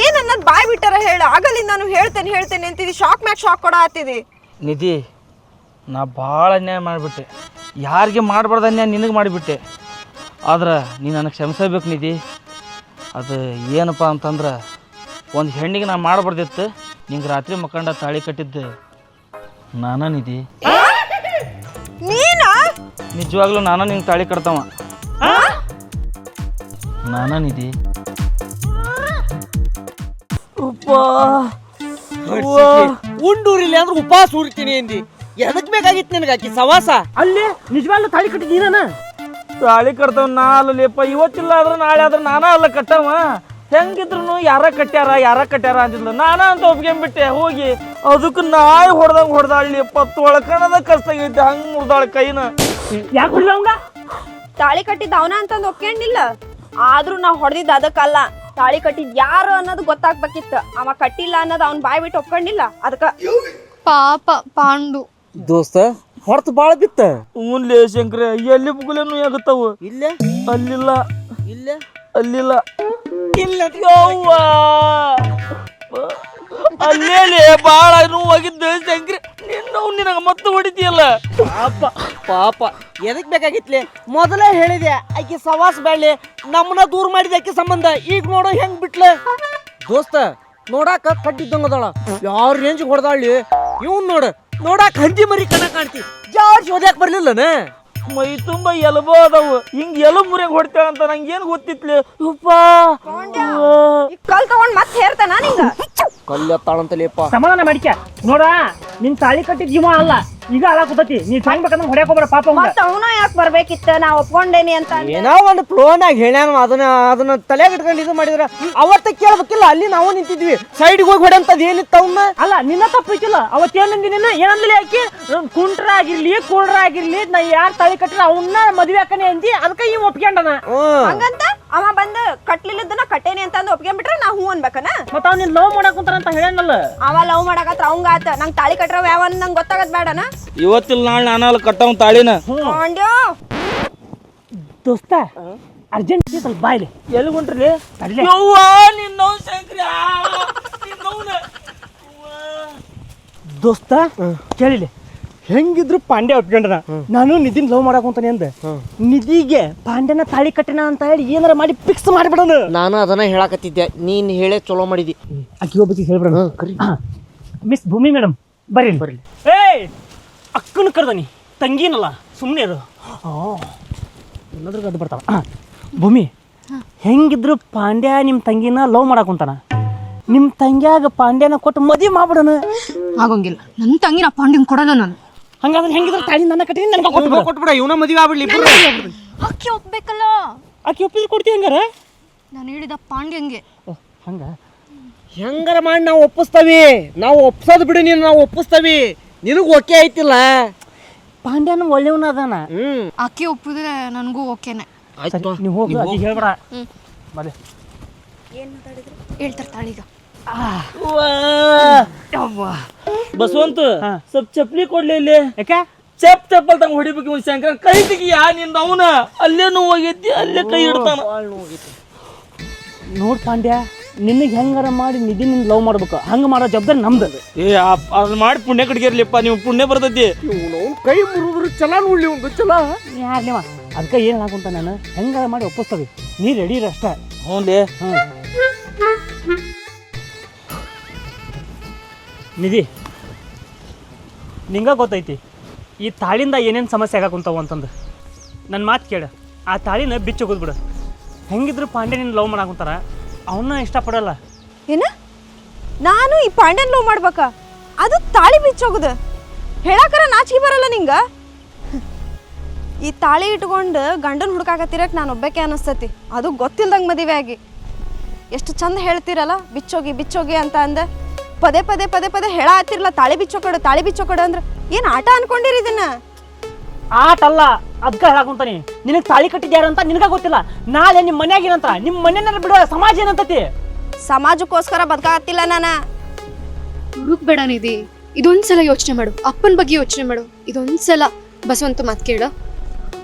[SPEAKER 1] ಏನ್ ಅನ್ನೋದು ಬಾಯ್ ಬಿಟ್ಟಾರ ಹೇಳ. ಆಗಲಿಂದ ನಾನು ಹೇಳ್ತೇನೆ ಅಂತಿದಿ, ಶಾಕ್ ಮ್ಯಾಕ್ ಶಾಕ್ ಕೊಡ ಆತಿದಿ.
[SPEAKER 5] ನಿಧಿ, ನಾ ಭಾಳ ಅನ್ಯಾಯ ಮಾಡಿಬಿಟ್ಟೆ. ಯಾರಿಗೆ ಮಾಡಬಾರ್ದು ಅನ್ಯಾಯ ನಿನಗೆ ಮಾಡಿಬಿಟ್ಟೆ. ಆದ್ರೆ ನೀ ನನಗೆ ಕ್ಷಮಿಸಬೇಕು ನಿಧಿ. ಅದು ಏನಪ್ಪ ಅಂತಂದ್ರೆ, ಒಂದು ಹೆಣ್ಣಿಗೆ ನಾ ಮಾಡಬಾರ್ದಿತ್ತು. ನಿಂಗೆ ರಾತ್ರಿ ಮಕ್ಕಂಡ ತಾಳಿ ಕಟ್ಟಿದ್ದು ನಾನ ನಿಧಿ.
[SPEAKER 1] ನೀನಾ?
[SPEAKER 5] ನಿಜವಾಗ್ಲೂ ನಾನ ನಿಂಗೆ ತಾಳಿ ಕಟ್ತವ. ನಾನ ನಿಧಿ.
[SPEAKER 4] ಉಂಡೂರಿಲ್ಲ ಅಂದ್ರೆ ಉಪವಾಸ ಉರಿತೀನಿ ಅಂದಿ. ಎದಕ್ ಬೇಕಾಗಿತ್ತು ನಿನಗೆ ಆಕಿ ಸವಾಸ?
[SPEAKER 3] ಅಲ್ಲಿ ನಿಜವಾಗ್ಲೂ ತಾಳಿ ಕಟ್ಟಿದ್ದೀನ?
[SPEAKER 5] ತಾಳಿ ಕಟ್ತವ ನಾ ಅಲ್ಲಪ್ಪ. ಇವತ್ತಿಲ್ಲ ಆದ್ರೆ ನಾಳೆ ಆದ್ರೆ ನಾನ ಅಲ್ಲ ಕಟ್ಟವ. ಹೆಂಗಿದ್ರು ಯಾರ ಕಟ್ಯಾರ ಅಂತಿದ್ಲು. ನಾನ ಅಂತ ಒಪ್ಕೊಂಡ್ಬಿಟ್ಟೆ ಹೋಗಿ. ಅದಕ್ಕೆ ನಾಯಿ ಹೊಡೆದಾಳಿ ತೊಳ್ಕಣದ ಕಷ್ಟ ಆಗೈತೆ. ಹಂಗೆ ಮುರ್ದಾಳ ಕೈನ.
[SPEAKER 3] ಯಾಕೆ ಹೊಡ್ಲ ಅವಂಗ?
[SPEAKER 1] ತಾಳಿ ಕಟ್ಟಿದ್ದ ಅವನ ಅಂತಂದು ಒಪ್ಕೊಂಡಿಲ್ಲ. ಆದ್ರೂ ನಾ ಹೊಡೆದಿದ್ದ ಅದಕ್ಕಲ್ಲ, ತಾಳಿ ಕಟ್ಟಿದ್ ಯಾರು ಅನ್ನೋದು ಗೊತ್ತಾಗ್ಬೇಕಿತ್ತು. ಅವ ಕಟ್ಟಿಲ್ಲ ಅನ್ನೋದು ಅವ್ನ್ ಬಾಯ್ ಬಿಟ್ಟು ಒಪ್ಕೊಂಡಿಲ್ಲ. ಅದಕ್ಕ
[SPEAKER 2] ಪಾಪ ಪಾಂಡು.
[SPEAKER 4] ದೋಸ್ತ ಹೊರತು ಬಾಳ ಬಿತ್ತ.
[SPEAKER 5] ಹ್ಞೂನ್ಲೇ ಶಂಕರ, ಎಲ್ಲಿ ಬುಗುಲೇನು ಆಗುತ್ತಾವು?
[SPEAKER 4] ಇಲ್ಲೇ
[SPEAKER 5] ಅಲ್ಲಿಲ್ಲ,
[SPEAKER 4] ಇಲ್ಲೇ
[SPEAKER 5] ಅಲ್ಲಿಲ್ಲ,
[SPEAKER 4] ಇಲ್ಲ
[SPEAKER 5] ಯವ್ವ ಅಲ್ಲೇಲಿ ಬಾಳ ನೋವಾಗಿದ್ದ ಶಂಕರ. ನಿನಗ ಮತ್ತೆ ಹೊಡಿತೀಯಲ್ಲ.
[SPEAKER 4] ಪಾಪ ಎದಕ್ ಬೇಕಾಗಿತ್ಲೆ? ಮೊದಲೇ ಹೇಳಿದೆ ಆಕಿ ಸವಾಸ ಬ್ಯಾಡ್ಲಿ, ನಮ್ಮನ್ನ ದೂರ ಮಾಡಿದ ಆಕಿ ಸಂಬಂಧ. ಈಗ ನೋಡೋ ಹೆಂಗ್ ಬಿಟ್ಲೆ. ದೋಸ್ತ ನೋಡಾಕ ಕಟ್ಟಿದ್ದಂಗದಾಳ, ಯಾರ ರೇಂಜ್ ಹೊಡೆದಾಳಿ. ಇವ್ನ್ ನೋಡಾಕ ಹಂದಿ ಮರಿ ಕಣ ಕಾಣ್ತಿ. ಜಾರ್ಜ್ ಓದ್ಯಾಕ ಬರ್ಲಿಲ್ಲನ?
[SPEAKER 5] ಮೈ ತುಂಬ ಎಲಬೋ ಅದಾವು. ಹಿಂಗ್ ಎಲಬ್ ಮುರಿಯಾಗ ಹೊಡ್ತೇವ ಅಂತ ನಂಗೇನು ಗೊತ್ತಿತ್ಲಿ.
[SPEAKER 1] ಕಲ್ ತಗೊಂಡ್ ಮತ್ತೆ ಹೇರ್ತಾನ ನಿಂಗ.
[SPEAKER 4] ಕಲ್ಲೆತ್ತಾಳಂತಲೇಪ.
[SPEAKER 3] ಸಮಾಧಾನ ಮಾಡಿಕ ನೋಡ, ನಿನ್ ತಾಳಿ ಕಟ್ಟಿದ್ ಜೀವ ಅಲ್ಲ, ಈಗ ಅಲ್ಲ ಕೂತತಿ. ನೀ ಸಾಯ್ಬೇಕಂದ್ರೆ ಹೊಡ್ಯಾಕ ಹೋಗ್ಬೇಡ ಪಾಪ.
[SPEAKER 1] ಮತ್ತ ಅವನ ಯಾಕೆ ಬರ್ಬೇಕಿತ್ತ? ನಾ ಒಪ್ಕೊಂಡೇನಿ ಅಂತ
[SPEAKER 4] ಏನೋ ಒಂದು ಫ್ಲೋನಾಗ ಹೇಳ್ಯಾನ, ಅದನ್ನ ತಲೆಯಾಗ ಇಟ್ಕೊಂಡು ಇದು ಮಾಡಿದ್ರ ಅವತ್ತ ಕೇಳ್ಬೇಕಿಲ್ಲ. ಅಲ್ಲಿ ನಾವು ನಿಂತಿದ್ವಿ, ಸೈಡ್ಗೆ ಹೋಗಿ ಹೊಡೆಂತದ್ ಏನಿತ್ತು ಅವನ್ನ.
[SPEAKER 3] ಅಲ್ಲ ನಿನ್ನ ತಪ್ಪಿಕ್ಕಿಲ್ಲ. ಅವತ್ತೇನಂದಿನ ಏನಂದ್ಲಿ ಆಕಿ? ಕುಂಟ್ರ ಆಗಿರ್ಲಿ ಕೂಡ್ರ ಆಗಿರ್ಲಿ, ನಾ ಯಾರ್ ತಾಳಿ ಕಟ್ಟಿರ ಅವನ್ನ ಮದ್ವೆ ಹಾಕನೆ ಅಂದಿ. ಅದಕ್ಕೆ ಇವ್ ಒಪ್ಕೊಂಡನ.
[SPEAKER 1] ಹಂಗಂತ ಅವ ಬಂದ್ ಕಟ್ಲಿಲ್ಲದನ್ನ ಕಟ್ಟೇನಿ ಅಂತ ಅಂದ್ ಒಪ್ಕೊಂಡ್ಬಿಟ್ರೆ ನಾ ಹೂ ಅನ್ಬೇಕನ?
[SPEAKER 3] ಮತ್ತ ಅವ್ನ ಲವ್ ಮಾಡಕ್ ಕುಂತಾರ ಅಂತ ಹೇಳನಲ್ಲ.
[SPEAKER 1] ಅವ ಲವ್ ಮಾಡಕತ್ರ ಅವಂಗ ಆತ. ನಂಗ್ ತಾಳಿ ಕಟ್ರವ ಯಾವ ನಂಗೆ ಗೊತ್ತಾಗದ್ ಬೇಡನ?
[SPEAKER 5] ಇವತ್ತಿಲ್ಲ ನಾಳೆ ನಾನಲ್ಲ ಕಟ್ಟವ್ ತಾಳಿನ.
[SPEAKER 3] ದೋಸ್ತ ಅರ್ಜೆಂಟ್ ಸ್ವಲ್ಪ ಬಾಯ್ಲಿ.
[SPEAKER 5] ಎಲ್ಲಿ ಹೊಂಟ್ರಿ?
[SPEAKER 3] ದೋಸ್ತ ಕೇಳಿಲಿ, ಹೆಂಗಿದ್ರು ಪಾಂಡ್ಯ ಒಪ್ಕೊಂಡ್ರ. ನಾನು ನಿಧಿನ್ ಲವ್ ಮಾಡಕ್ ಅಂತಾನೆ ಅಂದ. ನಿಧಿಗೆ ಪಾಂಡ್ಯನ ತಾಳಿ ಕಟ್ಟಿನ ಅಂತ ಹೇಳಿ ಏನಾರ ಮಾಡಿ ಫಿಕ್ಸ್ ಮಾಡಿಬಿಡೋಣ.
[SPEAKER 4] ನಾನು ಅದನ್ನ ಹೇಳಕತ್ತಿದ್ದೆ, ನೀನ್ ಹೇಳೇ ಚಲೋ ಮಾಡಿದಿ.
[SPEAKER 3] ಆಕಿ ಒಬ್ಬಕ್ಕೆ ಹೇಳ್ಬಿಡೋಣ. ಮಿಸ್ ಭೂಮಿ ಮೇಡಮ್ ಬರ್ರಿ. ಏಯ್ ಅಕ್ಕನ ಕರ್ದನಿ, ತಂಗಿನಲ್ಲ, ಸುಮ್ಮನೆ ಅದು ಎಲ್ಲದ್ರಾಗ ಅದು ಬರ್ತಾವ. ಭೂಮಿ, ಹೆಂಗಿದ್ರು ಪಾಂಡ್ಯ ನಿಮ್ಮ ತಂಗಿನ ಲವ್ ಮಾಡಕ್ ಕುಂತಾನ. ನಿಮ್ಮ ತಂಗ್ಯಾಗ ಪಾಂಡ್ಯನ ಕೊಟ್ಟು ಮದುವೆ ಮಾಡ್ಬಿಡೋಣ.
[SPEAKER 9] ಆಗೋಂಗಿಲ್ಲ, ನನ್ನ ತಂಗಿ ನಾ ಪಾಂಡ್ಯಂಗ್ ಕೊಡಲ್ಲ ನಾನು.
[SPEAKER 3] ಹಂಗಾದ್ರೆ ಹೆಂಗಿದ್ರು ತಾಳಿ ನನ್ನ ಕಟ್ಟಿ ನನಗೆ
[SPEAKER 4] ಕೊಟ್ಬಿಡ, ಇವನ ಮದುವೆ ಆಗ್ಬಿಡ್ಲಿ.
[SPEAKER 2] ಅಕ್ಕಿ ಒಪ್ಬೇಕಲ್ಲ.
[SPEAKER 3] ಆಕಿ ಒಪ್ಪಿದ್ರೆ ಕೊಡ್ತೀವಿ. ಹಂಗಾರ
[SPEAKER 2] ನಾನು ಹೇಳಿದ ಪಾಂಡ್ಯಂಗೆ.
[SPEAKER 3] ಹಂಗ
[SPEAKER 4] ಹೆಂಗಾರ ಮಾಡಿ ನಾವು ಒಪ್ಪಿಸ್ತಾವಿ. ನಾವು ಒಪ್ಸೋದ್ ಬಿಡು, ನೀನು ನಾವು ಒಪ್ಪಿಸ್ತಾವಿ. ನಿನಗ್ ಓಕೆ ಐತಿಲ್ಲ?
[SPEAKER 3] ಪಾಂಡ್ಯನ ಒಳ್ಳೆಯವನ ಅದಾನ.
[SPEAKER 2] ಅಕ್ಕಿ ಒಪ್ಪಿದ್ರೆ ನನಗೂ ಓಕೆನೆ.
[SPEAKER 3] ನೀವು ಹೋಗಿ ಅಕ್ಕಿ ಹೇಳ್ಬೇಡ. ಬಲೆ
[SPEAKER 2] ಹೇಳ್ತಾರೆ ತಾಳಿಗ.
[SPEAKER 5] ಬಸವಂತ ಸ್ವಲ್ಪ ಚಪ್ಲಿ ಕೊಡ್ಲಿ ಇಲ್ಲಿ.
[SPEAKER 3] ಯಾಕೆ?
[SPEAKER 5] ಚಪ್ಪಲ್ ತಂಗ ಹೊಡಿಬೇಕು. ಶಂಕರ ಕೈ ತೆಗಿಯ ನಿಂದ. ಅವನ ಅಲ್ಲೇ ನೋವಾಗೈತಿ, ಅಲ್ಲೇ ಕೈ ಇಡ್ತಾನ.
[SPEAKER 3] ನೋಡ್ ಪಾಂಡ್ಯ, ನಿನಗೆ ಹೆಂಗಾರ ಮಾಡಿ ನಿಧಿ ನಿನ್ ಲವ್ ಮಾಡ್ಬೇಕು. ಹಂಗ ಮಾಡೋ ಜವಾಬ್ದಾರಿ ನಮ್ದು.
[SPEAKER 5] ಅದ್ ಮಾಡಿ ಪುಣ್ಯ ಕಟ್ಗಿರ್ಲಿಪ್ಪ, ನೀವು ಪುಣ್ಯ ಬರ್ತೈತಿ.
[SPEAKER 4] ಕೈ ಮುರಿದ್ರು ಚಲ ನೋಡ್ಲಿ, ಒಂದು ಚಲ
[SPEAKER 3] ಯಾರ್ಲೇವ. ಅದಕ್ಕೆ ಏನು ಹಾಕುಂತ ನಾನು ಹೆಂಗಾರ ಮಾಡಿ ಒಪ್ಪಿಸ್ತವಿ. ನೀ ರೆಡಿ ಇರ ಅಷ್ಟೇ.
[SPEAKER 5] ಹ್ಞೂಲೇ.
[SPEAKER 3] ನಿಧಿ, ನಿಂಗ ಗೊತ್ತೈತಿ ಈ ತಾಳಿಂದ ಏನೇನು ಸಮಸ್ಯೆ ಆಗಾಕುಂತಾವು ಅಂತಂದು. ನನ್ನ ಮಾತು ಕೇಳು, ಆ ತಾಳಿನ ಬಿಚ್ಚೋಗೋದು ಬಿಡು. ಹೆಂಗಿದ್ರು ಪಾಂಡ್ಯ ನಿನ್ನ ಲವ್ ಮಾಡಾಕುಂತಾರ, ಅವನ್ನ ಇಷ್ಟಪಡಲ್ಲ.
[SPEAKER 1] ಏನ? ನಾನು ಈ ಪಾಂಡ್ಯನ್ ಲವ್ ಮಾಡ್ಬೇಕ? ಅದು ತಾಳಿ ಬಿಚ್ಚೋಗುದ? ಹೇಳಾಕರ ನಾಚಿಕೆ ಬರಲ್ಲ ನಿಂಗ? ಈ ತಾಳಿ ಇಟ್ಕೊಂಡು ಗಂಡನ ಹುಡುಕಾಕತ್ತಿರಕ್ ನಾನು ಒಬ್ಬಕ್ಕೆ ಅನಿಸ್ತತಿ. ಅದು ಗೊತ್ತಿಲ್ದಂಗೆ ಮದುವೆ ಆಗಿ. ಎಷ್ಟು ಚಂದ ಹೇಳ್ತಿರಲ್ಲ ಬಿಚ್ಚೋಗಿ ಬಿಚ್ಚೋಗಿ ಅಂತ ಅಂದ. ಪದೇ ಪದೇ ಪದೇ ಪದೇ ಹೇಳ ಹತ್ತಿರಲ್ಲ ತಾಳಿ ಬಿಚ್ಚೋಕೊಡು, ತಾಳಿ ಬಿಚ್ಚೋಕೊಡು ಅಂದ್ರೆ ಏನು ಆಟ ಅನ್ಕೊಂಡಿರಿ ಇದನ್ನ?
[SPEAKER 3] ಆಟ ಅಲ್ಲ, ಅದಕ್ಕೆ ಹೇಳಾಕುಂತಾನಿ. ನಿನಗೆ ತಾಳಿ ಕಟ್ಟಿದ್ಯಾರ ಅಂತ ನಿನಗ ಗೊತ್ತಿಲ್ಲ. ನಾಳೆ ನಿಮ್ಮ ಮನ್ಯಾಗ ಏನಂತ, ನಿಮ್ಮ ಮನೆಯನ್ನ ಬಿಡುವ ಸಮಾಜ ಏನಂತತಿ.
[SPEAKER 1] ಸಮಾಜಕ್ಕೋಸ್ಕರ ಬದುಕಾಗತ್ತಿಲ್ಲ ನಾನು.
[SPEAKER 2] ಹುಡುಕ್ಬೇಡ ನಿಧಿ, ಇದೊಂದ್ಸಲ ಯೋಚನೆ ಮಾಡು. ಅಪ್ಪನ ಬಗ್ಗೆ ಯೋಚನೆ ಮಾಡು. ಇದೊಂದ್ಸಲ ಬಸವಂತ ಮಾತು ಕೇಳು.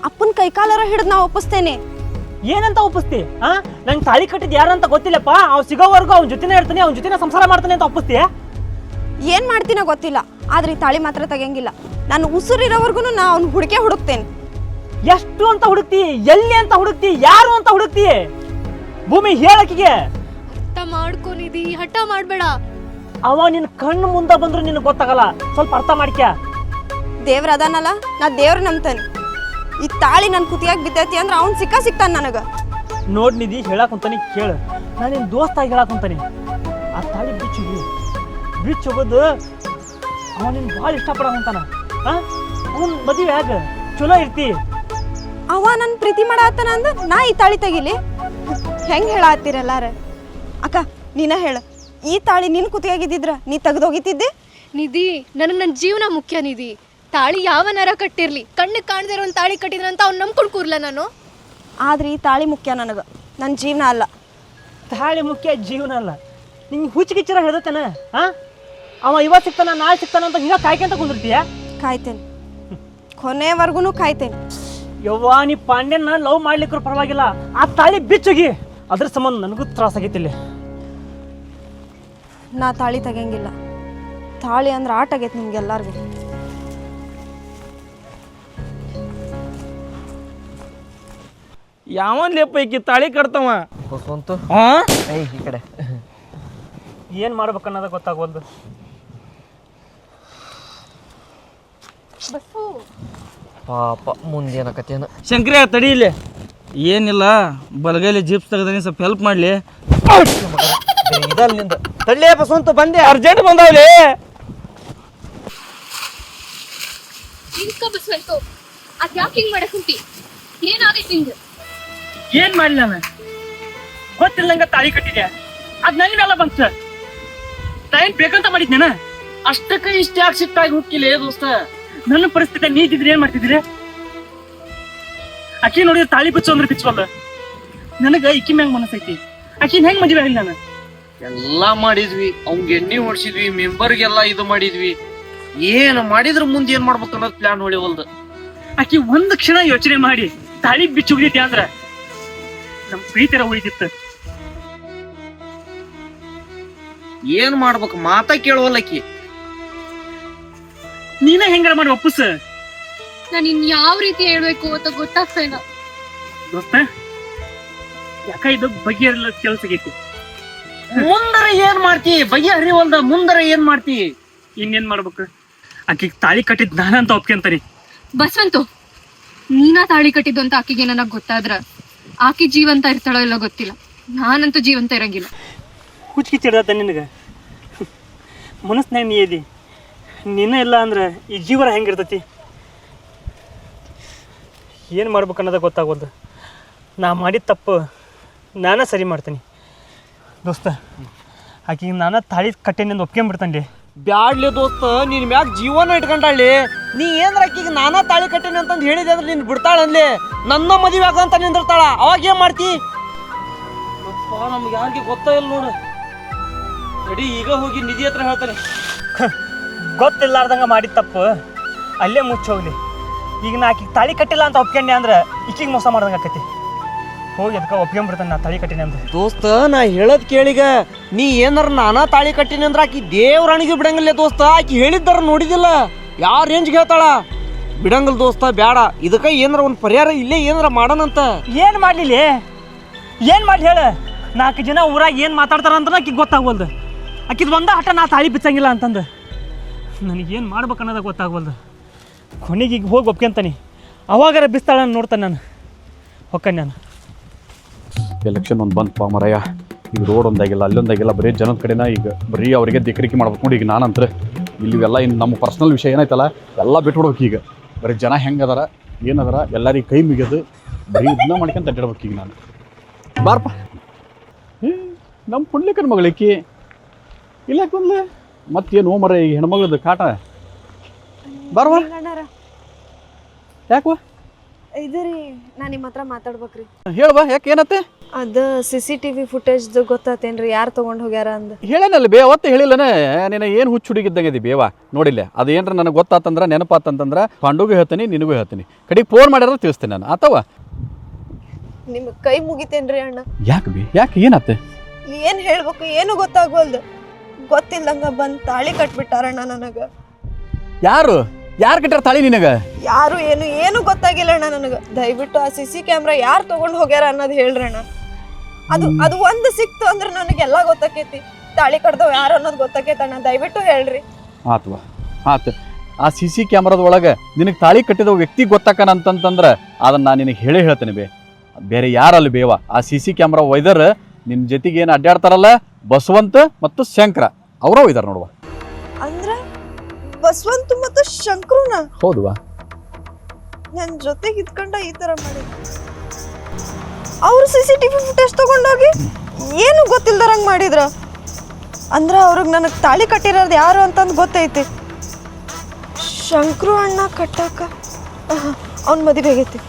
[SPEAKER 1] ಅಪ್ಪನ ಕೈಕಾಲರ ಹಿಡಿದು ನಾ ಒಪ್ಪಿಸ್ತೇನೆ.
[SPEAKER 3] ಏನಂತ ಒಪ್ಪಿಸ್ತಿ? ನಂಗೆ ತಾಳಿ ಕಟ್ಟಿದ್ ಯಾರು ಅಂತ ಗೊತ್ತಿಲ್ಲಪ್ಪ. ಅವ್ನು ಸಿಗೋವರೆಗೂ ಅವ್ನ ಜೊತೆನೇ ಇರ್ತಾನೆ, ಅವ್ನ ಜೊತೆನೇ ಸಂಸಾರ ಮಾಡ್ತಾನೆ ಅಂತ ಒಪ್ಪಿಸ್ತಿ?
[SPEAKER 1] ಏನ್ ಮಾಡ್ತೀನೋ ಗೊತ್ತಿಲ್ಲ, ಆದ್ರೆ ಈ ತಾಳಿ ಮಾತ್ರ ತೆಗಿಯಂಗಿಲ್ಲ. ನಾನು ಉಸಿರಿರೋವರೆಗೂ ನಾ ಅವ್ನ ಹುಡುಕ್ತೇನೆ.
[SPEAKER 3] ಎಷ್ಟು ಅಂತ ಹುಡುಕ್ತಿ? ಎಲ್ಲಿ ಅಂತ ಹುಡುಕ್ತಿ? ಯಾರು ಅಂತ ಹುಡುಕ್ತಿ? ಭೂಮಿ ಹೇಳಕಿಗೆ
[SPEAKER 2] ಅರ್ಥ ಮಾಡ್ಕೊ ನಿಧಿ, ಹಠ ಮಾಡ್ಬೇಡ.
[SPEAKER 3] ಅವ ನಿನ್ ಕಣ್ಣು ಮುಂದೆ ಬಂದ್ರು ನಿನಗೆ ಗೊತ್ತಾಗಲ್ಲ. ಸ್ವಲ್ಪ ಅರ್ಥ ಮಾಡ್ಕ್ಯಾ.
[SPEAKER 1] ದೇವ್ರ ಅದಾನಲ್ಲ, ನಾ ದೇವ್ರ ನಂಬ್ತಾನೆ. ಈ ತಾಳಿ ನನ್ನ ಕುತಿಯಾಗಿ ಬಿದ್ದೈತಿ ಅಂದ್ರೆ ಅವ್ನು ಸಿಗ್ತಾನೆ ನನಗ.
[SPEAKER 3] ನೋಡ್ ನಿಧಿ, ಹೇಳಾಕುಂತಾನೆ ಕೇಳು. ನಾನು ನಿನ್ ದೋಸ್ತಾಗಿ ಹೇಳಾಕುಂತಾನೆ. ಆ ತಾಳಿ ಬಿಚ್ಚ್ ಹೋಗೋದು ಅವ ನಿನ್ ಭಾಳ ಇಷ್ಟಪಡಂತಾನ. ಅವನ್ ಮದುವೆ ಆಗ ಚಲೋ ಇರ್ತಿ.
[SPEAKER 1] ಅವ ನನ್ನ ಪ್ರೀತಿ ಮಾಡಾತನ ಅಂದ ನಾ ಈ ತಾಳಿ ತೆಗಿಲಿ? ಹೆಂಗ್ ಹೇಳಾತ್ತೀರಲ್ಲಾರ? ಅಕ್ಕ ನೀನ ಹೇಳ, ಈ ತಾಳಿ ನಿನ್ ಕುತಿಯಾಗಿದ್ದಿದ್ರ ನೀ ತೆಗ್ದೋಗಿತಿದ್ದೆ?
[SPEAKER 2] ನಿಧಿ, ನನಗೆ ನನ್ನ ಜೀವನ ಮುಖ್ಯ ನಿಧಿ. ತಾಳಿ ಯಾವ ನರ ಕಟ್ಟಿರ್ಲಿ, ಕಣ್ಣಿಗೆ ಕಾಣದೇ ಇರೋ ಒಂದು ತಾಳಿ ಕಟ್ಟಿದ್ರಂತ ಅವ್ನು ನಂಬ್ಕೊಂಡು ಕೂರ್ಲ ನಾನು?
[SPEAKER 1] ಆದ್ರೆ ಈ ತಾಳಿ ಮುಖ್ಯ ನನಗೆ, ನನ್ನ ಜೀವನ ಅಲ್ಲ.
[SPEAKER 3] ತಾಳಿ ಮುಖ್ಯ, ಜೀವನ ಅಲ್ಲ. ನಿಂಗೆ ಹುಚ್ಚಿಗಿಚ್ಚಿರ ಹೇಳ್ದತೇನ? ಅವ ಇವತ್ತು ಸಿಗ್ತಾನ ನಾಳೆ ಸಿಗ್ತಾನ ಅಂತ ಹಿಂಗ ಕಾಯ್ಕೊಂತ ಕುಂದಿರ್ತೀಯ?
[SPEAKER 1] ಕಾಯ್ತೇನೆ, ಕೊನೆವರೆಗೂ ಕಾಯ್ತೇನೆ.
[SPEAKER 3] ಯವ್ವ, ನೀ ಪಾಂಡ್ಯನ ಲವ್ ಮಾಡ್ಲಿಕ್ಕೂ ಪರವಾಗಿಲ್ಲ, ಆ ತಾಳಿ ಬಿಚ್ಚೋಗಿ. ಅದ್ರ ಸಂಬಂಧ ನನಗೂ ತ್ರಾಸ ಆಗೈತಿ ಇಲ್ಲಿ.
[SPEAKER 1] ನಾ ತಾಳಿ ತೆಗಿಯಂಗಿಲ್ಲ. ತಾಳಿ ಅಂದ್ರೆ ಆಟ ಆಗೈತೆ ನಿಮ್ಗೆಲ್ಲರಿಗೂ.
[SPEAKER 5] ಯಾವನ್ ಲೇಪ ಈಕಿ ತಾಳಿ ಕಟ್ತವ
[SPEAKER 4] ಬಸವಂತು ಈ ಕಡೆ
[SPEAKER 3] ಏನು ಮಾಡ್ಬೇಕನ್ನೋದ ಗೊತ್ತಾಗೋಲ್ದು.
[SPEAKER 4] ಪಾಪ ಮುಂದೇನಕತ್ತೇನ.
[SPEAKER 5] ಶಂಕರಿ ತಡಿ ಇಲ್ಲಿ. ಏನಿಲ್ಲ, ಬಲಗೈಲಿ ಜಿಪ್ಸ್ ತೆಗ್ದಾನೆ, ಸ್ವಲ್ಪ ಹೆಲ್ಪ್ ಮಾಡ್ಲಿ.
[SPEAKER 4] ಇದಲ್ಲಿಂದ ತಳ್ಳೇ ಬಸವಂತು, ಬಂದೆ.
[SPEAKER 5] ಅರ್ಜೆಂಟ್ ಬಂದಾವ್ಲಿ.
[SPEAKER 2] ಅದ್ಯಾಕೆ ಹಿಂಗ್ ಮಾಡಕ್ ಕುಂತಿ? ಏನಾಗೈತಿ ಹಿಂಗ?
[SPEAKER 3] ಏನ್ ಮಾಡ್ಲಿ ನಾನು? ಗೊತ್ತಿಲ್ಲಂಗ ತಾಳಿ ಕಟ್ಟಿದ್ಯಾ, ಅದ್ ನನಗೆಲ್ಲ ಬಂತ. ನಾ ಏನ್ ಬೇಕಂತ ಮಾಡಿದ್ನೇನ? ಅಷ್ಟಕ್ಕ ಇಷ್ಟ ಯಾಕೆ ಸಿಟ್ಟಾಗಿ ಹೋಗಿಲ್ಲ ದೋಸ್ತ? ನನ್ನ ಪರಿಸ್ಥಿತಿ ನೀತಿದ್ರೆ ಏನ್ ಮಾಡ್ತಿದ್ರಿ? ಆಕಿ ನೋಡಿದ್ರೆ ತಾಳಿ ಬಿಚ್ಚು ಅಂದ್ರೆ ಬಿಚ್ಚವಲ್ಲ. ನನಗ ಇಕ್ಕಿ ಮ್ಯಾಂಗ ಮನಸ್ಸೈತಿ, ಆಕಿನ ಹೆಂಗ್ ಮದುವೆ ಆಗಿಲ್ಲ ನಾನು?
[SPEAKER 12] ಎಲ್ಲಾ ಮಾಡಿದ್ವಿ, ಅವ್ಗೆ ಎಣ್ಣೆ ಹೊಡ್ಸಿದ್ವಿ, ಮೆಂಬರ್ಗೆಲ್ಲ ಇದು ಮಾಡಿದ್ವಿ. ಏನ್ ಮಾಡಿದ್ರ ಮುಂದೆ ಏನ್ ಮಾಡ್ಬೇಕು ಅನ್ನೋದು ಪ್ಲಾನ್ ಹೊಳಿವಲ್ದು.
[SPEAKER 3] ಆಕಿ ಒಂದ್ ಕ್ಷಣ ಯೋಚನೆ ಮಾಡಿ ತಾಳಿ ಬಿಚ್ಚುಗಿದ್ದೆ ಅಂದ್ರ ನಮ್ ಪ್ರೀತಿರ ಉಳಿದಿತ್ತು.
[SPEAKER 12] ಏನ್ ಮಾಡ್ಬೇಕು ಮಾತಾ ಕೇಳುವಲ್ಲಕಿ.
[SPEAKER 3] ನೀನ ಹೆಂಗಾರ ಮಾಡಿ ಒಪ್ಪುಸ.
[SPEAKER 2] ನಾನು ಇನ್ ಯಾವ ರೀತಿ ಹೇಳ್ಬೇಕು ಅಂತ ಗೊತ್ತಾಗ್ತಾ ಇಲ್ಲ
[SPEAKER 3] ದೋಸ್ತ. ಯಾಕ ಇದು ಬಗೆಹರಿಲ್ಲ ಕೆಲಸ ಆಗೈತಿ.
[SPEAKER 12] ಮುಂದರ ಏನ್ ಮಾಡ್ತಿ? ಬಗೆ ಹರಿವಲ್ದ, ಮುಂದರ ಏನ್ ಮಾಡ್ತಿ?
[SPEAKER 3] ಇನ್ನೇನ್ ಮಾಡ್ಬೇಕು? ಆಕಿ ತಾಳಿ ಕಟ್ಟಿದ್ ನಾನಂತ ಒಪ್ಕೊಂತಾನೆ.
[SPEAKER 2] ಬಸವಂತು, ನೀನಾ ತಾಳಿ ಕಟ್ಟಿದ್ದು ಅಂತ ಆಕಿಗೆ ನನಗ್ ಗೊತ್ತಾದ್ರ ಆಕಿ ಜೀವಂತ ಇರ್ತಾಳೋ ಇಲ್ಲ ಗೊತ್ತಿಲ್ಲ, ನಾನಂತೂ ಜೀವಂತ ಇರಂಗಿಲ್ಲ.
[SPEAKER 3] ಹುಚ್ಚಿಡ್ದತ್ತ ನಿನಗ. ಮನಸ್ನಾಗ ನೀ ಇದಿ, ನೀನ ಇಲ್ಲ ಅಂದ್ರೆ ಈ ಜೀವನ ಹೆಂಗಿರ್ತತಿ? ಏನು ಮಾಡ್ಬೇಕು ಅನ್ನೋದ ಗೊತ್ತಾಗೋದು. ನಾ ಮಾಡಿದ ತಪ್ಪು ನಾನ ಸರಿ ಮಾಡ್ತೀನಿ ದೋಸ್ತ. ಆಕಿಗೆ ನಾನ ತಾಳಿ ಕಟ್ಟೆನಿಂದ ಒಪ್ಕೊಂಡ್ಬಿಡ್ತಾನೆ.
[SPEAKER 4] ಬ್ಯಾಡ್ಲಿ ದೋಸ್ತ, ನಿನ್ ಮ್ಯಾಗ ಜೀವನ ಇಟ್ಕೊಂಡಾಳಿ. ನೀ ಏನ್ರ ಆಕಿಗೆ ನಾನಾ ತಾಳಿ ಕಟ್ಟೇನಿ ಅಂತಂದು ಹೇಳಿದೆ ಅಂದ್ರೆ ನೀನ್ ಬಿಡ್ತಾಳನ್ಲಿ. ನನ್ನ ಮದುವೆ ಆಗಂತ ನಿಂದಿರ್ತಾಳ, ಅವಾಗ ಏನ್ ಮಾಡ್ತಿ?
[SPEAKER 5] ನಮ್ಗೆ ಯಾರಿಗೆ ಗೊತ್ತಾ ಇಲ್ಲ ನೋಡು. ನಡಿ ಈಗ ಹೋಗಿ ನಿಧಿ ಹತ್ರ ಹೇಳ್ತಾನೆ.
[SPEAKER 3] ಗೊತ್ತಿಲ್ಲಾರ್ದಂಗ ಮಾಡಿದ ತಪ್ಪು ಅಲ್ಲೇ ಮುಚ್ಚೋಗ್ಲಿ. ಈಗ ನಾ ಆಕಿಗೆ ತಾಳಿ ಕಟ್ಟಿಲ್ಲ ಅಂತ ಒಪ್ಕೊಂಡೆ ಅಂದ್ರೆ ಈಕಿಗೆ ಮೋಸ ಮಾಡ್ದಂಗೆ ಆಕತಿ. ಹೋಗಿ ಅದಕ್ಕೆ ಒಪ್ಕೊಂಡ್ಬಿಡ್ತಾನೆ ನಾ ತಾಳಿ ಕಟ್ಟಿನಿ ಅಂದ್ರೆ.
[SPEAKER 4] ದೋಸ್ತ, ನಾ ಹೇಳದ್ ಕೇಳಿಗ. ನೀ ಏನಾರ ನಾನಾ ತಾಳಿ ಕಟ್ಟಿನಿ ಅಂದ್ರ ಆಕಿ ದೇವ್ರಾಣಿಗೆ ಬಿಡಂಗಿಲ್ಲ ದೋಸ್ತ. ಆಕಿ ಹೇಳಿದ್ದಾರ ನೋಡಿದಿಲ್ಲ, ಯಾವ ರೇಂಜ್ಗೆ ಹೇಳ್ತಾಳ. ಬಿಡಂಗಿಲ್ಲ ದೋಸ್ತ, ಬ್ಯಾಡ. ಇದಕ್ಕ ಏನಾರ ಒಂದು ಪರಿಹಾರ ಇಲ್ಲೇ ಏನಾರ ಮಾಡೋಣಂತ.
[SPEAKER 3] ಏನು ಮಾಡ್ಲಿಲ್ಲ? ಏನು ಮಾಡ್ಲಿ ಹೇಳ? 4 ಜನ ಊರಾಗ ಏನು ಮಾತಾಡ್ತಾರ ಅಂತ ಆಕಿಗೆ ಗೊತ್ತಾಗ್ವಲ್ದು. ಆಕಿದ್ ಒಂದ ಹಠ ನಾ ತಾಳಿ ಬಿಚ್ಚಂಗಿಲ್ಲ ಅಂತಂದು ನನಗೇನು ಮಾಡ್ಬೇಕು ಅನ್ನೋದಾಗ ಗೊತ್ತಾಗ್ವಲ್ದು. ಕೊನೆಗೆ ಈಗ ಹೋಗಿ ಒಪ್ಕೊಂತಾನೆ, ಅವಾಗಾರ ಬಿಸ್ತಾಳ ನೋಡ್ತಾನೆ. ನಾನು ಹೊಕ್ಕನೆ. ನಾನು
[SPEAKER 6] ಎಲೆಕ್ಷನ್ ಒಂದು ಬಂತು ಮರಯ್ಯ. ಈಗ ರೋಡ್ ಒಂದಾಗಿಲ್ಲ, ಅಲ್ಲೊಂದಾಗಿಲ್ಲ, ಬರೀ ಜನದ ಕಡೆನ ಈಗ ಬರೀ ಅವರಿಗೆ ದಿಕ್ರಿಕೆ ಮಾಡ್ಬೇಕು ನೋಡಿ. ಈಗ ನಾನಂತ್ರ ಇಲ್ಲಿವೆಲ್ಲ ಇನ್ನು ನಮ್ಮ ಪರ್ಸ್ನಲ್ ವಿಷಯ ಏನೈತಲ್ಲ ಎಲ್ಲ ಬಿಟ್ಬಿಡ್ಬೇಕು. ಈಗ ಬರೀ ಜನ ಹೆಂಗೆ ಅದಾರ ಏನದಾರ ಎಲ್ಲರಿಗೆ ಕೈ ಮುಗಿಯೋದು ಬರೀ ಇದನ್ನ ಮಾಡ್ಕೊಂತ ಅಡ್ಡಾಡ್ಬೇಕು ಈಗ ನಾನು. ಬಾರಪ್ಪ, ನಮ್ಮ ಪುಣ್ಯಕನ ಮಗಳಿಕಿ ಇಲ್ಲ ಯಾಕೊಂದ್ಲೆ ಮತ್ತೇನು ಮರ ಈಗ ಹೆಣ್ಮಗಳದ್ದು ಕಾಟ. ಬಾರವಾ, ಯಾಕವ?
[SPEAKER 1] ಇದರಿ, ನಾ ನಿಮ್ಮ ಹತ್ರ ಮಾತಾಡ್ಬೇಕ್ರಿ.
[SPEAKER 6] ಹೇಳ್ಬಾ, ಯಾಕೆ ಏನತ್ತೆ?
[SPEAKER 1] ಅದು CCTV ಫುಟೇಜ್ದು ಗೊತ್ತಾತೇನ್ರಿ ಯಾರು ತೊಗೊಂಡು ಹೋಗ್ಯಾರ ಅಂದ?
[SPEAKER 6] ಹೇಳೇನಲ್ಲ ಬೇ, ಅವತ್ತು ಹೇಳಿಲ್ಲನೇ ನೀನು ಏನು ಹುಚ್ಚು ಹುಡುಗಿದ್ದಂಗೆ ಇದ್ದಿ ಬೇವಾ. ನೋಡಿಲ್ಲ ಅದು ಏನರ ನನಗೆ ಗೊತ್ತಾತಂದ್ರೆ ನೆನಪಾತಂತಂದ್ರೆ ಪಾಂಡುಗೂ ಹೇಳ್ತೀನಿ, ನಿನಗೂ ಹೇಳ್ತೀನಿ. ಕಡೆಗೆ ಫೋನ್ ಮಾಡ್ಯಾರ ತಿಳಿಸ್ತೀನಿ ನಾನು. ಅಥವಾ
[SPEAKER 1] ನಿಮ್ಗೆ ಕೈ ಮುಗಿತೇನ್ರಿ ಅಣ್ಣ.
[SPEAKER 6] ಯಾಕೆ ಬಿ, ಯಾಕೆ ಏನಾತ್ತೆ?
[SPEAKER 1] ಏನು ಹೇಳ್ಬೇಕು ಏನು ಗೊತ್ತಾಗ್ವಲ್ದು. ಗೊತ್ತಿಲ್ಲಂಗ ಬಂದು ತಾಳಿ ಕಟ್ಬಿಟ್ಟಾರಣ್ಣ ನನಗೆ.
[SPEAKER 6] ಯಾರು ಕಟ್ಟಾರ ತಾಳಿ ನಿನಗೆ?
[SPEAKER 1] ಯಾರು ಏನು ಗೊತ್ತಾಗಿಲ್ಲ ಅಣ್ಣ ನನಗೆ. ದಯವಿಟ್ಟು ಆ CC ಕ್ಯಾಮ್ರಾ ಯಾರು ತೊಗೊಂಡು ಹೋಗ್ಯಾರ ಅನ್ನೋದು ಹೇಳ್ರಣ್ಣ. ಅದು ಒಂದು ಸಿಕ್ತು ಅಂದ್ರೆ ನನಗೆಲ್ಲ ಗೊತ್ತಾಕೈತಿ. ತಾಳಿ ಕಟ್ದವ್ ಯಾರು ಅನ್ನೋದು ಗೊತ್ತಾಕೈತಣ್ಣ, ದಯವಿಟ್ಟು ಹೇಳ್ರಿ.
[SPEAKER 6] ಆತ್ವಾ ಆತು. ಆ CC ಕ್ಯಾಮ್ರಾದ ಒಳಗೆ ನಿನಗೆ ತಾಳಿ ಕಟ್ಟಿದ ವ್ಯಕ್ತಿ ಗೊತ್ತಾಕನ ಅಂತಂತಂದ್ರೆ ಅದನ್ನು ನಾನು ನಿನಗೆ ಹೇಳ್ತೇನೆ ಬೇ. ಬೇರೆ ಯಾರಲ್ಲ ಬೇವ. ಆ CC ಕ್ಯಾಮ್ರಾ ಒಯ್ದರ್ ನಿನ್ನ ಜೊತೆಗೆ ಏನು ಅಡ್ಡಾಡ್ತಾರಲ್ಲ ಬಸವಂತ ಮತ್ತು ಶಂಕರ ಅವರ ಒಯ್ದಾರ ನೋಡುವ.
[SPEAKER 1] ಅಂದ್ರೆ ಬಸವಂತ ಮತ್ತು ಶಂಕರುನ?
[SPEAKER 6] ಹೌದುವಾ,
[SPEAKER 1] ನನ್ನ ಜೊತೆಗೆ ಇದ್ಕೊಂಡ ಈ ಥರ ಮಾಡಿದ್ರು. ಅವ್ರು CCTV ಫುಟೇಜ್ ತಗೊಂಡೋಗಿ ಏನು ಗೊತ್ತಿಲ್ದಾರಂಗೆ ಮಾಡಿದ್ರ. ಅಂದ್ರೆ ಅವ್ರಿಗೆ ನನಗೆ ತಾಳಿ ಕಟ್ಟಿರೋದು ಯಾರು ಅಂತಂದು ಗೊತ್ತೈತಿ. ಶಂಕರು ಅಣ್ಣ ಕಟ್ಟಾಕ ಅವ್ನ ಮದುವೆ ಆಗೈತಿ.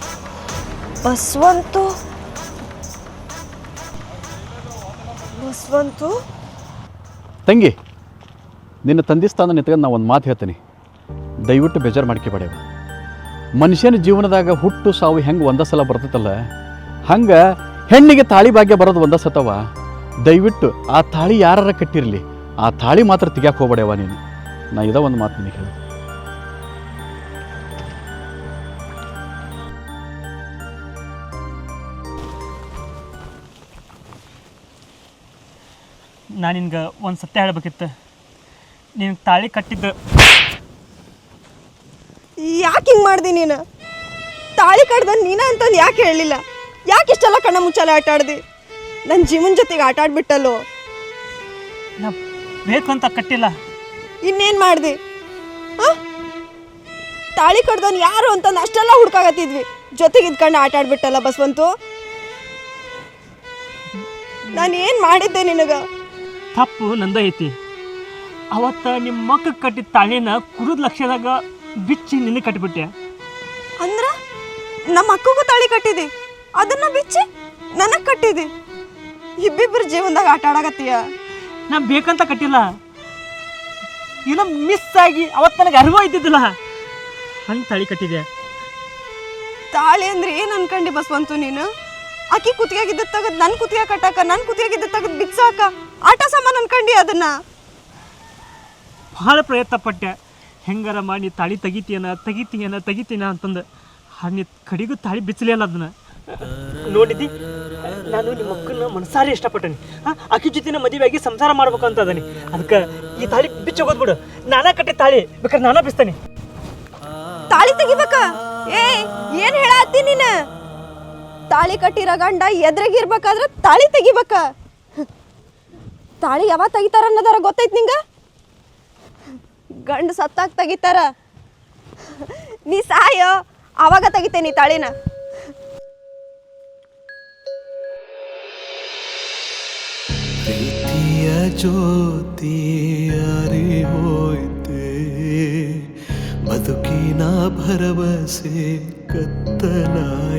[SPEAKER 1] ಬಸವಂತು
[SPEAKER 6] ತಂಗಿ ನಿನ್ನ ತಂದೆ ಸ್ಥಾನ ನಿಂತ್ಕೊಂಡು ನಾ ಒಂದು ಮಾತು ಹೇಳ್ತೀನಿ, ದಯವಿಟ್ಟು ಬೇಜಾರು ಮಾಡ್ಕೋಬೇಡವ. ಮನುಷ್ಯನ ಜೀವನದಾಗ ಹುಟ್ಟು ಸಾವು ಹೆಂಗೆ ಒಂದೇ ಸಲ ಬರ್ತೈತಲ್ಲ, ಹಂಗೆ ಹೆಣ್ಣಿಗೆ ತಾಳಿ ಭಾಗ್ಯ ಬರೋದು ಒಂದೇ ಸತವ. ದಯವಿಟ್ಟು ಆ ತಾಳಿ ಯಾರ ಕಟ್ಟಿರಲಿ, ಆ ತಾಳಿ ಮಾತ್ರ ತೆಗಿಯಕ್ಕೆ ಹೋಗ್ಬೇಡವ ನೀನು. ನಾ ಇದ ಒಂದು ಮಾತು ನಿನಗೆ ಹೇಳೋದು.
[SPEAKER 3] ನಾನು ನಿನ್ಗೆ ಒಂದು ಸತ್ಯ ಹೇಳ್ಬೇಕಿತ್ತು. ನೀನು ತಾಳಿ ಕಟ್ಟಿದ್ದು
[SPEAKER 1] ಯಾಕೆ ಹಿಂಗೆ ಮಾಡ್ದಿ ನೀನು? ತಾಳಿ ಕಟ್ದ ನೀನ ಅಂತಂದು ಯಾಕೆ ಹೇಳಲಿಲ್ಲ? ಯಾಕೆ ಇಷ್ಟೆಲ್ಲ ಕಣ್ಣ ಮುಚ್ಚಾಲೆ ಆಟ ಆಡ್ದಿ? ನನ್ನ ಜೀವನ ಜೊತೆಗೆ ಆಟ ಆಡ್ಬಿಟ್ಟಲ್ಲೋ.
[SPEAKER 3] ನಾ ಬೇಕು ಅಂತ ಕಟ್ಟಿಲ್ಲ.
[SPEAKER 1] ಇನ್ನೇನು ಮಾಡ್ದೆ? ತಾಳಿ ಕಟ್ದವನು ಯಾರು ಅಂತಂದು ಅಷ್ಟೆಲ್ಲ ಹುಡ್ಕಾಗತ್ತಿದ್ವಿ, ಜೊತೆಗೆ ಇದ್ಕೊಂಡು ಆಟ ಆಡ್ಬಿಟ್ಟಲ್ಲ ಬಸವಂತು. ನಾನು ಏನು ಮಾಡಿದ್ದೆ ನಿನಗೆ?
[SPEAKER 3] ತಪ್ಪು ನಂದ ಐತಿ. ಅವತ್ತು ನಿಮ್ಮ ಮಕ್ಕಳು ಕಟ್ಟಿದ ತಾಳಿನ ಕುಡಿದ ಲಕ್ಷ್ಯದಾಗ ಬಿಚ್ಚಿ ನಿನಗೆ ಕಟ್ಟಿಬಿಟ್ಟೆ.
[SPEAKER 1] ಅಂದ್ರ ನಮ್ಮ ಅಕ್ಕಗೂ ತಾಳಿ ಕಟ್ಟಿದಿ, ಅದನ್ನ ಬಿಚ್ಚಿ ನನಗೆ ಕಟ್ಟಿದಿ. ಇಬ್ಬಿಬ್ಬರ ಜೀವನದಾಗ ಆಟ ಆಡಾಕತ್ತೀಯ.
[SPEAKER 3] ನಾ ಬೇಕಂತ ಕಟ್ಟಿಲ್ಲ, ಏನೋ ಮಿಸ್ ಆಗಿ ಅವತ್ತು ನನಗೆ ಅರಿವು ಇದ್ದಿದ್ದಿಲ್ಲ, ಹಂಗೆ ತಾಳಿ ಕಟ್ಟಿದೆ.
[SPEAKER 1] ತಾಳಿ ಅಂದ್ರೆ ಏನು ಅನ್ಕಂಡಿ ಬಸವಂತು ನೀನು? ಆಕಿ ಕುತ್ತಿಗೆಗಿದ್ದ ತೆಗೆದು ನನ್ನ ಕುತ್ತಿಗೆ ಕಟ್ಟಾಕ, ನನ್ನ ಕುತ್ತಿಗೆಗಿದ್ದ ತೆಗೆದು ಬಿಚ್ಚಾಕ ಆಟ ಸಾಮಾನು ಅನ್ಕಂಡಿ ಅದನ್ನ.
[SPEAKER 3] ಭಾಳ ಪ್ರಯತ್ನ ಪಟ್ಟೆ, ಹೆಂಗಾರ ಮಾಡಿ ತಾಳಿ ತೆಗಿತೀನ ಅಂತಂದು. ನೀ ಕಡೆಗೂ ತಾಳಿ ಬಿಚ್ಚಲಿಲ್ಲ ಅದನ್ನ. ನೋಡಿದ್ದಿ, ನಾನು ನಿಮ್ಮ ಮಕ್ಕಳನ್ನ ಮನಸಾರಿ ಇಷ್ಟಪಟ್ಟನಿ. ಆಕಿ ಜೊತೆ ಮದುವೆ ಆಗಿ ಸಂಸಾರ ಮಾಡ್ಬೇಕು ಅಂತ ಅದನಿ. ಅದಕ್ಕೆ ಈ ತಾಳಿ ಬಿಚ್ಚೋಗೋದು ಬಿಡು, ನಾನಾ ಕಟ್ಟಿ ತಾಳಿ ಬೇಕಾದ್ರೆ ನಾನಾ ಬಿಸ್ತಾನೆ.
[SPEAKER 1] ತಾಳಿ ತೆಗಿಬೇಕ? ಏನ್ ಹೇಳತ್ತಿ ನೀನು? ತಾಳಿ ಕಟ್ಟಿರೋ ಗಂಡ ಎದ್ರಾಗಿರ್ಬೇಕಾದ್ರೆ ತಾಳಿ ತೆಗಿಬೇಕ? ತಾಳಿ ಯಾವಾಗ ತೆಗಿತಾರ ಅನ್ನೋದಾರ ಗೊತ್ತೈತಿ ನಿಂಗ? ಗಂಡು ಸತ್ತಾಗ ತೆಗಿತಾರ. ನೀ ಸಾಯೋ ಆವಾಗ ತೆಗಿತೇನಿ ತಾಳಿನ.
[SPEAKER 13] ಪ್ರೀತಿಯ ಜ್ಯೋತಿ ಯಾರಿ ಹೋಯ್ತೆ, ಬದುಕಿನ ಭರವಸೆ ಕತ್ತಲಾಯ್ತೆ.